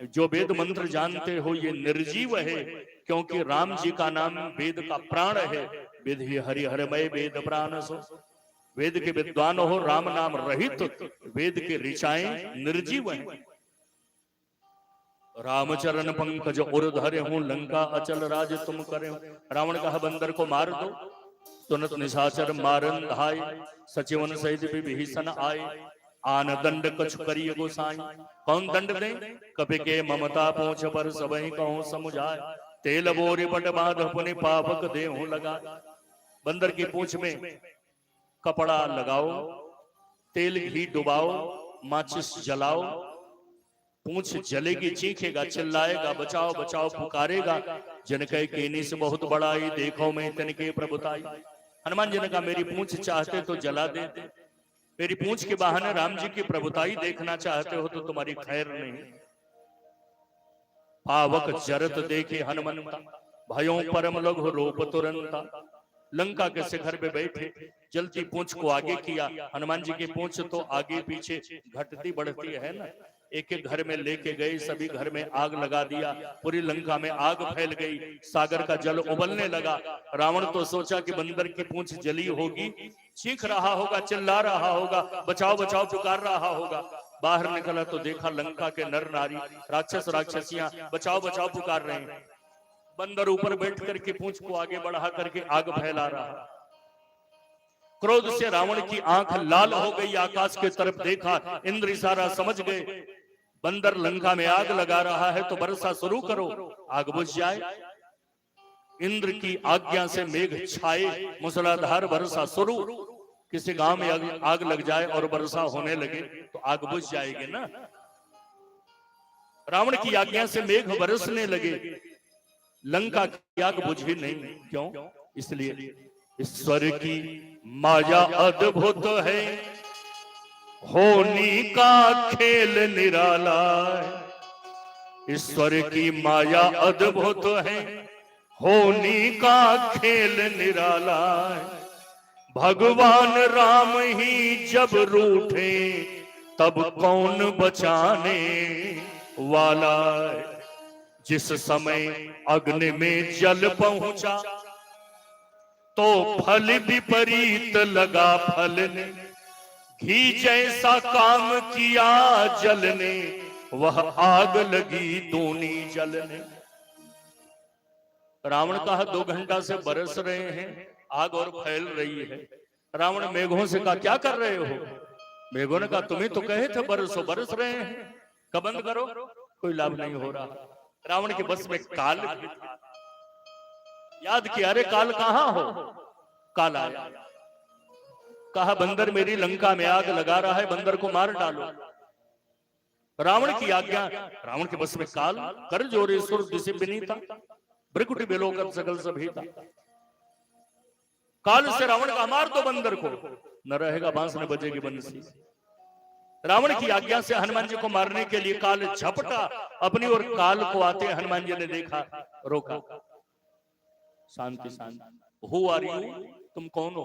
Speaker 1: जो वेद मंत्र जानते हो ये निर्जीव है, क्योंकि राम जी का नाम वेद का प्राण है। वेद ही हरिहरमय वेद प्राण सो, वेद के विद्वान हो, राम नाम रहित वेद के ऋचाएं निर्जीव हैं। रामचरण पंकज उर धरे हूं, लंका अचल राज तुम करे हो। रावण कहा बंदर को मार दो, तुरंत निशाचर मारन धाय, सचिवन सहित विभीषण आए, आन दंड कछु करिय गोसाई। कौन दंड दे? कपि के ममता पोंछ पर सबहि कहूं समुझाय, तेल बोरी पट बांध पुनि पावक देहु लगा। बंदर की पूंछ में कपड़ा लगाओ, तेल घी डुबाओ, माचिस जलाओ, पूंछ जलेगी, चीखेगा, चिल्लाएगा, बचाओ बचाओ पुकारेगा। जिनके केनी से बहुत बड़ाई, देखो मैं तिनके प्रभुताई। हनुमान जी ने कहा मेरी पूंछ चाहते तो जला देते, मेरी पूंछ के बहाने राम जी की प्रभुताई देखना चाहते हो तो तुम्हारी खैर नहीं। पावक जरत देखे हनुमंता, भयों परम लघु रूप तुरंता। लंका के शिखर पे बैठे, जलती पूंछ को आगे किया। हनुमान जी की पूंछ तो आगे पीछे घटती बढ़ती है ना। एक एक घर में लेके गए, सभी घर में आग लगा दिया, पूरी लंका में आग फैल गई, सागर का जल उबलने लगा। रावण तो सोचा कि बंदर की पूंछ जली होगी, चीख रहा होगा, चिल्ला रहा होगा, बचाओ बचाओ पुकार रहा होगा। बाहर निकला तो देखा लंका के नर नारी, राक्षस राक्षसियां बचाओ बचाओ पुकार रहे हैं। बंदर ऊपर बैठ करके पूंछ को आगे बढ़ा करके आग फैला रहा। क्रोध से रावण की आंख लाल हो गई, आकाश के तरफ देखा, इंद्र इशारा समझ गए, बंदर लंका में आग लगा रहा है तो वर्षा शुरू करो, आग बुझ जाए। इंद्र की आज्ञा से मेघ छाए, मूसलाधार वर्षा शुरू। किसी गांव में आग लग जाए और वर्षा होने लगे तो आग बुझ जाएगी ना। रावण की आज्ञा से मेघ बरसने लगे, लंका की आग बुझी नहीं। क्यों? इसलिए ईश्वर की माया अद्भुत है, होनी का खेल निराला है। ईश्वर की माया अद्भुत है, होनी का खेल निराला है। भगवान राम ही जब रूठे तब कौन बचाने वाला है। जिस समय अग्नि में जल पहुंचा तो फल विपरीत लगा फल ने, घी जैसा काम किया जल ने, वह आग लगी दूनी जलने। रावण कहा 2 घंटा से बरस रहे हैं, आग और फैल रही है। रावण मेघों से कहा क्या कर रहे हो? मेघों ने कहा तुम्हें तो कहे थे बरसो, बरस रहे हैं, कब बंद करो, कोई लाभ नहीं हो रहा। रावण के बस में काल भी था, याद किया, अरे काल कहां हो? काल आया, कहा बंदर मेरी लंका में आग लगा रहा है, बंदर को मार डालो। रावण की आज्ञा, रावण के बस में काल, कर जोरे सुर दिशि विनीता, भृकुटि बिलोकत सकल सभीता। काल से रावण का मार दो बंदर को, न रहेगा बांस न बजेगी बंसी। रावण की आज्ञा से हनुमान जी को मारने के लिए काल झपटा अपनी ओर। काल को आते हनुमान जी ने देखा, रोका, शांति शांति, हु आर यू, तुम कौन हो?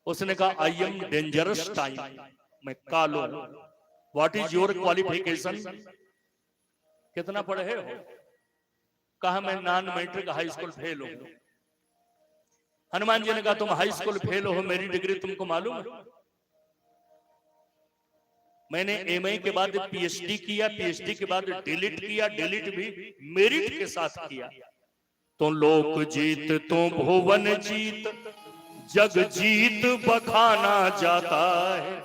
Speaker 1: उसने कहा आई एम डेंजरस टाइम, मैं काल हूं। व्हाट इज योर क्वालिफिकेशन, कितना पढ़े हो? कहा मैं non matric high school fail हूं। हनुमान जी ने कहा तुम हाई स्कूल फेल हो, मेरी डिग्री तुमको मालूम है? मैंने एमए के बाद पीएचडी किया, पीएचडी के बाद डिलीट किया, डिलीट भी मेरिट के साथ किया। तो लोक जीत तो भुवन जीत, जग जीत बखाना जाता है।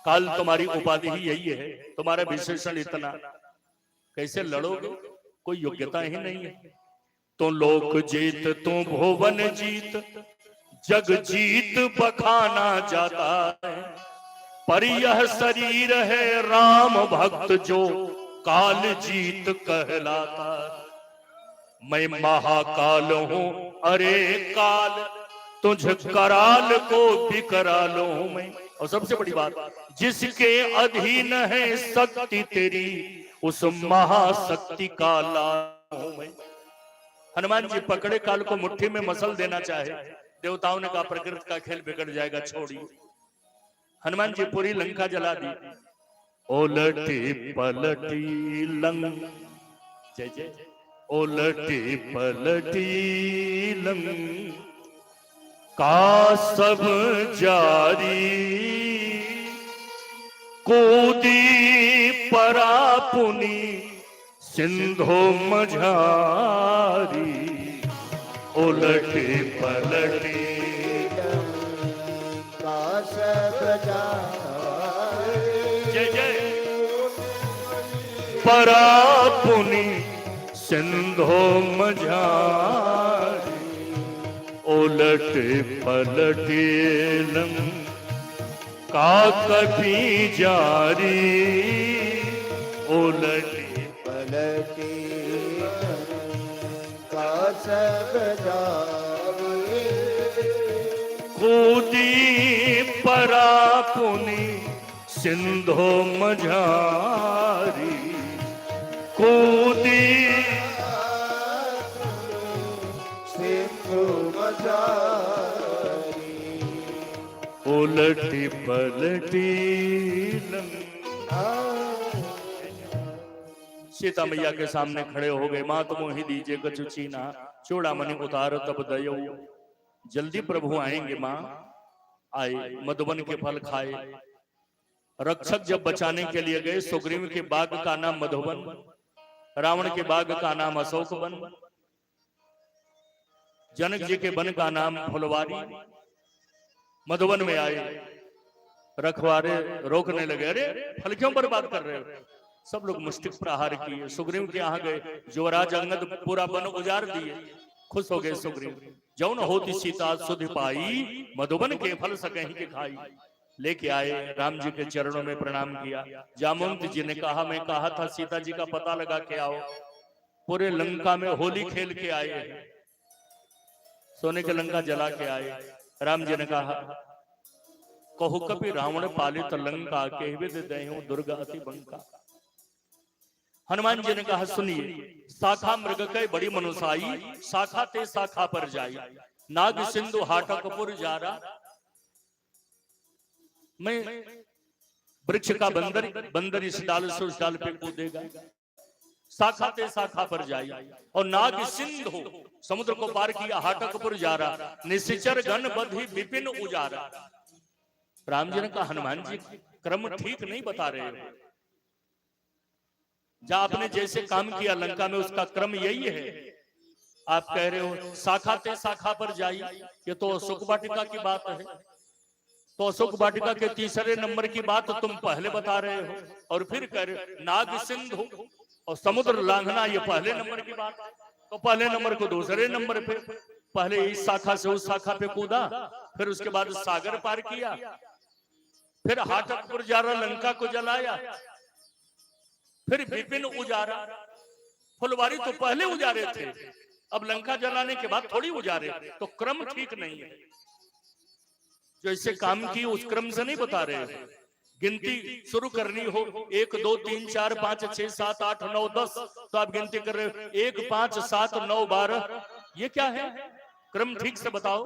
Speaker 1: काल तुम्हारी उपाधि ही यही है, तुम्हारा विशेषण इतना, कैसे लड़ोगे? कोई योग्यता ही नहीं है। तो लोक जीत तो भुवन जीत, जग जीत बखाना जाता है। पर यह शरीर है राम भक्त जो काल जीत कहलाता। मैं महाकाल हूं, अरे काल तुझ कराल को भी कराल हूं मैं। और सबसे बड़ी बात, जिसके अधीन है शक्ति तेरी, उस महाशक्ति का लाल हूं मैं। हनुमान जी पकड़े काल को मुट्ठी में मसल देना चाहे, देवताओं ने कहा प्रकृति का खेल बिगड़ जाएगा, छोड़िए। हनुमान जी पूरी लंका जला दी। उलटी पलटी लंका, जय जय, उलटी पलटी लंका का सब जारी, कूदी परापुनी सिंधु मझारी। उलटी पलटी
Speaker 2: का सब जारी,
Speaker 1: जय जय, परापुनी सिंधु मझारी। उलट पलटी लंका कभी जारी, उलट
Speaker 2: पलटी का सब जारी,
Speaker 1: कूदी परापुनी सिंधु मझारी। कूदी
Speaker 2: सिंधु मझारी,
Speaker 1: उलटी पलटी लंका। सीता मैया के सामने खड़े हो गए। मात मोहि दीजिए कछु छीना, चूड़ामणि उतार तब दयो। जल्दी प्रभु आएंगे माँ। आए, मधुबन के फल खाए। रक्षक जब बचाने के लिए गए, सुग्रीव के बाग का नाम मधुबन, रावण के बाग का नाम अशोक वन, जनक जी के वन का नाम फुलवारी। मधुबन में आए, रखवारे रोकने लगे, अरे फल क्यों बर्बाद कर रहे हो? सब लोग मुष्टिक प्रहार किए। सुग्रीव के यहाँ गए, युवराज अंगद पूरा वन उजाड़ दिए। खुश हो गए सुग्रीव। जौन होती सीता सुध पाई, मधुबन के फल सकहीं के खाई। लेके आए, राम जी के चरणों में प्रणाम किया। जामवंत जी ने कहा, मैं कहा था सीता जी का पता लगा के आओ। पूरे लंका में होली खेल के आए हैं, सोने के लंका जला के आए। राम जी ने कहा, कहु कपि रावण पालित लंका, कहवे दहु दुर्गा अति बंका। हनुमान जी ने कहा, सुनिए, शाखा मृग के बड़ी मनुसाई, शाखा ते शाखा पर जाई। नाग सिंधु हाटकपुर जारा, मैं वृक्ष का बंदर, बंदर इस डाल से उस डाल पे कूदेगा। शाखा ते शाखा पर जाई। और नाग सिंधु, समुद्र को पार किया, हाटकपुर जारा। निशिचर गण बधि विपिन उजारा। राम जी ने कहा, हनुमान जी क्रम ठीक नहीं बता रहे हो। जहां आपने जैसे काम किया लंका में, उसका क्रम यही है। आप कह रहे हो शाखा ते शाखा पर जाई, ये तो अशोक वाटिका की बात है। तो अशोक वाटिका के तीसरे नंबर की बात तुम पहले बता रहे हो, और फिर कह रहे हो नाग सिंधु और समुद्र लांघना, ये पहले नंबर की बात। तो पहले नंबर को दूसरे नंबर पे, पहले इस शाखा से उस शाखा पे कूदा, फिर उसके बाद सागर पार किया, फिर हाटकपुर जारा लंका को जलाया, फिर विपिन उजारा। फुलवारी तो पहले उजारे थे, अब लंका जलाने के बाद थोड़ी उजारे। तो क्रम ठीक नहीं है। जो इससे काम की उस क्रम से नहीं बता रहे हो। गिनती शुरू करनी हो 1 2 3 4 5 6 7 8 9 10, तो आप गिनती कर रहे हो 1 5 7 9 12। ये क्या है? क्रम ठीक से बताओ।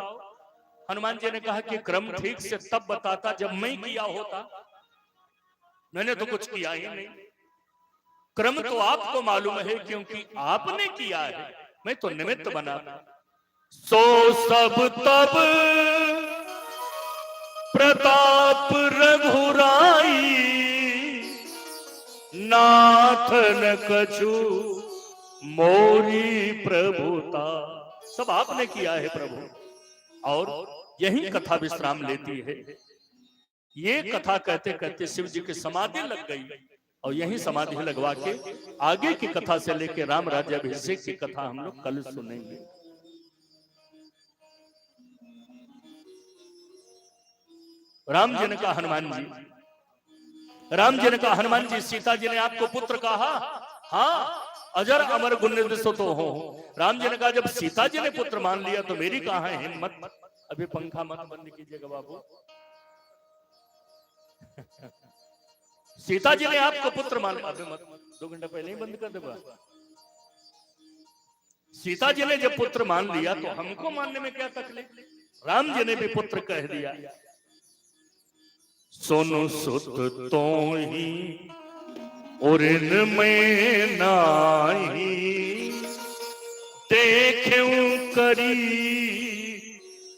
Speaker 1: हनुमान जी ने कहा कि क्रम ठीक से तब बताता जब मैं किया होता, मैंने तो कुछ किया ही नहीं। क्रम तो आपको मालूम है क्योंकि आपने किया है, मैं तो निमित्त बना। सो सब तब प्रताप रघुराई, नाथ न कछु मोरी प्रभुता। सब आपने किया है प्रभु। और यही कथा विश्राम लेती है। ये कथा कहते कहते शिव जी की समाधि लग गई, और यही समाधि लगवा के आगे की कथा से लेकर राम राज्याभिषेक की कथा हम लोग कल सुनेंगे। राम जी ने कहा, हनुमान जी, राम जी ने कहा, हनुमान जी, सीता जी ने आपको पुत्र कहा? हाँ, अजर अमर गुण सो तो हो। राम जी ने कहा जब सीता जी ने पुत्र मान लिया तो मेरी कहां है हिम्मत। अभी पंखा मत बंद कीजिएगा बाबू। सीता जी ने आपको पुत्र मान लिया, अभी मत, 2 घंटे पहले ही बंद कर देगा। सीता जी ने जब पुत्र मान लिया तो हमको मानने में क्या तकलीफ। राम जी ने भी पुत्र कह दिया। सोनु सुत तो ही और इनमें नाही देख्यूं करी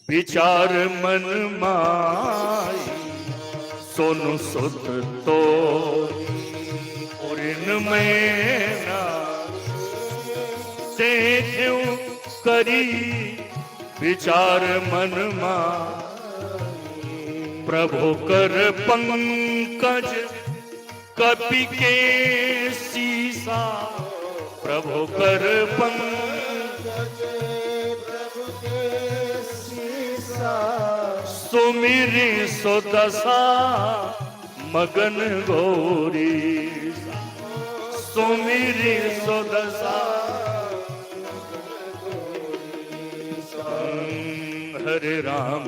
Speaker 1: विचार मन माई। सोनु सुत तो और इनमें ना देख्यूं करी विचार मन माई। प्रभु कर पंकज कपि के सीसा। प्रभु कर पंकज
Speaker 2: प्रभु के सीसा।
Speaker 1: सुमिरि सो दशा मगन गौरी। सुमिरि सो दशा हरे राम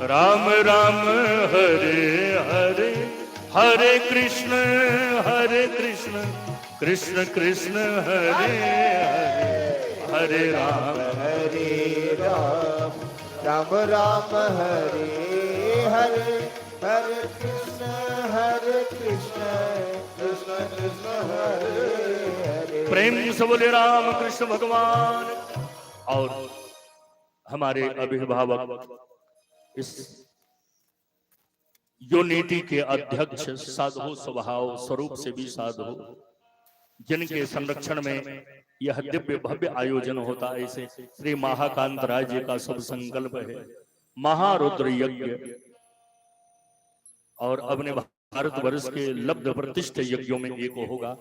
Speaker 1: राम राम हरे हरे। हरे कृष्ण कृष्ण कृष्ण हरे हरे। हरे राम
Speaker 2: राम राम हरे हरे। हरे कृष्ण कृष्ण कृष्ण हरे हरे।
Speaker 1: प्रेम से बोले राम कृष्ण भगवान। और हमारे अभिभावक इस यूनिटी के अध्यक्ष साधु स्वभाव स्वरूप से भी साधु, जिनके संरक्षण में यह दिव्य भव्य आयोजन होता है, ऐसे श्री महाकांत राय जी का शुभ संकल्प है महारुद्र यज्ञ। और अपने भारतवर्ष के लब्ध प्रतिष्ठ यज्ञों में एक होगा।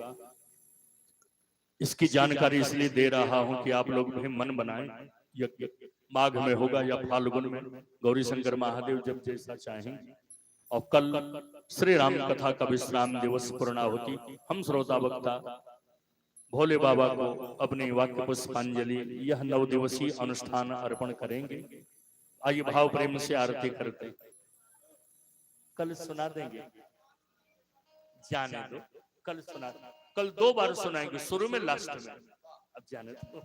Speaker 1: इसकी जानकारी इसलिए दे रहा हूं कि आप लोग भी मन बनाएं। यज्ञ माघ में होगा या फाल्गुन में, गौरी शंकर महादेव जब जैसा चाहेंगे। और कल श्री राम कथा का विश्राम दिवस पूर्णाहुति हम श्रोता वक्ता भोले बाबा को अपनी वाक्य पुष्पांजलि यह 9 दिवसीय अनुष्ठान अर्पण करेंगे। आइए भाव प्रेम से आरती करते। कल सुना देंगे, जाने दो, कल सुना, कल 2 बार सुनाएंगे, शुरू में लास्ट में, अब जाने दो।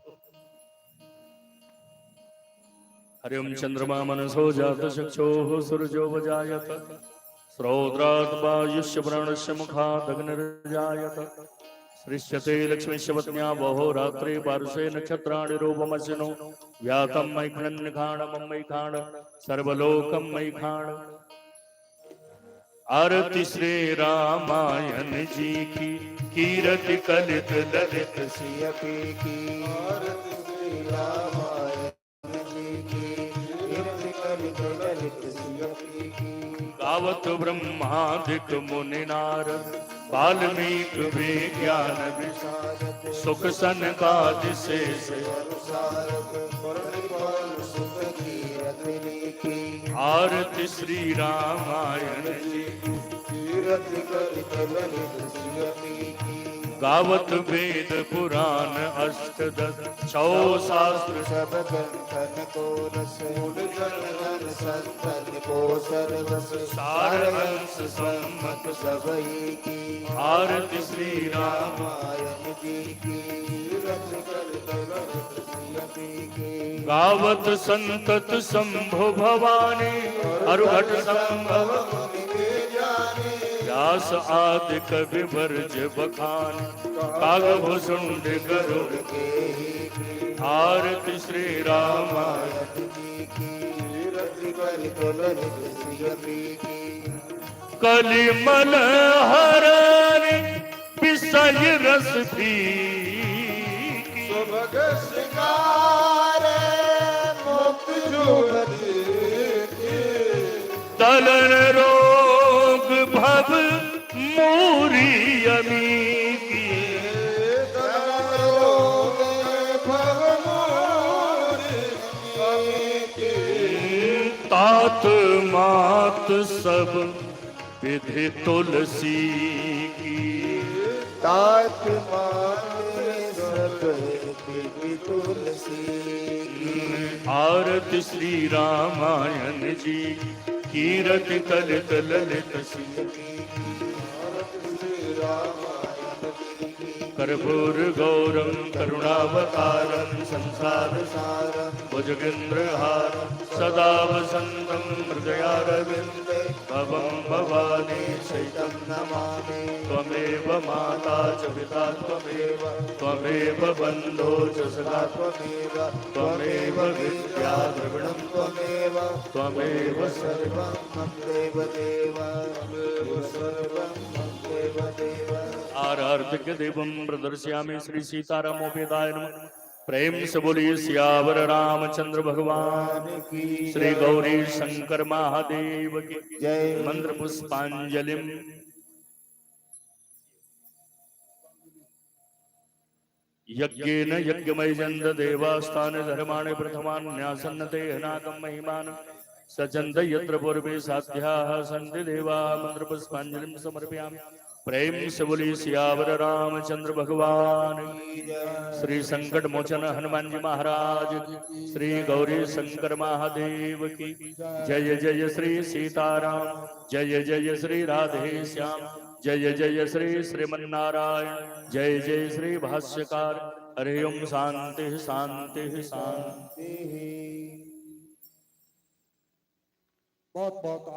Speaker 1: हरि ओम चंद्रमा मनसो जात चक्षुः सूर्यो वजायत श्रोत्रात् वायुष्य प्राणस्य मुखात् अग्निर्जायत सृष्यते लक्ष्मीस्य पत्न्या बहो रात्रे पार्श्वे नक्षत्राणि रूपमसिनो व्यातं मयि खण्डखाणं मयि खाण सर्वलोकं मयि खाण। आरती श्री रामायण जी की कीरति कलित ललित
Speaker 2: सियपी की। आरती श्री रामायण जी की कीरति कलित ललित सियपी की।
Speaker 1: गावत ब्रह्मादिक मुनि नारद वाल्मीकि विज्ञान विशारद सुख सनकादि शेष आरती श्री रामायण जी
Speaker 2: कीरति कलित ललित सियपी की।
Speaker 1: गावत वेद पुराण अष्टदश 6 शास्त्र
Speaker 2: सब ग्रंथन को रस जन संतन को सरवस
Speaker 1: सारहंस सम्मत
Speaker 2: सबई की।
Speaker 1: आरती श्री राम
Speaker 2: रामायण जी की कीरति कलित ललित सियपी की।
Speaker 1: गावत संतत शंभु भवानी अरुघट संभव व्यास आदि कवि वर्ज बखान कागभूषण गरुड़ के। आरती श्री रामायण
Speaker 2: जी की कीरति कलित ललित सियपी की।
Speaker 1: कलिमल हरनि विषय रस भी
Speaker 2: सुभग श्रृंगार मुक्त जुगति
Speaker 1: दलन रोग भव मूरी अमी की। तात मात सब विधि तुलसी की।
Speaker 2: तात माने सबकी तुलसी।
Speaker 1: आरती श्री रामायण जी कीरति कलित ललित
Speaker 2: श्री रामायण की
Speaker 1: कर्पूर गौरम करुणावतारम संसार
Speaker 2: सारं
Speaker 1: भुजगेन्द्रहारं सदा वसन्तं हृदयारविन्दे भवं भवानी
Speaker 2: शैतं नमामि
Speaker 1: त्वमेव माता च पिता त्वमेव बन्धो च सखा त्वमेव विद्या द्रविणं त्वमेव सर्वं
Speaker 2: मम देवदेव सर्वं मम देवदेव।
Speaker 1: आराध्य देवं प्रदर्शयामि श्री सीतारामोपेदाय नमः। प्रेम से बोलिए सियावर रामचंद्र भगवान
Speaker 2: की
Speaker 1: श्री गौरी शंकर महादेव की
Speaker 2: जय।
Speaker 1: मंत्र पुष्पांजलि। यज्ञेन यज्ञमयजन्द देवास्तान धर्माणि प्रथमान्यासन्नते हनाकं महिमान सचन्द यत्र पूर्वे साध्याः सन्ति देवा। मंत्र पुष्पांजलिं समर्पयामि। प्रेम से बोली सियावर रामचंद्र भगवान श्री संकट मोचन हनुमान जी महाराज की श्री गौरी शंकर महादेव की जय जय श्री सीताराम जय जय श्री राधे श्याम जय जय श्री श्रीमन्नारायण जय जय श्री भाष्यकार। हरि ओम शांति शांति शांति।
Speaker 2: बहुत बहुत